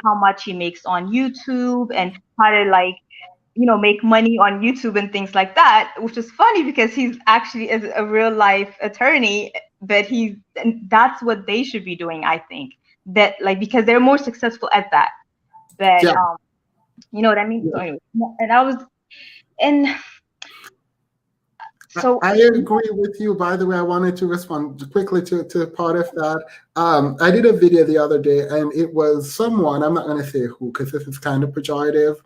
how much he makes on YouTube and how to like, you know, make money on YouTube and things like that, which is funny because he's actually is a real life attorney, but and that's what they should be doing, I think. That like because they're more successful at that. But you know what I mean? So anyway, and I was so I agree with you. By the way, I wanted to respond quickly to part of that. I did a video the other day, and it was someone, I'm not going to say who, because this is kind of pejorative.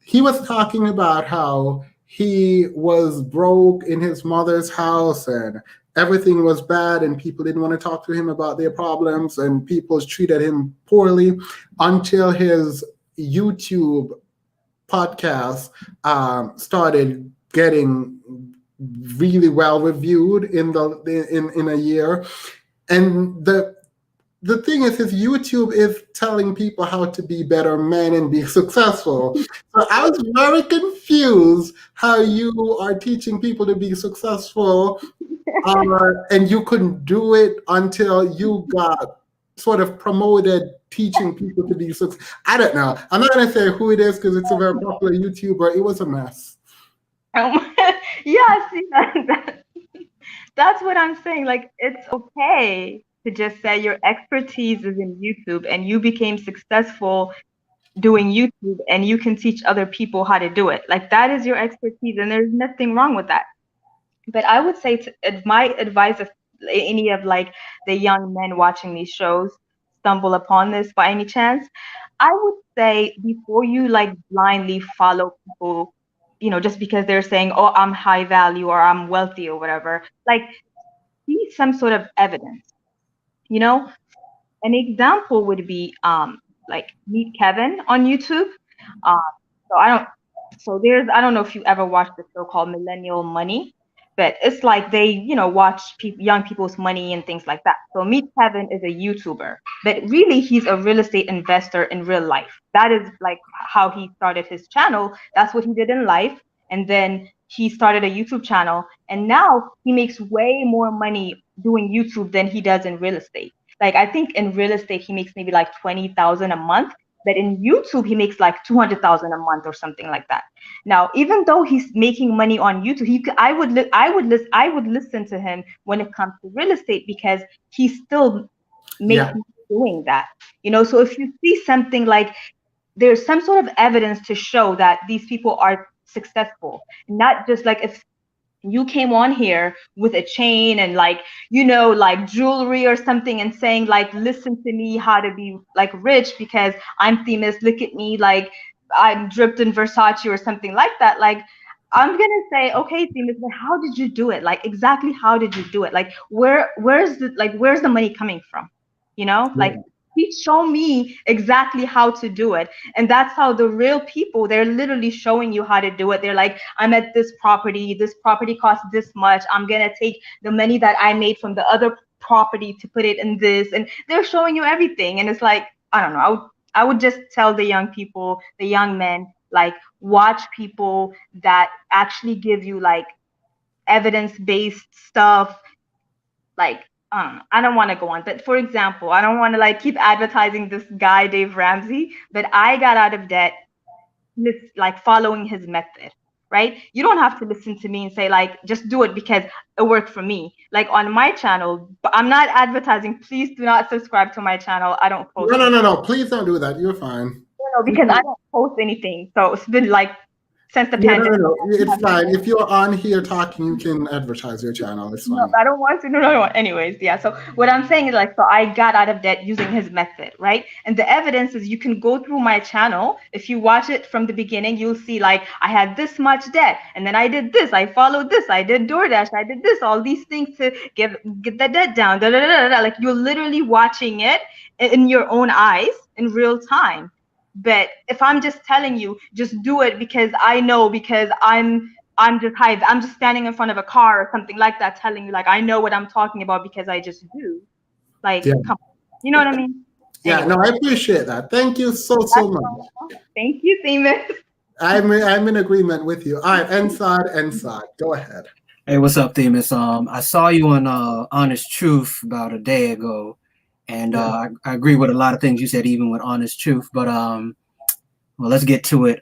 He was talking about how he was broke in his mother's house, and everything was bad, and people didn't want to talk to him about their problems, and people treated him poorly until his YouTube podcast started getting really well reviewed in a year. And the thing is YouTube is telling people how to be better men and be successful. So I was very confused how you are teaching people to be successful and you couldn't do it until you got sort of promoted teaching people to be successful. I don't know. I'm not going to say who it is because it's a very popular YouTuber. It was a mess. Yeah, see, that's what I'm saying. Like, it's okay to just say your expertise is in YouTube and you became successful doing YouTube and you can teach other people how to do it. Like, that is your expertise and there's nothing wrong with that. But I would say my advice if any of like the young men watching these shows stumble upon this by any chance, I would say before you like blindly follow people, you know, just because they're saying, oh, I'm high value or I'm wealthy or whatever, like see some sort of evidence, you know. An example would be like Meet Kevin on YouTube. I don't know if you ever watched the show called Millennial Money, but it's like they, you know, watch young people's money and things like that. So Meet Kevin is a YouTuber, but really he's a real estate investor in real life. That is like how he started his channel. That's what he did in life. And then he started a YouTube channel and now he makes way more money doing YouTube than he does in real estate. Like I think in real estate, he makes maybe like 20,000 a month. But in YouTube, he makes like 200,000 a month or something like that. Now, even though he's making money on YouTube, I would listen to him when it comes to real estate because he's still making doing that. You know, so if you see something like there's some sort of evidence to show that these people are successful, not just like if you came on here with a chain and like, you know, like jewelry or something and saying like, listen to me how to be like rich because I'm famous, look at me, like I'm dripped in Versace or something like that. Like, I'm gonna say, okay, famous, but how did you do it? Like, exactly how did you do it? Like, where's the money coming from? You know, like, please show me exactly how to do it. And that's how the real people, they're literally showing you how to do it. They're like, I'm at this property costs this much, I'm gonna take the money that I made from the other property to put it in this, and they're showing you everything. And it's like, I don't know, I would just tell the young people, the young men, like, watch people that actually give you like evidence-based stuff. Like, I don't want to go on, but for example, I don't want to like keep advertising this guy Dave Ramsey, but I got out of debt like following his method, right? You don't have to listen to me and say like, just do it because it worked for me. Like on my channel, but I'm not advertising. Please do not subscribe to my channel. I don't post. No. Please don't do that. You're fine. No, because I don't post anything. So it's been like since the pandemic. No. It's fine. If you're on here talking, you can advertise your channel. It's fine. No, I don't want to. No. Anyways, yeah. So what I'm saying is like, so I got out of debt using his method, right? And the evidence is you can go through my channel. If you watch it from the beginning, you'll see like I had this much debt, and then I did this, I followed this, I did DoorDash, I did this, all these things to get the debt down. Like you're literally watching it in your own eyes in real time. But if I'm just telling you, just do it because I know, because I'm just standing in front of a car or something like that, telling you like I know what I'm talking about because I just do. Like, come on. You know what I mean? Yeah, anyway. No, I appreciate that. Thank you so much. Thank you, Famous. I'm in agreement with you. All right, Ensad, go ahead. Hey, what's up, Themis? I saw you on Honest Truth about a day ago, and I agree with a lot of things you said, even with Honest Truth. But well, let's get to it.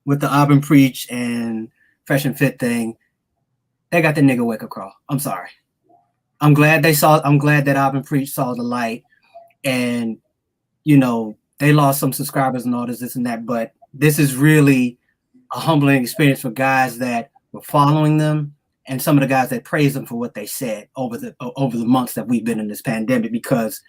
With the Auburn Preach and Fresh and Fit thing, they got the nigga wake up call. I'm sorry. I'm glad that Auburn Preach saw the light, and you know they lost some subscribers and all this and that. But this is really a humbling experience for guys that were following them, and some of the guys that praised them for what they said over the months that we've been in this pandemic, because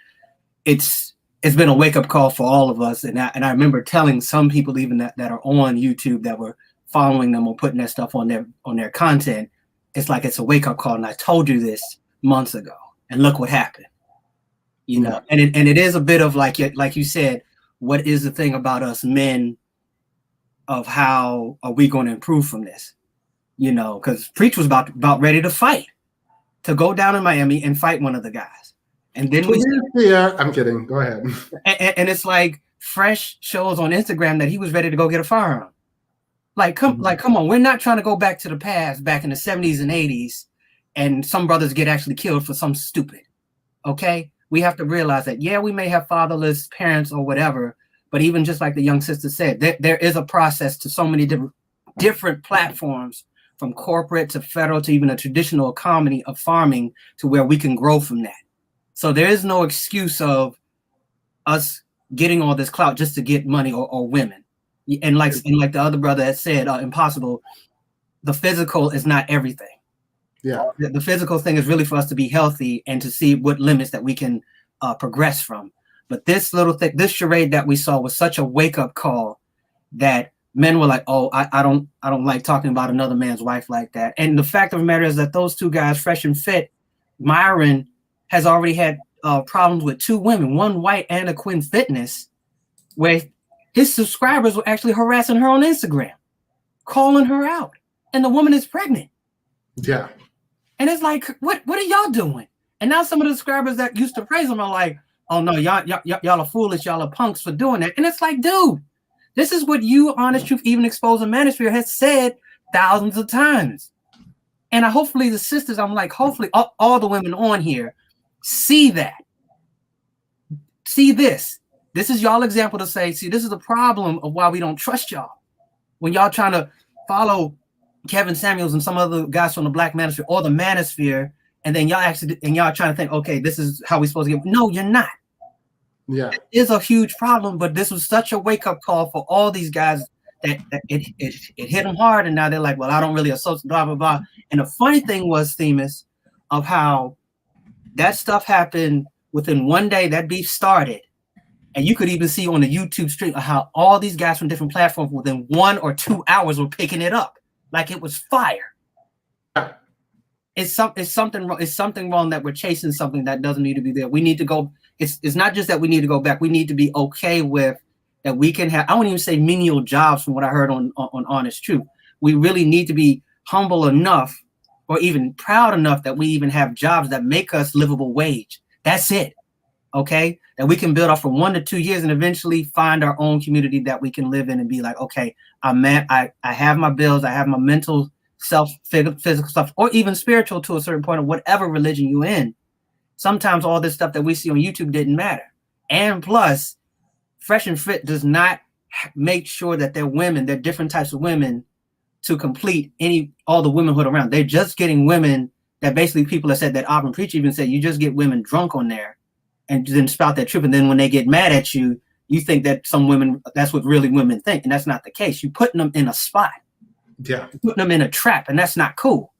it's been a wake-up call for all of us. And I remember telling some people even that are on YouTube that were following them or putting that stuff on their content, it's like it's a wake-up call. And I told you this months ago, and look what happened. You know, and it is a bit of like you said, what is the thing about us men of how are we going to improve from this? You know, because Preach was about ready to fight, to go down in Miami and fight one of the guys. And then I'm kidding. Go ahead. And it's like Fresh shows on Instagram that he was ready to go get a firearm. Come on. We're not trying to go back to the past, back in the 70s and 80s, and some brothers get actually killed for some stupid. Okay? We have to realize that, yeah, we may have fatherless parents or whatever, but even just like the young sister said, there is a process to so many different platforms, from corporate to federal to even a traditional economy of farming, to where we can grow from that. So there is no excuse of us getting all this clout just to get money or women. And like the other brother had said, impossible. The physical is not everything. Yeah. The physical thing is really for us to be healthy and to see what limits that we can progress from. But this little thing, this charade that we saw was such a wake-up call that men were like, oh, I don't like talking about another man's wife like that. And the fact of the matter is that those two guys, Fresh and Fit, Myron has already had problems with two women, one white and a Quinn Fitness, where his subscribers were actually harassing her on Instagram, calling her out, and the woman is pregnant. Yeah. And it's like, what are y'all doing? And now some of the subscribers that used to praise him are like, oh no, y'all are foolish, y'all are punks for doing that. And it's like, dude, this is what you, Honest Truth, even Exposing Manosphere, has said thousands of times. And hopefully the sisters, hopefully all the women on here see that. See this. This is y'all example to say, see, this is the problem of why we don't trust y'all. When y'all trying to follow Kevin Samuels and some other guys from the Black Manosphere or the Manosphere, and then y'all trying to think, okay, this is how we're supposed to get. No, you're not. Yeah. It is a huge problem, but this was such a wake-up call for all these guys that it hit them hard, and now they're like, well, I don't really associate, blah, blah, blah. And the funny thing was, Themis, of how that stuff happened within one day, that beef started. And you could even see on the YouTube stream how all these guys from different platforms within 1 or 2 hours were picking it up like it was fire. It's something wrong. It's something wrong that we're chasing something that doesn't need to be there. We need to go. It's not just that we need to go back. We need to be okay with that. We can have. I won't even say menial jobs from what I heard on Honest Truth. We really need to be humble enough, or even proud enough that we even have jobs that make us livable wage. That's it. Okay, that we can build off for 1 to 2 years and eventually find our own community that we can live in and be like, okay, I have my bills, I have my mental self, physical stuff, or even spiritual to a certain point of whatever religion you're in. Sometimes all this stuff that we see on YouTube didn't matter. And plus, Fresh and Fit does not make sure that they're women, they're different types of women to complete all the womanhood around. They're just getting women that basically people have said that Auburn Preacher even said, you just get women drunk on there and then spout that truth. And then when they get mad at you, you think that some women, that's what really women think. And that's not the case. You're putting them in a spot. Yeah. You're putting them in a trap, and that's not cool.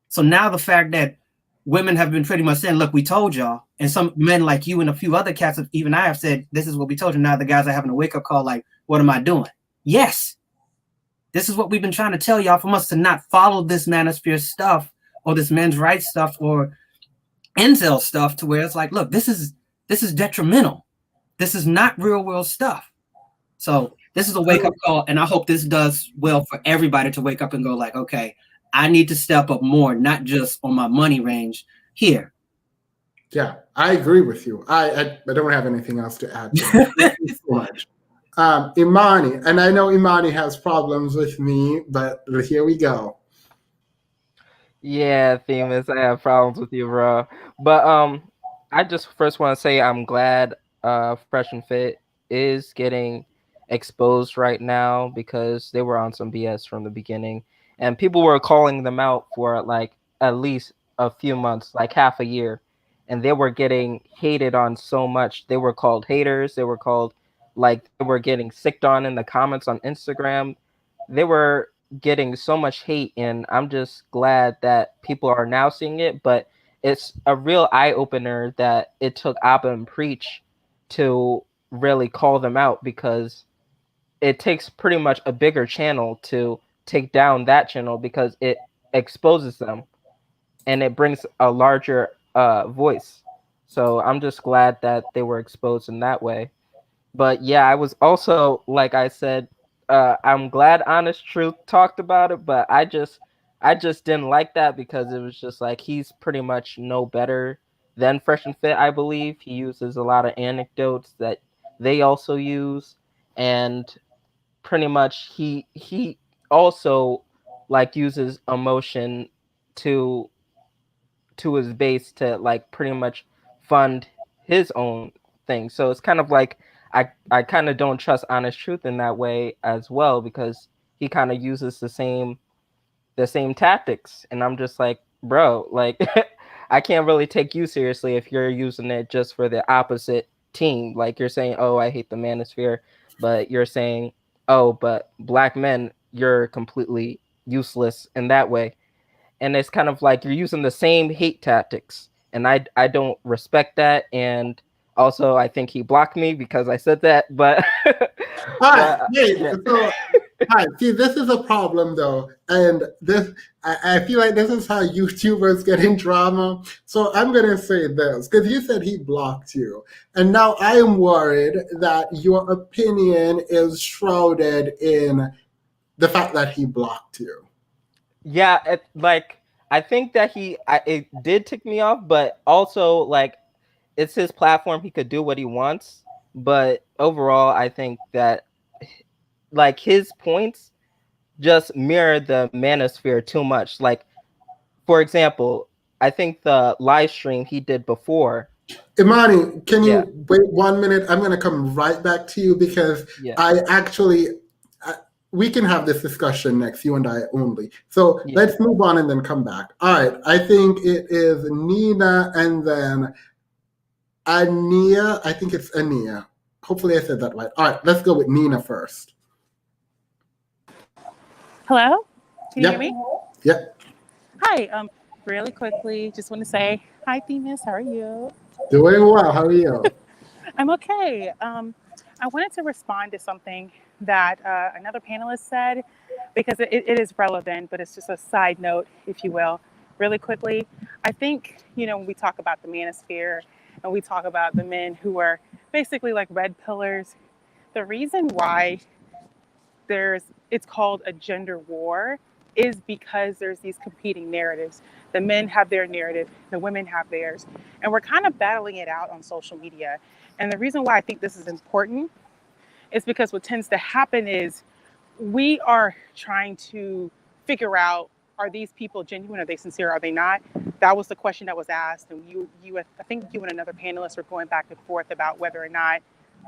So now the fact that women have been pretty much saying, look, we told y'all, and some men like you and a few other cats, even I have said, this is what we told you. Now the guys are having a wake-up call like, what am I doing? Yes. This is what we've been trying to tell y'all, from us to not follow this manosphere stuff or this men's rights stuff or incel stuff, to where it's like, look, this is detrimental. This is not real world stuff. So this is a wake up call, and I hope this does well for everybody to wake up and go like, okay, I need to step up more, not just on my money range here. Yeah, I agree with you. I don't have anything else to add. Thank you so much. Imani, and I know Imani has problems with me, but here we go. Yeah, Themis, I have problems with you, bro. But I just first want to say I'm glad Fresh and Fit is getting exposed right now, because they were on some BS from the beginning, and people were calling them out for like at least a few months, like half a year, and they were getting hated on so much. They were called haters. They were called, like, they were getting sicked on in the comments on Instagram. They were getting so much hate, and I'm just glad that people are now seeing it. But it's a real eye-opener that it took Abba and Preach to really call them out, because it takes pretty much a bigger channel to take down that channel, because it exposes them and it brings a larger voice. So I'm just glad that they were exposed in that way. But yeah, I was also, like I said, I'm glad Honest Truth talked about it, but I just didn't like that, because it was just like, he's pretty much no better than Fresh and Fit, I believe. He uses a lot of anecdotes that they also use, and pretty much he also like uses emotion to his base to like pretty much fund his own thing. So it's kind of like I kind of don't trust Honest Truth in that way as well, because he kind of uses the same tactics, and I'm just like, bro, like I can't really take you seriously if you're using it just for the opposite team. Like, you're saying, oh, I hate the manosphere, but you're saying, oh, but black men, you're completely useless in that way. And it's kind of like you're using the same hate tactics, and I don't respect that. And also, I think he blocked me because I said that. But See, this is a problem though, and this I feel like this is how YouTubers get in drama. So I'm gonna say this, because you said he blocked you, and now I am worried that your opinion is shrouded in the fact that he blocked you. Yeah, I think that it did tick me off, but also, like, it's his platform. He could do what he wants. But overall, I think that, like, his points just mirror the manosphere too much. Like, for example, I think the live stream he did before. Imani, can you wait 1 minute? I'm going to come right back to you, because we can have this discussion next, you and I only. So let's move on and then come back. All right. I think it is Nina and then Ania, I think it's Ania. Hopefully I said that right. All right, let's go with Nina first. Hello? Can you Yep. hear me? Yep. Hi. Really quickly, just want to say hi, Themis. How are you? Doing well. How are you? I'm okay. I wanted to respond to something that another panelist said because it is relevant, but it's just a side note, if you will. Really quickly, I think, when we talk about the manosphere and we talk about the men who are basically like red pillars, the reason why it's called a gender war is because there's these competing narratives. The men have their narrative, the women have theirs, and we're kind of battling it out on social media. And the reason why I think this is important is because what tends to happen is we are trying to figure out, are these people genuine? Are they sincere? Are they not? That was the question that was asked. And I think you and another panelist were going back and forth about whether or not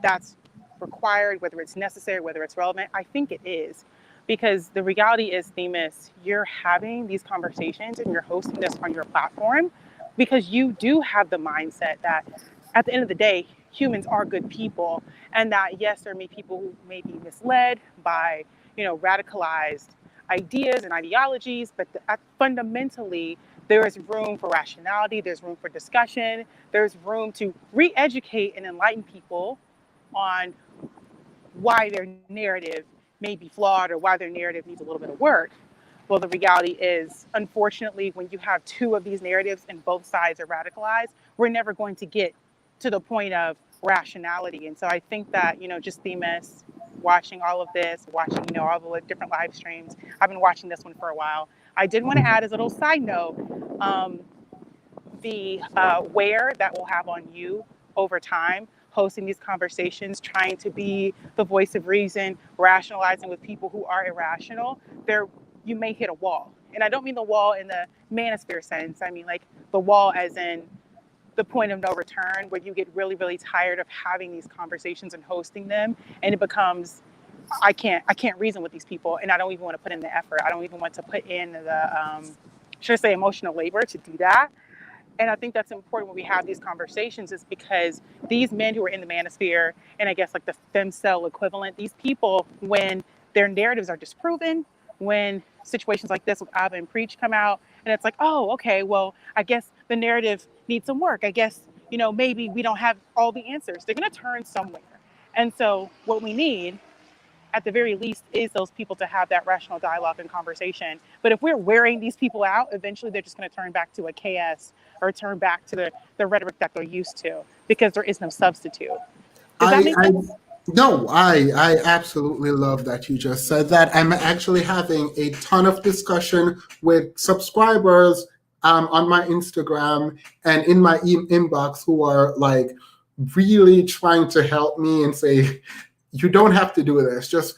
that's required, whether it's necessary, whether it's relevant. I think it is, because the reality is, Themis, you're having these conversations and you're hosting this on your platform because you do have the mindset that at the end of the day, humans are good people, and that yes, there may be people who may be misled by radicalized ideas and ideologies, but fundamentally there is room for rationality, there's room for discussion, there's room to re-educate and enlighten people on why their narrative may be flawed or why their narrative needs a little bit of work. Well, the reality is, unfortunately, when you have two of these narratives and both sides are radicalized, we're never going to get to the point of rationality. And so I think that, just Themis, watching all of this, watching, all the different live streams, I've been watching this one for a while. I did want to add as a little side note, the wear that we'll have on you over time, hosting these conversations, trying to be the voice of reason, rationalizing with people who are irrational, you may hit a wall. And I don't mean the wall in the manosphere sense. I mean like the wall as in the point of no return, where you get really, really tired of having these conversations and hosting them, and it becomes, I can't reason with these people, and I don't even want to put in the effort. I don't even want to put in the, should I say, emotional labor to do that. And I think that's important when we have these conversations, is because these men who are in the manosphere, and I guess like the femcel equivalent, these people, when their narratives are disproven, when situations like this with Ava and Preach come out, and it's like, oh, okay, well, I guess the narrative needs some work. I guess, maybe we don't have all the answers. They're going to turn somewhere. And so what we need, at the very least, is those people to have that rational dialogue and conversation. But if we're wearing these people out, eventually they're just going to turn back to a KS or turn back to the rhetoric that they're used to, because there is no substitute. Does that make sense? No, I absolutely love that you just said that. I'm actually having a ton of discussion with subscribers on my Instagram and in my inbox who are like really trying to help me and say, you don't have to do this. Just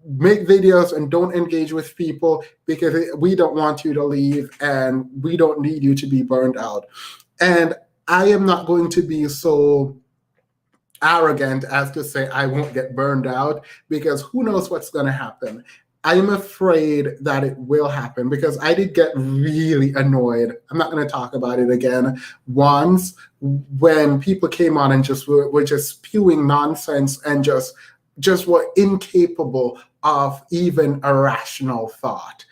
make videos and don't engage with people, because we don't want you to leave and we don't need you to be burned out. And I am not going to be so arrogant as to say I won't get burned out, because who knows what's going to happen. I'm afraid that it will happen, because I did get really annoyed. I'm not going to talk about it again. Once, when people came on and just were just spewing nonsense and just were incapable of even a rational thought.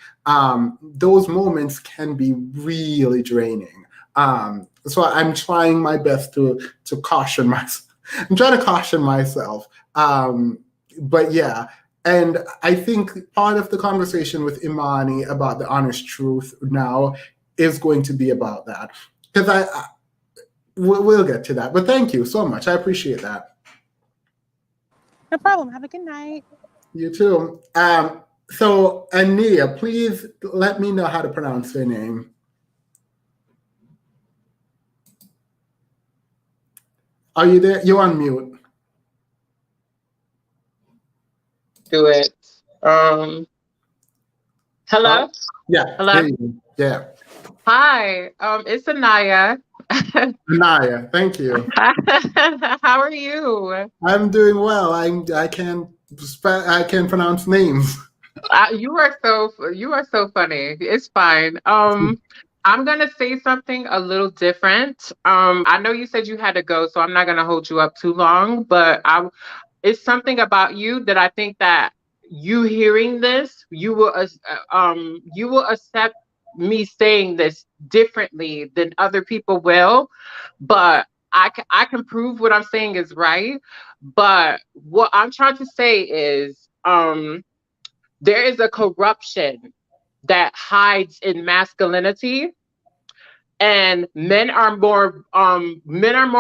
Those moments can be really draining. So I'm trying my best to caution myself. I'm trying to caution myself. But yeah, and I think part of the conversation with Imani about the honest truth now is going to be about that. Because we'll get to that. But thank you so much. I appreciate that. No problem. Have a good night. You too. So, Ania, please let me know how to pronounce your name. Are you there? You're on mute. Do it. Hello? Yeah. Hello? Yeah. Hi, it's Anaya. Anaya, thank you. How are you? I'm doing well. I can pronounce names. You are so funny. It's fine. I'm gonna say something a little different. I know you said you had to go, so I'm not gonna hold you up too long, but it's something about you that I think that you hearing this, you will accept me saying this differently than other people will, but I can prove what I'm saying is right. But what I'm trying to say is, there is a corruption that hides in masculinity, and men are more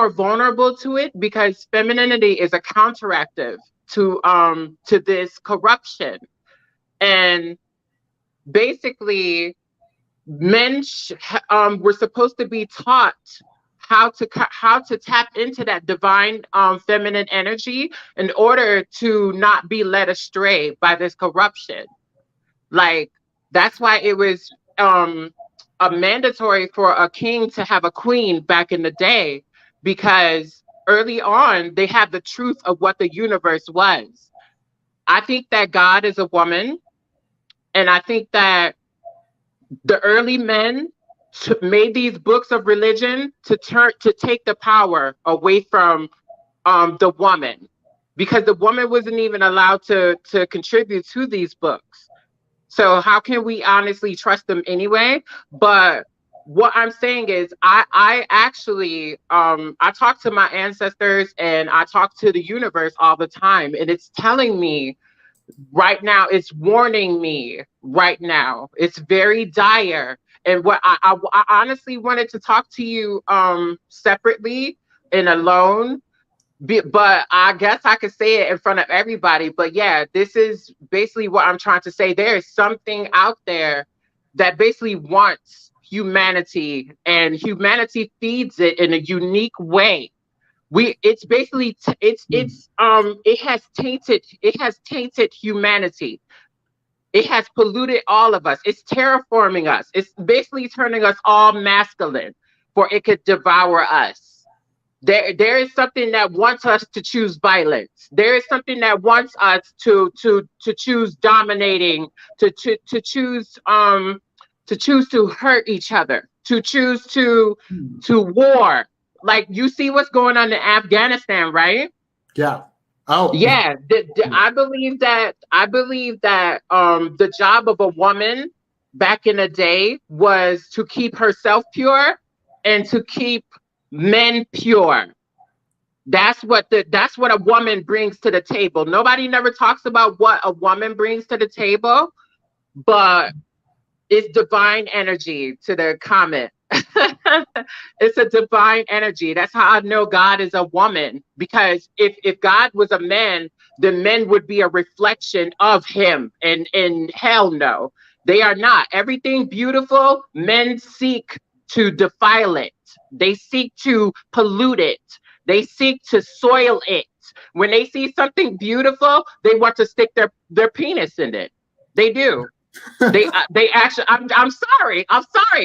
vulnerable to it because femininity is a counteractive to this corruption. And basically were supposed to be taught how to tap into that divine feminine energy in order to not be led astray by this corruption. Like, that's why it was a mandatory for a king to have a queen back in the day, because early on they had the truth of what the universe was. I think that God is a woman, and I think that the early men made these books of religion to take the power away from the woman, because the woman wasn't even allowed to contribute to these books. So how can we honestly trust them anyway? But what I'm saying is, I actually I talk to my ancestors and I talk to the universe all the time, and it's telling me right now, it's warning me right now. It's very dire. And what I honestly wanted to talk to you separately and alone, but I guess I could say it in front of everybody. But yeah, this is basically what I'm trying to say. There is something out there that basically wants humanity, and humanity feeds it in a unique way. It's basically it has tainted humanity. It has polluted all of us. It's terraforming us. It's basically turning us all masculine for it could devour us. There is something that wants us to choose violence. There is something that wants us to choose dominating, to choose to hurt each other, to choose to war. Like, you see what's going on in Afghanistan, right? Yeah. Oh. Yeah, I believe that the job of a woman back in the day was to keep herself pure and to keep men pure. That's what a woman brings to the table. Nobody never talks about what a woman brings to the table, but it's divine energy to the comment. It's a divine energy. That's how I know God is a woman, because if God was a man, then men would be a reflection of him. And hell no, they are not. Everything beautiful, men seek to defile it. They seek to pollute it. They seek to soil it. When they see something beautiful, they want to stick their penis in it. They do. They actually, I'm sorry.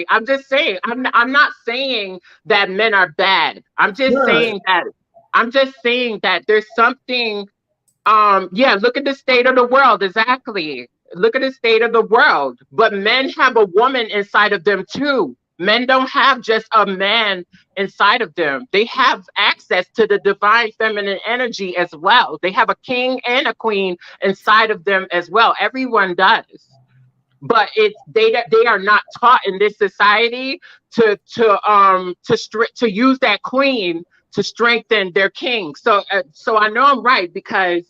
I'm just saying, I'm not saying that men are bad. I'm just saying that there's something. Yeah, look at the state of the world. Exactly. Look at the state of the world. But men have a woman inside of them too. Men don't have just a man inside of them. They have access to the divine feminine energy as well. They have a king and a queen inside of them as well. Everyone does. But they are not taught in this society to use that queen to strengthen their king. So I know I'm right, because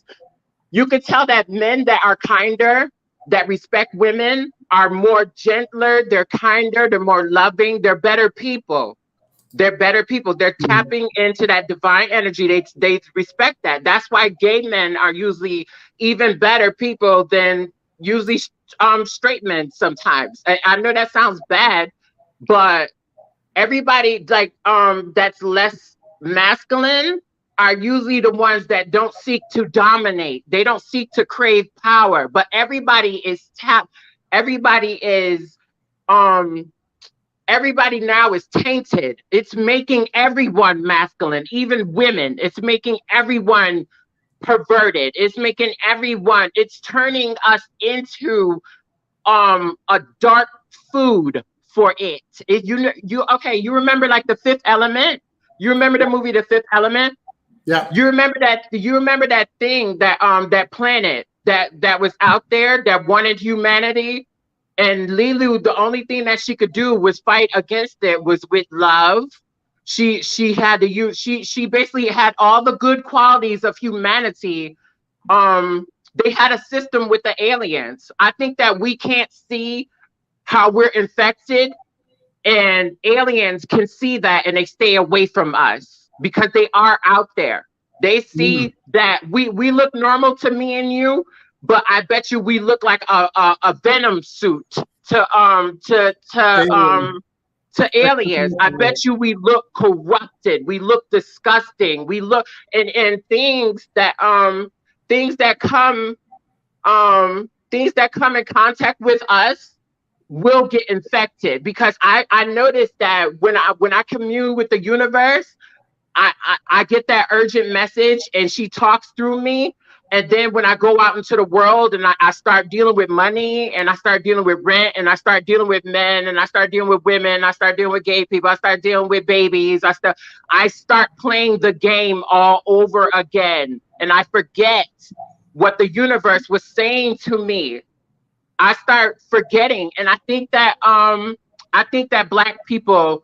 you could tell that men that are kinder, that respect women, are more gentler, they're kinder, they're more loving, they're better people. They're better people. They're tapping into that divine energy. They respect that. That's why gay men are usually even better people than usually straight men sometimes. I know that sounds bad, but everybody that's less masculine are usually the ones that don't seek to dominate. They don't seek to crave power, but everybody now is tainted. It's making everyone masculine, even women. It's making everyone perverted. It's turning us into a dark food for it. You remember like The Fifth Element? You remember the movie The Fifth Element? Yeah. You remember that thing, that planet that was out there that wanted humanity, and Lilu, the only thing that she could do was fight against it was with love. She had to use she basically had all the good qualities of humanity. They had a system with the aliens. I think that we can't see how we're infected, and aliens can see that and they stay away from us because they are out there. They see that we look normal to me and you, but I bet you we look like a venom suit to aliens. I bet you we look corrupted. We look disgusting. We look and things that come in contact with us will get infected, because I noticed that when I commune with the universe, I get that urgent message and she talks through me. And then when I go out into the world and I start dealing with money, and I start dealing with rent, and I start dealing with men, and I start dealing with women, I start dealing with gay people, I start dealing with babies, I start playing the game all over again. And I forget what the universe was saying to me. I start forgetting. And I think that Black people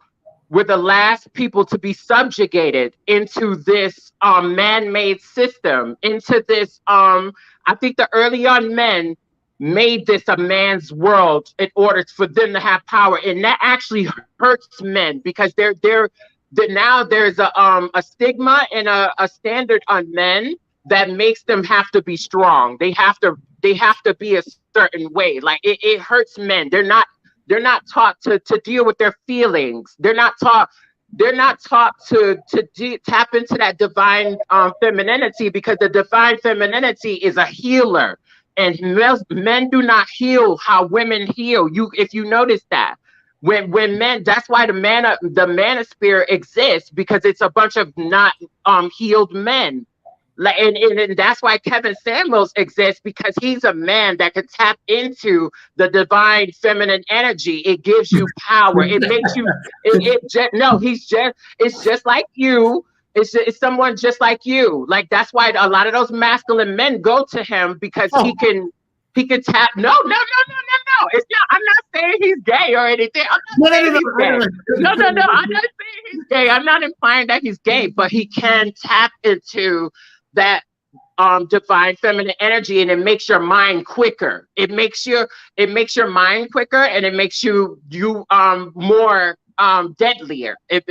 were the last people to be subjugated into this man-made system, into this I think the early on men made this a man's world in order for them to have power, and that actually hurts men, because now there's a stigma and a standard on men that makes them have to be strong. They have to be a certain way. Like it hurts men. They're not taught to deal with their feelings. They're not taught to tap into that divine femininity, because the divine femininity is a healer, and men do not heal how women heal. If you notice that, when men, that's why the manosphere exists, because it's a bunch of not healed men. Like, and that's why Kevin Samuels exists, because he's a man that can tap into the divine feminine energy. It gives you power. It makes you. It's just like you. It's someone just like you. Like, that's why a lot of those masculine men go to him, because he can tap. No. It's not. I'm not saying he's gay or anything. I'm not saying he's gay. No. I'm not saying he's gay. I'm not implying that he's gay, but he can tap into that divine feminine energy, and it makes your mind quicker. It makes your mind quicker, and it makes you more deadlier, if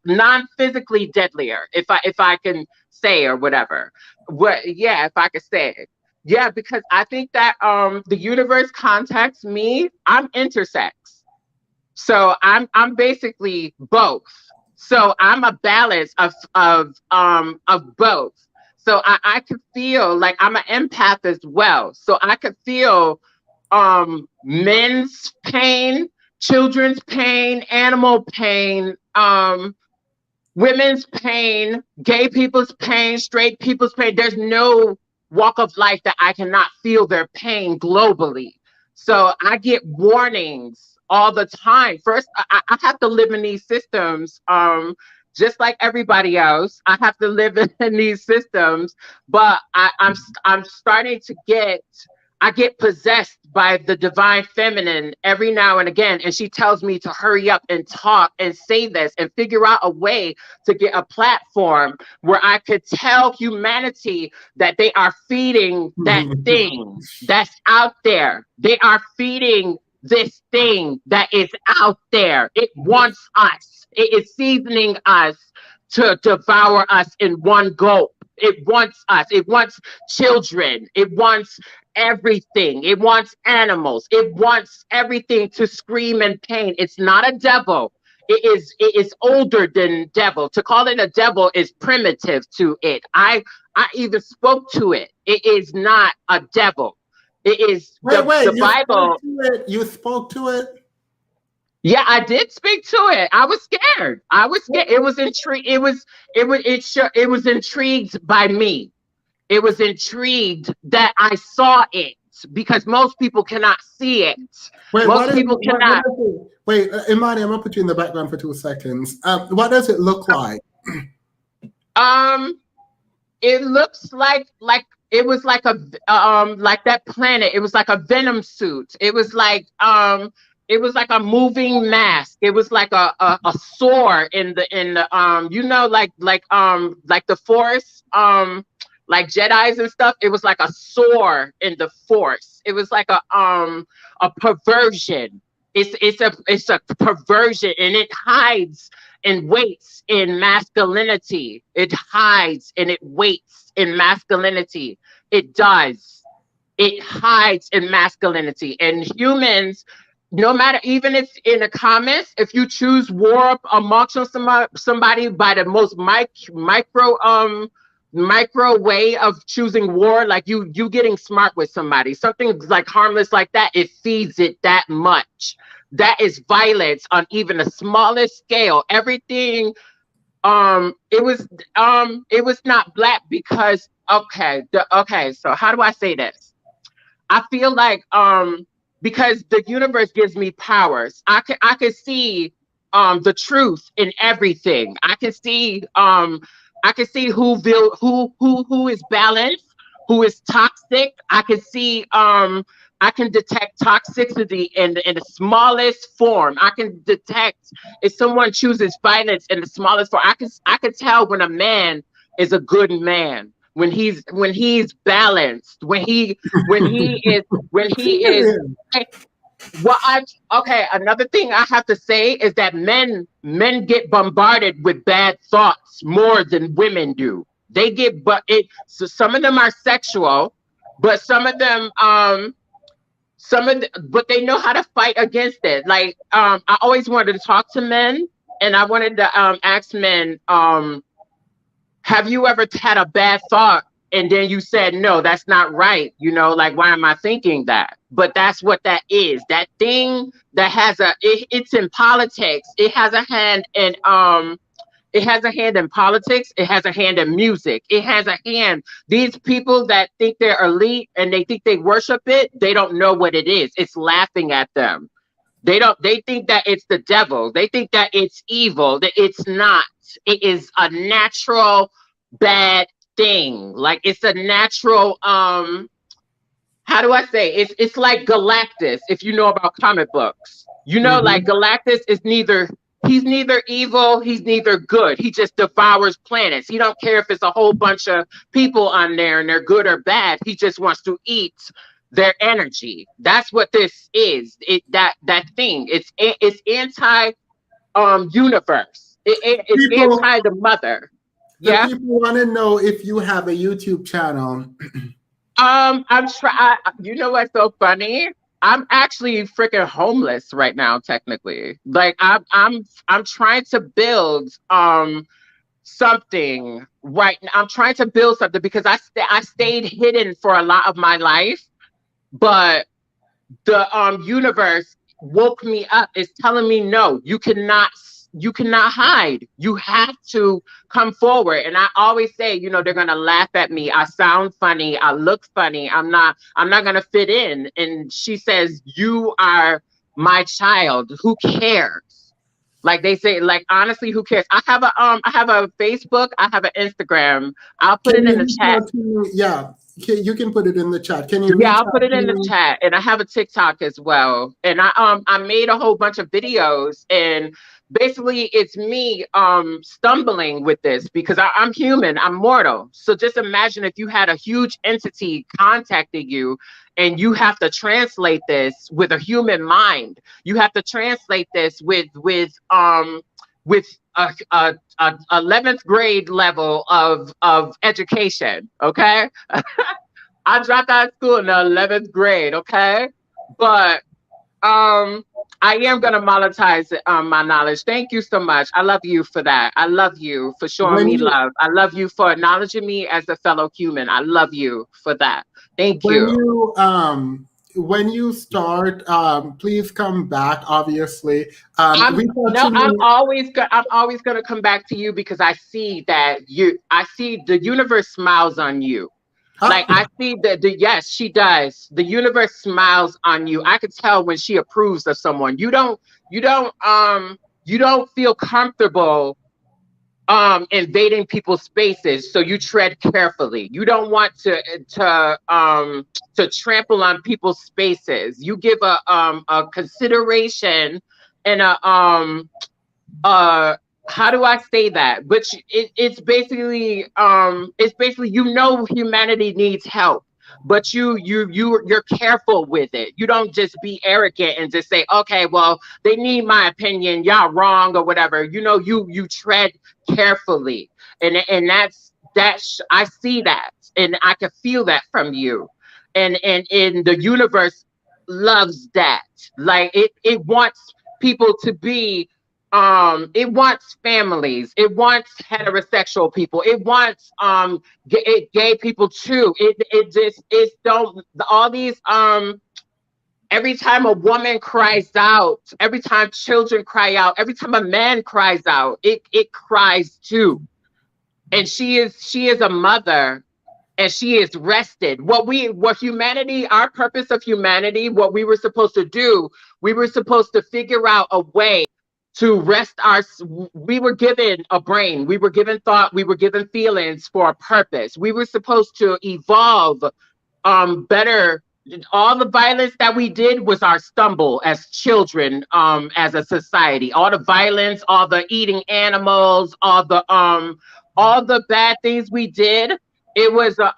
non-physically deadlier, if I can say, or whatever. If I could say it. Yeah, because I think that the universe contacts me. I'm intersex, so I'm basically both. So I'm a balance of both. So I could feel like I'm an empath as well. So I could feel men's pain, children's pain, animal pain, women's pain, gay people's pain, straight people's pain. There's no walk of life that I cannot feel their pain globally. So I get warnings all the time. First, I have to live in these systems, just like everybody else. I have to live in these systems, but I'm starting to get possessed by the divine feminine every now and again, and she tells me to hurry up and talk and say this and figure out a way to get a platform where I could tell humanity that they are feeding that thing that's out there. They are feeding this thing that is out there. It wants us. It is seasoning us to devour us in one gulp. It wants us. It wants children. It wants everything. It wants animals. It wants everything to scream in pain. It's not a devil. It is older than devil. To call it a devil is primitive to it. I even spoke to it. It is not a devil. It is the Bible. You spoke to it? Yeah, I did speak to it. I was scared. It was intrigued. It was intrigued by me. It was intrigued that I saw it. because most people cannot see it. Wait, Most people cannot. Wait, Imani, I'm gonna put you in the background for 2 seconds. What does it look like? It looks like it was like like that planet. It was like a Venom suit. It was like a moving mask. It was like a sword in the you know, like the Force, like Jedis and stuff. It was like a sword in the Force. It was like a perversion. It's a perversion, and it hides and waits in masculinity. It hides and it waits in masculinity. It does. It hides in masculinity. And humans, no matter, even if in the comments, if you choose war amongst somebody by the most micro way of choosing war, like you getting smart with somebody, something like harmless like that, it feeds it that much. That is violence on even the smallest scale. Everything, it was not black because okay, so how do I say this? I feel like because the universe gives me powers, I can see the truth in everything. I can see who is balanced, who is toxic. I can see I can detect toxicity in the smallest form. I can detect if someone chooses violence in the smallest form. I can tell when a man is a good man, when he's balanced, when he is another thing I have to say is that men get bombarded with bad thoughts more than women do. They get so some of them are sexual, but some of them but they know how to fight against it. Like I always wanted to talk to men, and I wanted to ask men, have you ever had a bad thought and then you said, no, that's not right? You know, like, why am I thinking that? But that's what that is. That thing that has it's in politics. It has a hand in politics. It has a hand in music. It has a hand. These people that think they're elite and they think they worship it, they don't know what it is. It's laughing at them. They think that it's the devil. They think that it's evil. That it's not. It is a natural bad thing. Like it's a natural how do I say? It's like Galactus, if you know about comic books. You know, like Galactus is he's neither evil, he's neither good. He just devours planets. He don't care if it's a whole bunch of people on there and they're good or bad. He just wants to eat their energy. That's what this is. That thing. It's anti universe. It's anti the mother. Yeah. People want to know if you have a YouTube channel. I'm trying. You know what's so funny? I'm actually freaking homeless right now, technically. Like I'm trying to build something right now. I'm trying to build something because I stayed hidden for a lot of my life, but the universe woke me up. It's telling me no, you cannot hide. You have to come forward. And I always say, you know, they're gonna laugh at me. I sound funny. I look funny. I'm not gonna fit in. And she says, you are my child. Who cares? Like they say, like honestly, who cares? I have a Facebook. I have an Instagram. I'll put it in the chat. Yeah. You can put it in the chat. Can you? Yeah, I'll put it in the chat. And I have a TikTok as well. And I made a whole bunch of videos, and basically it's me stumbling with this because I'm human, I'm mortal. So just imagine if you had a huge entity contacting you and you have to translate this with a human mind. You have to translate this with 11th grade level of education, okay? I dropped out of school in the 11th grade, okay? But I am gonna monetize my knowledge. Thank you so much. I love you for that. I love you for showing me love. I love you for acknowledging me as a fellow human. I love you for that. Thank you. When you start, please come back. Obviously, I'm always gonna come back to you because I see that I see the universe smiles on you. Like I see the yes, she does. The universe smiles on you. I could tell when she approves of someone. You don't feel comfortable invading people's spaces, so you tread carefully. You don't want to trample on people's spaces. You give a consideration and how do I say that? But it's basically humanity needs help, but you're careful with it. You don't just be arrogant and just say, okay, well, they need my opinion, y'all wrong or whatever. You tread carefully, and that's I see that, and I can feel that from you, and the universe loves that. Like it wants people to be it wants families, it wants heterosexual people, it wants gay people too. It don't all these every time a woman cries out, every time children cry out, every time a man cries out, it cries too. And she is a mother, and she is rested. What humanity, our purpose of humanity, what we were supposed to do, we were supposed to figure out a way to rest we were given a brain, we were given thought, we were given feelings for a purpose. We were supposed to evolve better. All the violence that we did was our stumble as children, as a society. All the violence, all the eating animals, all the bad things we did. It was a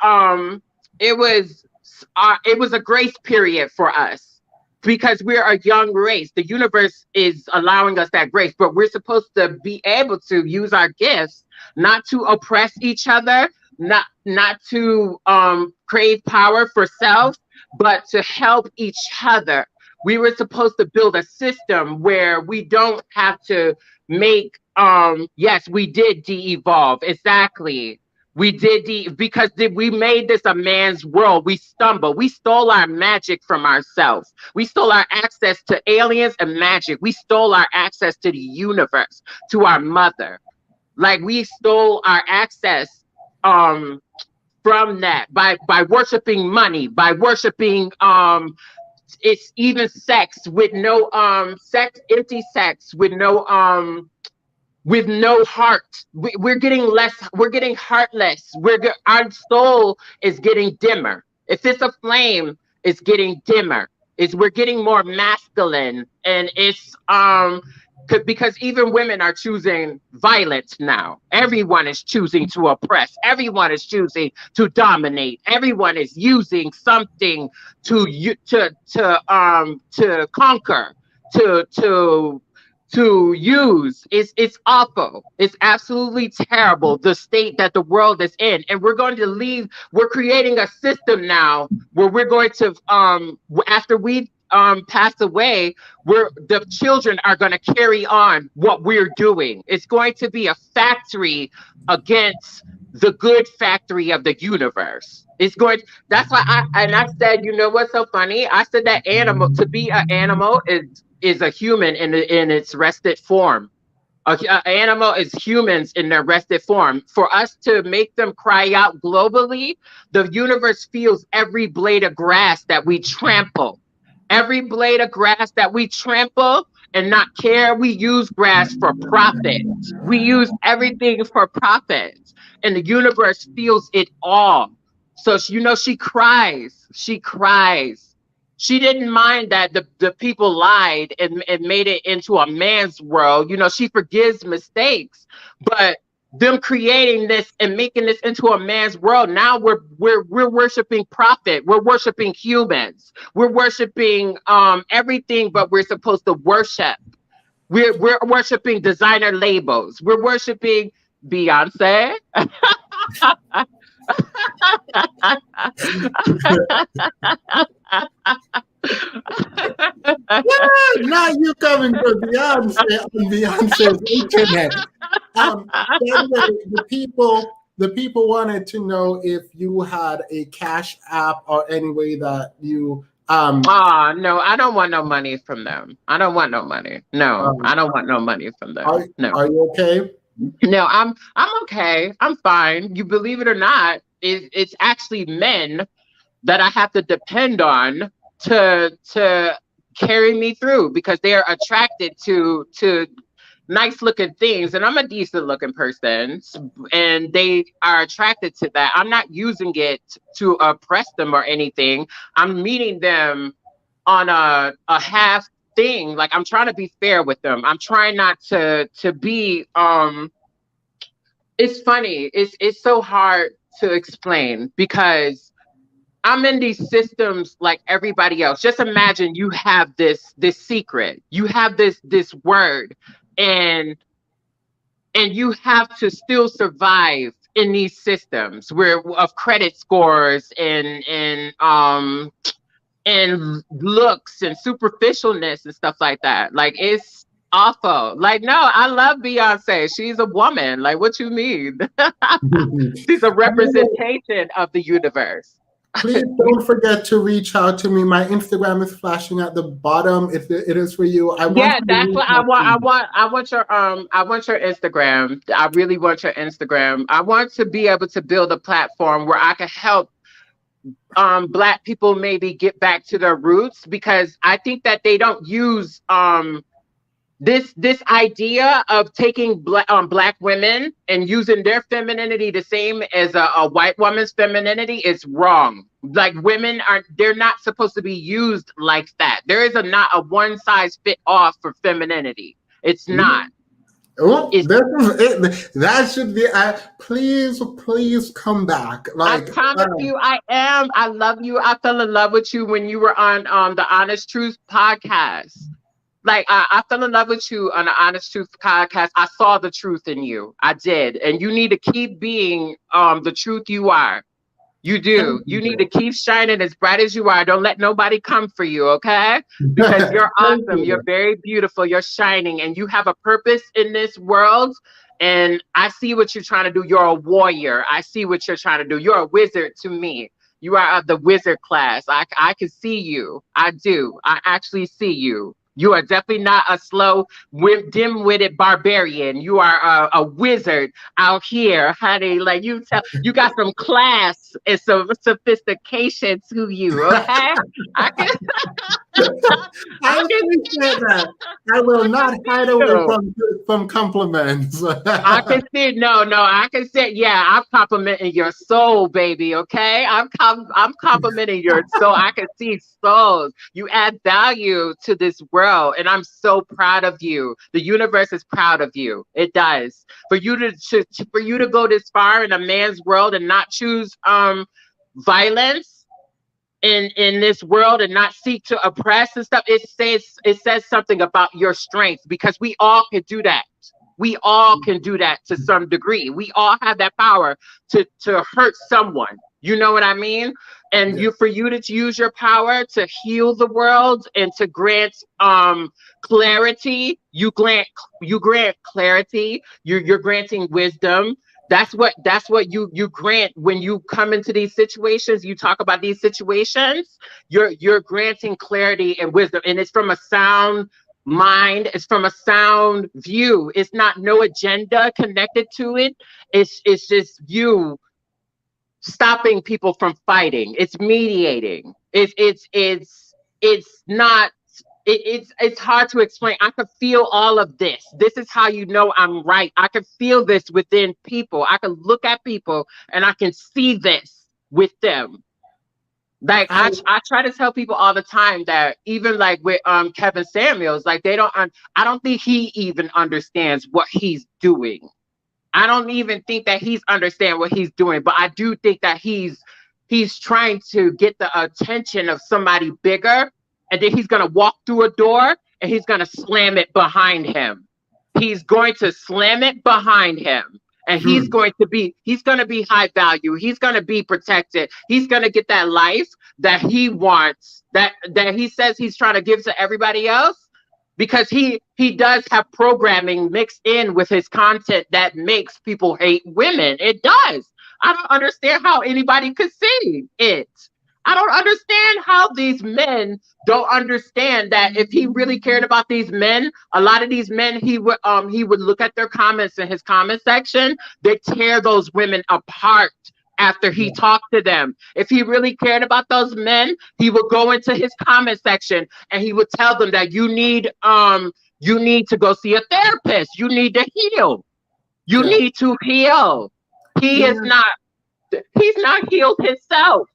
grace period for us because we're a young race. The universe is allowing us that grace, but we're supposed to be able to use our gifts not to oppress each other, not to crave power for self, but to help each other. We were supposed to build a system where we don't have to make yes, we did de-evolve. Exactly. We did because we made this a man's world. We stumbled. We stole our magic from ourselves. We stole our access to aliens and magic. We stole our access to the universe, to our mother. Like we stole our access from that by worshiping money, by worshiping it's even sex with no empty sex with no heart. We're getting less, we're getting heartless. Our soul is getting dimmer. If it's a flame, it's getting dimmer. We're getting more masculine, and it's because even women are choosing violence now. Everyone is choosing to oppress. Everyone is choosing to dominate. Everyone is using something to conquer, to use. It's awful. It's absolutely terrible, the state that the world is in. And we're creating a system now where we're going to after we pass away, the children are going to carry on what we're doing. It's going to be a factory against the good factory of the universe. That's why I said, you know what's so funny? I said that to be an animal is a human in its rested form. An animal is humans in their rested form. For us to make them cry out globally, the universe feels every blade of grass that we trample. Every blade of grass that we trample and not care, we use grass for profit. We use everything for profit. And the universe feels it all. So, she cries. She cries. She didn't mind that the people lied and made it into a man's world. She forgives mistakes, but them creating this and making this into a man's world, now we're worshiping profit. We're worshiping humans. We're worshiping everything, but we're supposed to worship. We're worshiping designer labels. We're worshiping Beyonce. Now you coming for Beyonce on Beyonce's internet. By the way, the people wanted to know if you had a Cash App or any way that you no, I don't want no money from them. I don't want no money. No, I don't want no money from them. No. Are you okay? No, I'm okay. I'm fine. You believe it or not, it's actually men that I have to depend on to carry me through, because they are attracted to nice looking things, and I'm a decent looking person, and they are attracted to that. I'm not using it to oppress them or anything. I'm meeting them on a half thing. Like, I'm trying to be fair with them. I'm trying not to be it's funny. It's so hard to explain, because I'm in these systems like everybody else. Just imagine you have this secret. You have this word, and you have to still survive in these systems where of credit scores and looks and superficialness and stuff like that. Like, it's awful. Like, no, I love Beyonce. She's a woman. Like, what you mean? She's a representation of the universe. Please don't forget to reach out to me. My Instagram is flashing at the bottom. If it is for you, I want. Yeah, that's what I want. I want your Instagram. I really want your Instagram. I want to be able to build a platform where I can help Black people maybe get back to their roots, because I think that they don't use this idea of taking Black women and using their femininity the same as a white woman's femininity is wrong. Like, women they're not supposed to be used like that. There is not a one size fit all for femininity. It's not. Oh, that should be. Please come back. Like, I promise you, I am. I love you. I fell in love with you when you were on the Honest Truth podcast. Like, I fell in love with you on the Honest Truth podcast. I saw the truth in you. I did. And you need to keep being the truth you are. You do. You need to keep shining as bright as you are. Don't let nobody come for you, okay? Because you're awesome. You're very beautiful. You're shining. And you have a purpose in this world. And I see what you're trying to do. You're a warrior. I see what you're trying to do. You're a wizard to me. You are of the wizard class. I can see you. I do. I actually see you. You are definitely not a slow, dim-witted barbarian. You are a wizard out here, honey. Like, you got some class and some sophistication to you, okay? I appreciate that. I will not hide away from compliments. I can see, no, I can say, yeah, I'm complimenting your soul, baby, okay? I'm complimenting your soul. I can see souls. You add value to this world. And I'm so proud of you. The universe is proud of you. It does. For you to go this far in a man's world and not choose violence in this world and not seek to oppress and stuff, it says something about your strength, because we all can do that. We all can do that to some degree. We all have that power to hurt someone. You know what I mean? And for you to use your power to heal the world and to grant clarity, you grant clarity. You're granting wisdom. That's what you grant when you come into these situations. You talk about these situations. You're granting clarity and wisdom, and it's from a sound mind. It's from a sound view. It's not no agenda connected to it. It's just you stopping people from fighting. It's mediating. It's hard to explain. I can feel all of this. This is how you know I'm right. I can feel this within people. I can look at people and I can see this with them. Like, I try to tell people all the time that even like with Kevin Samuels, like I don't think he even understands what he's doing. I don't even think that he's understand what he's doing, but I do think that he's trying to get the attention of somebody bigger, and then he's gonna walk through a door and he's gonna slam it behind him. He's going to slam it behind him, and he's going to be high value. He's gonna be protected. He's gonna get that life that he wants, that he says he's trying to give to everybody else. Because he does have programming mixed in with his content that makes people hate women. It does. I don't understand how anybody could see it. I don't understand how these men don't understand that if he really cared about these men, a lot of these men, he would look at their comments in his comment section. They tear those women apart after he talked to them. If he really cared about those men, he would go into his comment section and he would tell them that you need to go see a therapist. You need to heal. You need to heal. He's not healed himself.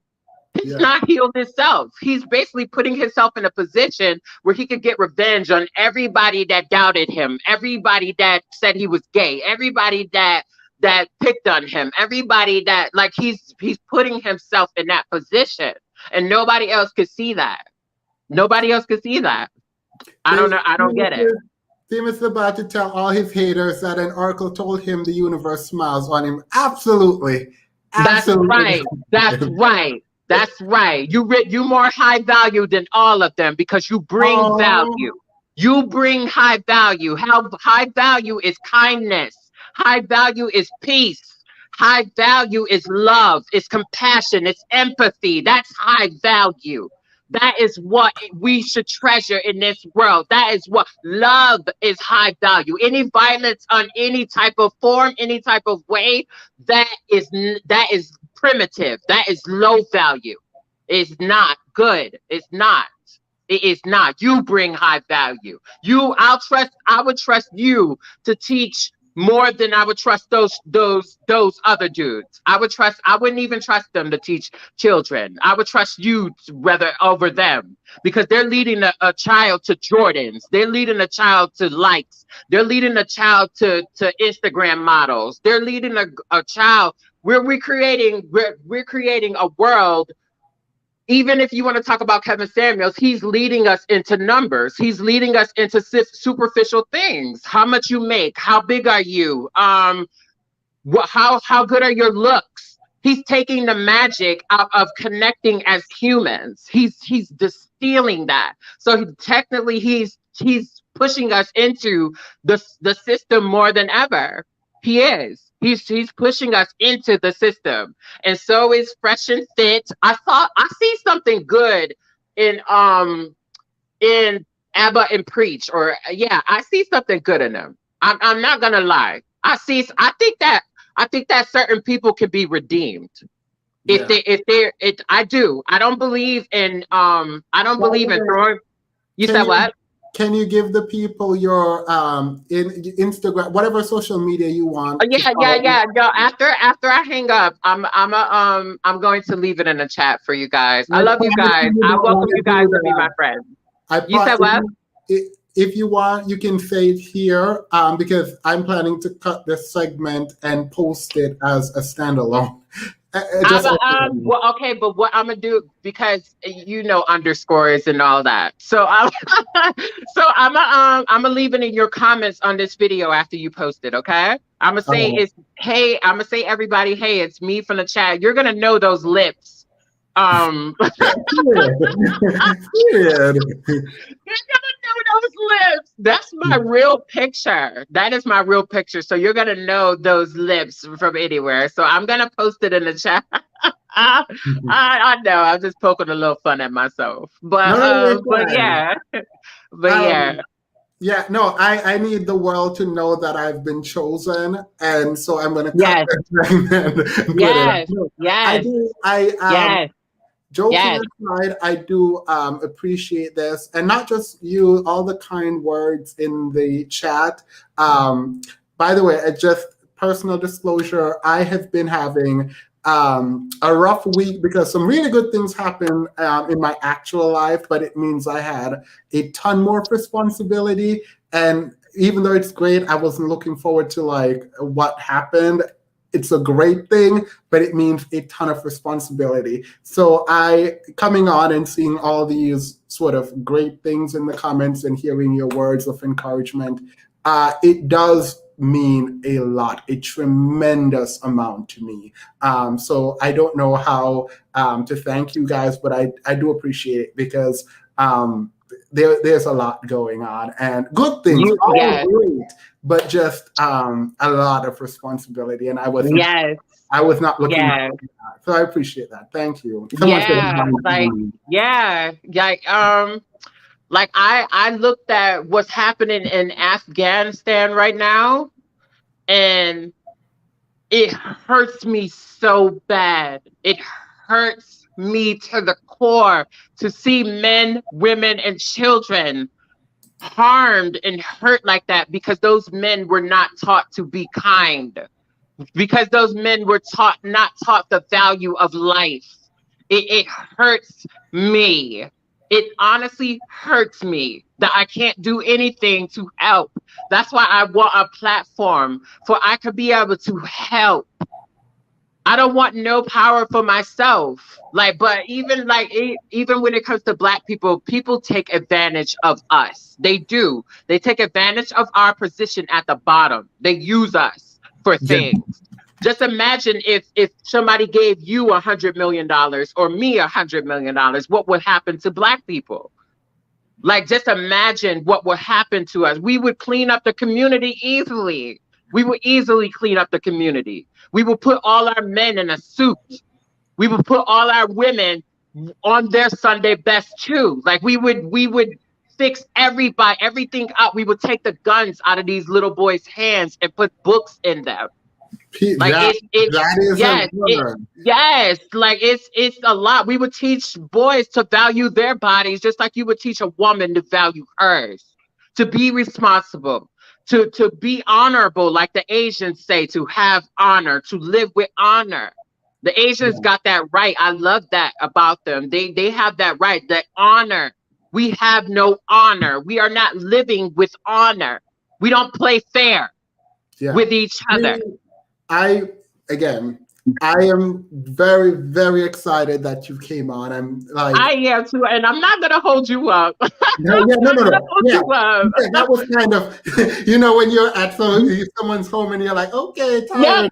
He's not healed himself. He's basically putting himself in a position where he could get revenge on everybody that doubted him, everybody that said he was gay, everybody that picked on him, everybody that, like, he's putting himself in that position, and nobody else could see that. Nobody else could see that. I don't know. I don't get it. Tim is about to tell all his haters that an oracle told him the universe smiles on him. Absolutely. That's right. That's right. That's right. You more high value than all of them because you bring value. You bring high value. How high value is kindness. High value is peace. High value is love. It's compassion. It's empathy. That's high value. That is what we should treasure in this world. That is what love is. High value. Any violence on any type of form, any type of way, that is primitive. That is low value. It's not good. It's not. It is not. You bring high value. I would trust you to teach more than I would trust those other dudes. I wouldn't even trust them to teach children. I would trust you over them because they're leading a child to Jordans. They're leading a child to likes. They're leading a child to Instagram models. They're leading a child. We're creating a world. Even if you want to talk about Kevin Samuels, he's leading us into numbers. He's leading us into superficial things. How much you make? How big are you? How good are your looks? He's taking the magic out of connecting as humans. He's distilling that. So technically, he's pushing us into the system more than ever. He is. He's pushing us into the system, and so is Fresh and Fit. I see something good in Abba and Preach, I see something good in them. I'm not gonna lie. I think that certain people can be redeemed I do. I don't believe in throwing. You said what? Can you give the people your in Instagram, whatever social media you want? Yeah. No, after I hang up, I'm going to leave it in the chat for you guys. I love you guys. I welcome you guys to be my friends. You said what? If you want, you can say it here because I'm planning to cut this segment and post it as a standalone. Okay, but what I'm gonna do, because underscores and all that, so I'm gonna leave it in your comments on this video after you post it. Okay, I'm gonna say I'm gonna say everybody, hey, it's me from the chat. You're gonna know those lips. You're gonna know those lips. That's my real picture. That is my real picture. So you're gonna know those lips from anywhere. So I'm gonna post it in the chat. I know I'm just poking a little fun at myself, but yeah. Yeah, no, I need the world to know that I've been chosen, and so I'm gonna cut that segment and put it up. Joking aside, I do appreciate this, and not just you, all the kind words in the chat. By the way, just personal disclosure, I have been having a rough week because some really good things happened in my actual life, but it means I had a ton more responsibility. And even though it's great, I wasn't looking forward to what happened. It's a great thing, but it means a ton of responsibility. So coming on and seeing all these sort of great things in the comments and hearing your words of encouragement, it does mean a lot, a tremendous amount to me. So I don't know how to thank you guys, but I do appreciate it because there's a lot going on and good things, all great, but just a lot of responsibility, and I was not looking forward to that. So I appreciate that. Thank you. I looked at what's happening in Afghanistan right now, and it hurts me so bad. It hurts me to the core to see men, women, and children harmed and hurt like that because those men were not taught to be kind, because those men were not taught the value of life. It hurts me. It honestly hurts me that I can't do anything to help. That's why I want a platform for I could be able to help. I don't want no power for myself. Like, but even even when it comes to Black people, people take advantage of us. They do. They take advantage of our position at the bottom. They use us for things. Just imagine if somebody gave you $100 million or me $100 million, what would happen to Black people? Like, just imagine what would happen to us. We would clean up the community easily. We would easily clean up the community. We would put all our men in a suit. We would put all our women on their Sunday best too. Like, we would fix everything up. We would take the guns out of these little boys' hands and put books in them. Like, yes, like it's a lot. We would teach boys to value their bodies just like you would teach a woman to value hers, to be responsible, to be honorable, like the Asians say, to have honor, to live with honor. The Asians got that right. I love that about them. They have that right, that honor. We have no honor. We are not living with honor. We don't play fair with each other. I am very, very excited that you came on. I'm like, I am too, and I'm not gonna hold you up. No. That was kind of, when you're at someone's home and you're like, okay, tired.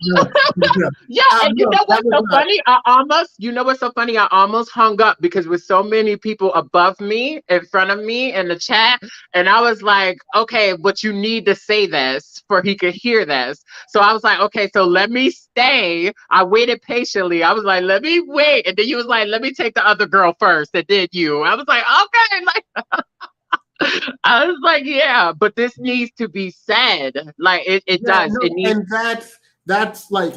Yeah, and you know what's so funny? I almost hung up because with so many people above me, in front of me in the chat, and I was like, okay, but you need to say this for he could hear this. So I was like, okay, so let me stay. I waited patiently. I was like, let me wait. And then you was like, let me take the other girl first. And then you. I was like, okay. Like, I was like, yeah, but this needs to be said. Like, it does. It needs. And that's like,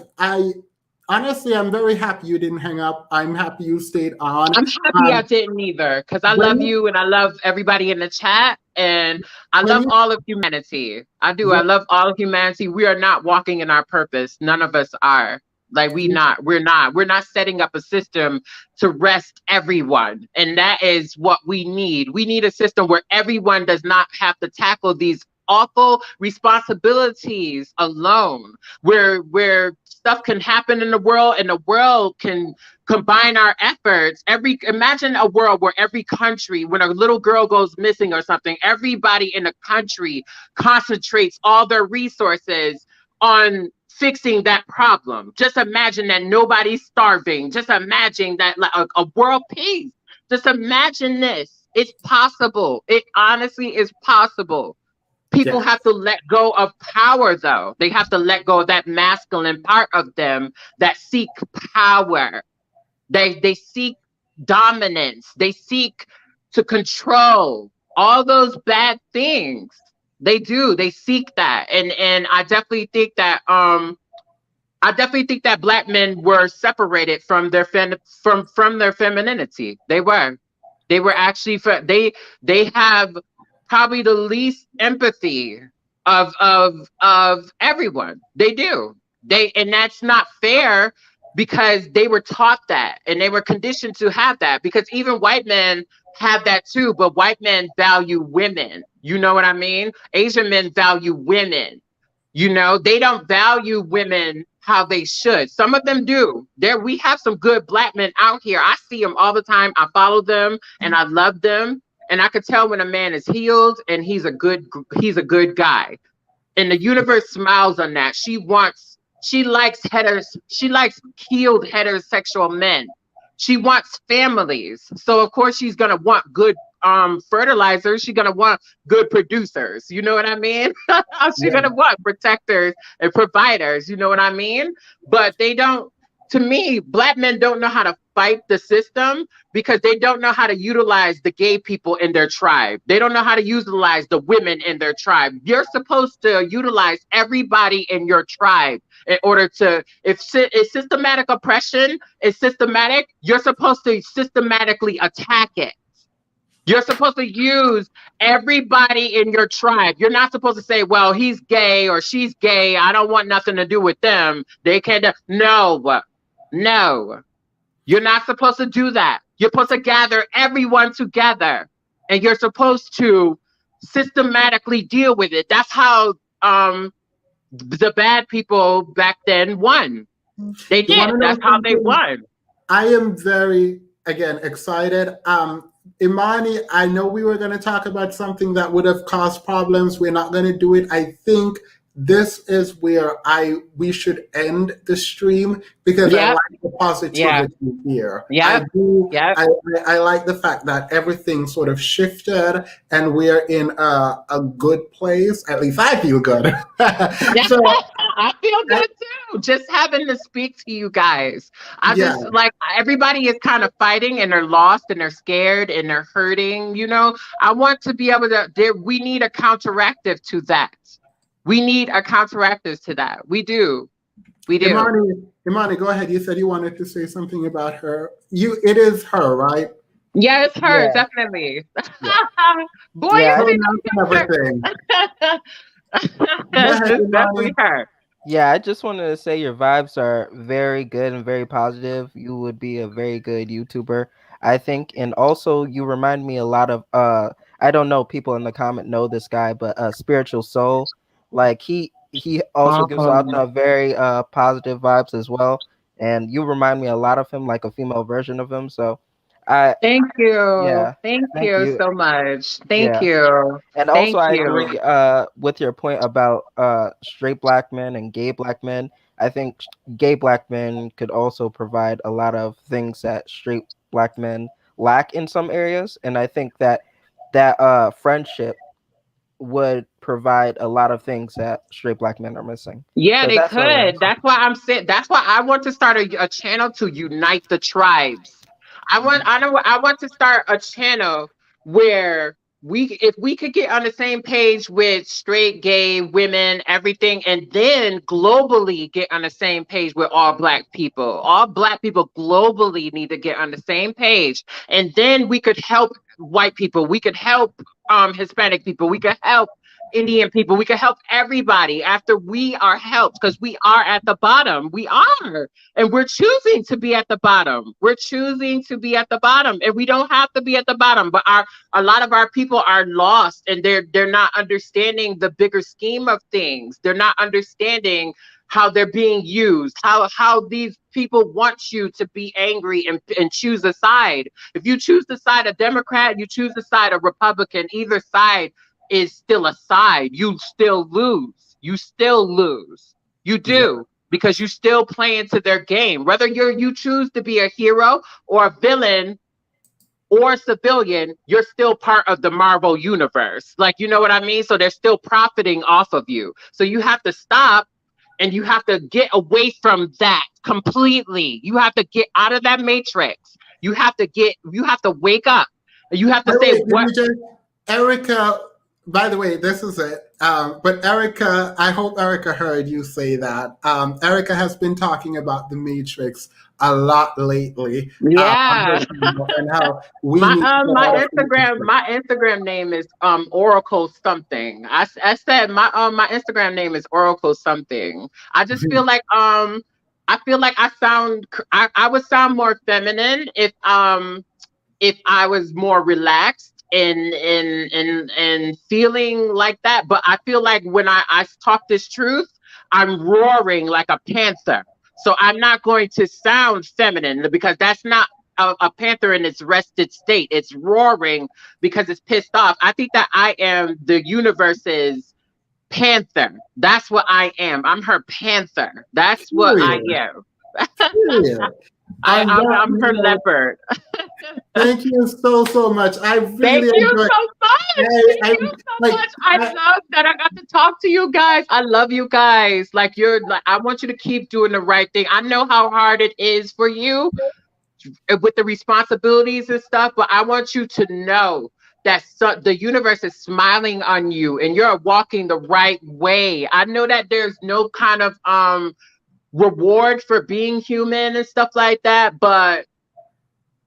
honestly, I'm very happy you didn't hang up. I'm happy you stayed on. I'm happy I didn't either, because I love you and I love everybody in the chat and I love all of humanity. I do. I love all of humanity. We are not walking in our purpose. None of us are. Like, we're not setting up a system to rest everyone. And that is what we need. We need a system where everyone does not have to tackle these awful responsibilities alone, where stuff can happen in the world and the world can combine our efforts. Imagine a world where every country, when a little girl goes missing or something, everybody in the country concentrates all their resources on fixing that problem. Just imagine that nobody's starving. Just imagine that, like, a world peace. Just imagine this. It's possible. It honestly is possible. People have to let go of power, though. They have to let go of that masculine part of them that seek power. They seek dominance. They seek to control. All those bad things. They do. They seek that. And I definitely think that Black men were separated from their from their femininity. They were actually they have probably the least empathy of everyone. They do. And that's not fair because they were taught that and they were conditioned to have that, because even white men have that too, but white men value women. You know what I mean? Asian men value women. They don't value women how they should. Some of them do. We have some good Black men out here. I see them all the time. I follow them and I love them. And I could tell when a man is healed and he's a good guy. And the universe smiles on that. She likes healed heterosexual men. She wants families. So of course she's gonna want good fertilizers. She's gonna want good producers. You know what I mean? She's gonna want protectors and providers. You know what I mean? But they don't to me, black men don't know how to fight the system because they don't know how to utilize the gay people in their tribe. They don't know how to utilize the women in their tribe. You're supposed to utilize everybody in your tribe in order to, if systematic oppression is systematic, you're supposed to systematically attack it. You're supposed to use everybody in your tribe. You're not supposed to say, well, he's gay or she's gay. I don't want nothing to do with them. They can't. No. You're not supposed to do that. You're supposed to gather everyone together and you're supposed to systematically deal with it. That's how the bad people back then won. They did. That's how they won. I am very, again, excited. Imani, I know we were going to talk about something that would have caused problems. We're not going to do it. I think this is where we should end the stream because I like the positivity here. I like the fact that everything sort of shifted and we're in a good place. At least I feel good. So, I feel good too. Just having to speak to you guys. Just like everybody is kind of fighting and they're lost and they're scared and they're hurting. You know, I want to be able to. We need a counteractive to that. We need a counteractive to that. We do. Imani, go ahead. You said you wanted to say something about her. It is her, right? Yeah, it's her, definitely. Boy, everything. It's definitely her. Yeah, I just wanted to say your vibes are very good and very positive. You would be a very good YouTuber, I think. And also you remind me a lot of I don't know, people in the comment know this guy, but Spiritual Soul. Like he also gives out very positive vibes as well. And you remind me a lot of him, like a female version of him. So thank you. Yeah. Thank you so much. Thank Yeah. you. And also I agree with your point about straight black men and gay black men. I think gay black men could also provide a lot of things that straight black men lack in some areas. And I think that friendship would provide a lot of things that straight black men are missing. Yeah, So they could. That's why I'm saying. That's why I want to start a channel to unite the tribes. I want to start a channel where if we could get on the same page with straight, gay, women, everything, and then globally get on the same page with all black people. All black people globally need to get on the same page, and then we could help white people. We could help Hispanic people. We could help Indian people. We could help everybody after we are helped, because we are at the bottom. We are. And we're choosing to be at the bottom. We're choosing to be at the bottom. And we don't have to be at the bottom. But a lot of our people are lost, and they're not understanding the bigger scheme of things. They're not understanding how they're being used, how these people want you to be angry and choose a side. If you choose the side of Democrat, you choose the side of Republican, either side is still a side. You still lose. You still lose. You do, because you still play into their game. Whether you choose to be a hero or a villain or a civilian, you're still part of the Marvel universe. Like, you know what I mean? So they're still profiting off of you. So you have to stop. And you have to get away from that completely. You have to get out of that matrix. You have to wake up. You have to say, what? Erica, by the way, this is it. But Erica, I hope Erica heard you say that. Erica has been talking about the matrix a lot lately. Yeah. And how my Instagram name is Oracle something. I said my Instagram name is Oracle something. I just feel like I would sound more feminine if I was more relaxed and feeling like that. But I feel like when I talk this truth, I'm roaring like a panther. So I'm not going to sound feminine, because that's not a panther in its rested state. It's roaring because it's pissed off. I think that I am the universe's panther. That's what I am. I'm her panther. That's what I am. I'm her leopard. Thank you so much. I really Thank you enjoyed. so much. Thank you so much. I love that I got to talk to you guys. I love you guys. Like I want you to keep doing the right thing. I know how hard it is for you with the responsibilities and stuff, but I want you to know that the universe is smiling on you and you're walking the right way. I know that there's no kind of reward for being human and stuff like that, but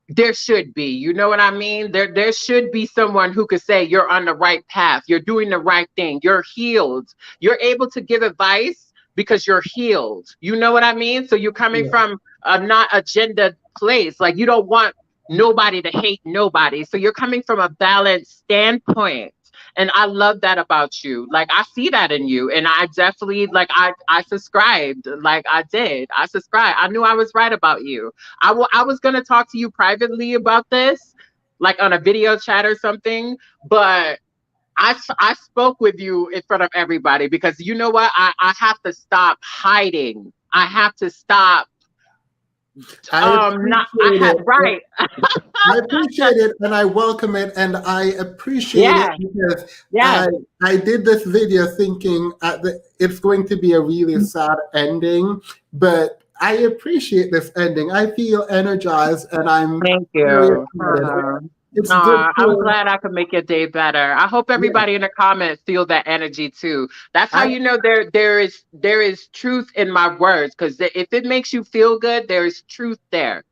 there should be, you know what I mean? There should be someone who could say you're on the right path, you're doing the right thing, you're healed, you're able to give advice because you're healed. You know what I mean? So you're coming from a not agenda place. Like you don't want nobody to hate nobody. So you're coming from a balanced standpoint. And I love that about you. Like I see that in you. And I definitely I subscribed. Like I did. I subscribed. I knew I was right about you. I was gonna talk to you privately about this, like on a video chat or something, but I spoke with you in front of everybody because you know what? I have to stop hiding. I have to stop. I I appreciate it and I welcome it and I appreciate it because I did this video thinking it's going to be a really sad ending, but I appreciate this ending. I feel energized and I'm thank really you. excited. It's good I'm glad I could make your day better. I hope everybody in the comments feel that energy too. That's how you know there is truth in my words, because if it makes you feel good, there is truth there.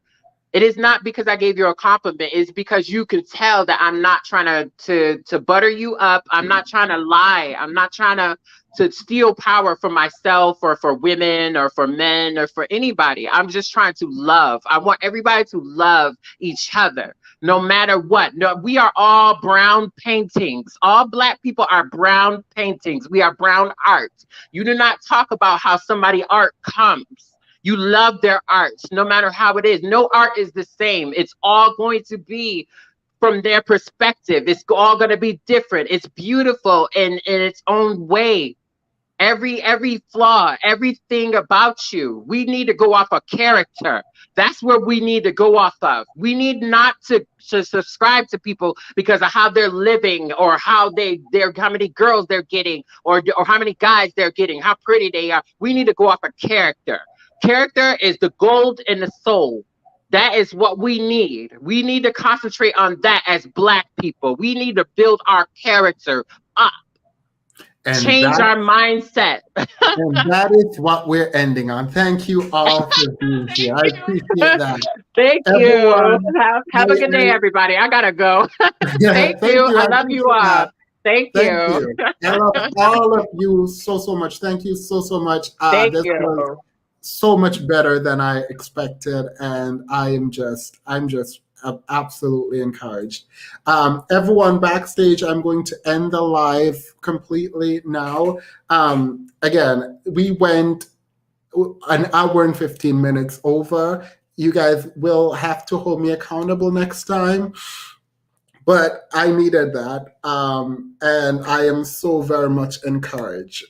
It is not because I gave you a compliment. It's because you can tell that I'm not trying to butter you up. I'm not trying to lie. I'm not trying to steal power for myself or for women or for men or for anybody. I'm just trying to love. I want everybody to love each other, no matter what. No, we are all brown paintings. All Black people are brown paintings. We are brown art. You do not talk about how somebody art comes. You love their art, no matter how it is. No art is the same. It's all going to be from their perspective. It's all going to be different. It's beautiful in its own way. Every flaw, everything about you. We need to go off of character. That's where we need to go off of. We need not to subscribe to people because of how they're living or how how many girls they're getting or how many guys they're getting, how pretty they are. We need to go off of character. Character is the gold in the soul. That is what we need. We need to concentrate on that as Black people. We need to build our character up. And change our mindset. And that is what we're ending on. Thank you all for being here. I appreciate that. Thank Everyone, you. Have a good day, everybody. I gotta go. Thank you. I love you all. Thank you. I love all of you so much. Thank you so much. Thank this you. was so much better than I expected, and I'm just absolutely encouraged. Everyone backstage, I'm going to end the live completely now. Again, we went an hour and 15 minutes over. You guys will have to hold me accountable next time. But I needed that, and I am so very much encouraged.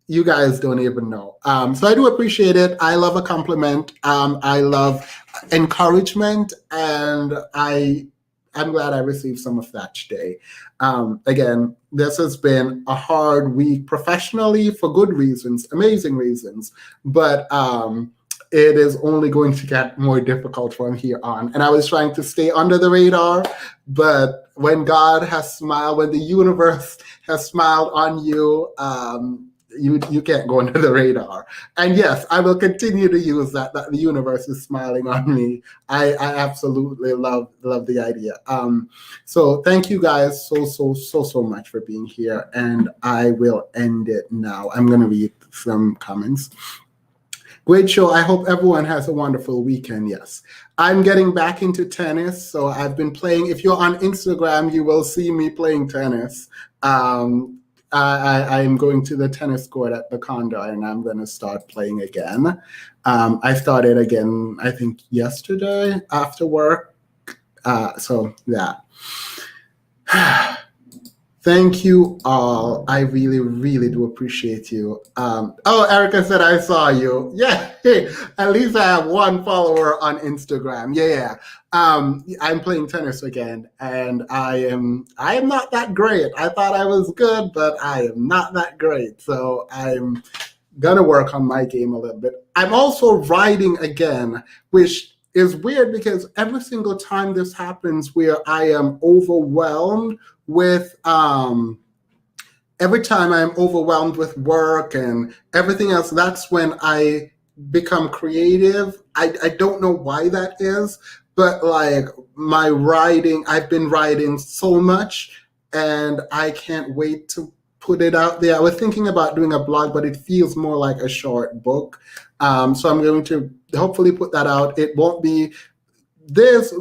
You guys don't even know. So I do appreciate it. I love a compliment. I love encouragement, and I'm glad I received some of that today. Again, this has been a hard week professionally for good reasons, amazing reasons, but it is only going to get more difficult from here on. And I was trying to stay under the radar, but when God has smiled, when the universe has smiled on you, you can't go under the radar. And yes, I will continue to use that the universe is smiling on me. I absolutely love the idea. So thank you guys so much for being here. And I will end it now. I'm going to read some comments. Great show. I hope everyone has a wonderful weekend. Yes. I'm getting back into tennis. So I've been playing. If you're on Instagram, you will see me playing tennis. I'm going to the tennis court at the condo, and I'm going to start playing again. I started again, I think, yesterday after work. So yeah. Thank you all. I really, really do appreciate you. Oh, Erica said I saw you. Yeah, at least I have one follower on Instagram. Yeah. I'm playing tennis again, and I am not that great. I thought I was good, but I am not that great. So I'm gonna work on my game a little bit. I'm also writing again, which is weird because every single time this happens where I am overwhelmed with every time I'm overwhelmed with work and everything else, that's when I become creative. I don't know why that is, but like my writing, I've been writing so much and I can't wait to put it out there. I was thinking about doing a blog, but it feels more like a short book. So I'm going to hopefully put that out. It won't be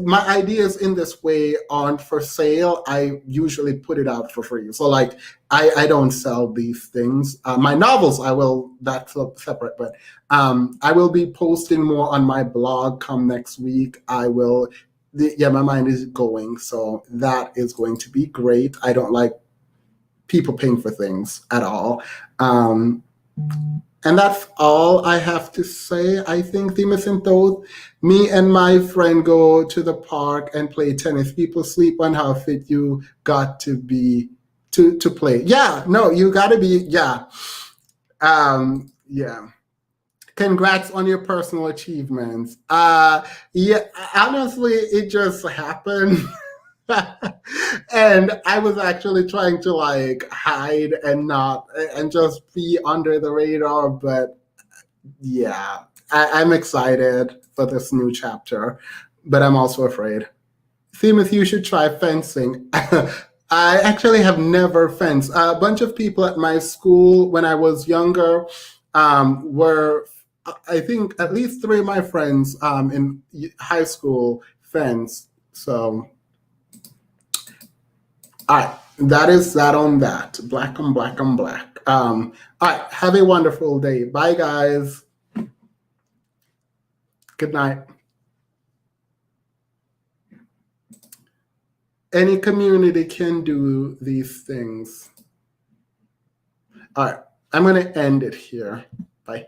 my ideas in this way aren't for sale. I usually put it out for free. So like I don't sell these things. My novels I will, that's separate, but I will be posting more on my blog come next week. My mind is going, so that is going to be great. I don't like people paying for things at all. And that's all I have to say. I think the missing thought. Me and my friend go to the park and play tennis. People sleep on how fit you got to be to play. Yeah, no, you got to be. Yeah, yeah. Congrats on your personal achievements. Yeah, honestly, it just happened. And I was actually trying to like hide and just be under the radar, but yeah, I'm excited for this new chapter, but I'm also afraid. Seamus, you should try fencing. I actually have never fenced. A bunch of people at my school when I was younger were, I think at least 3 of my friends in high school fenced. So, all right, that is that on that. Black on black on black. All right, have a wonderful day. Bye, guys. Good night. Any community can do these things. All right, I'm going to end it here. Bye.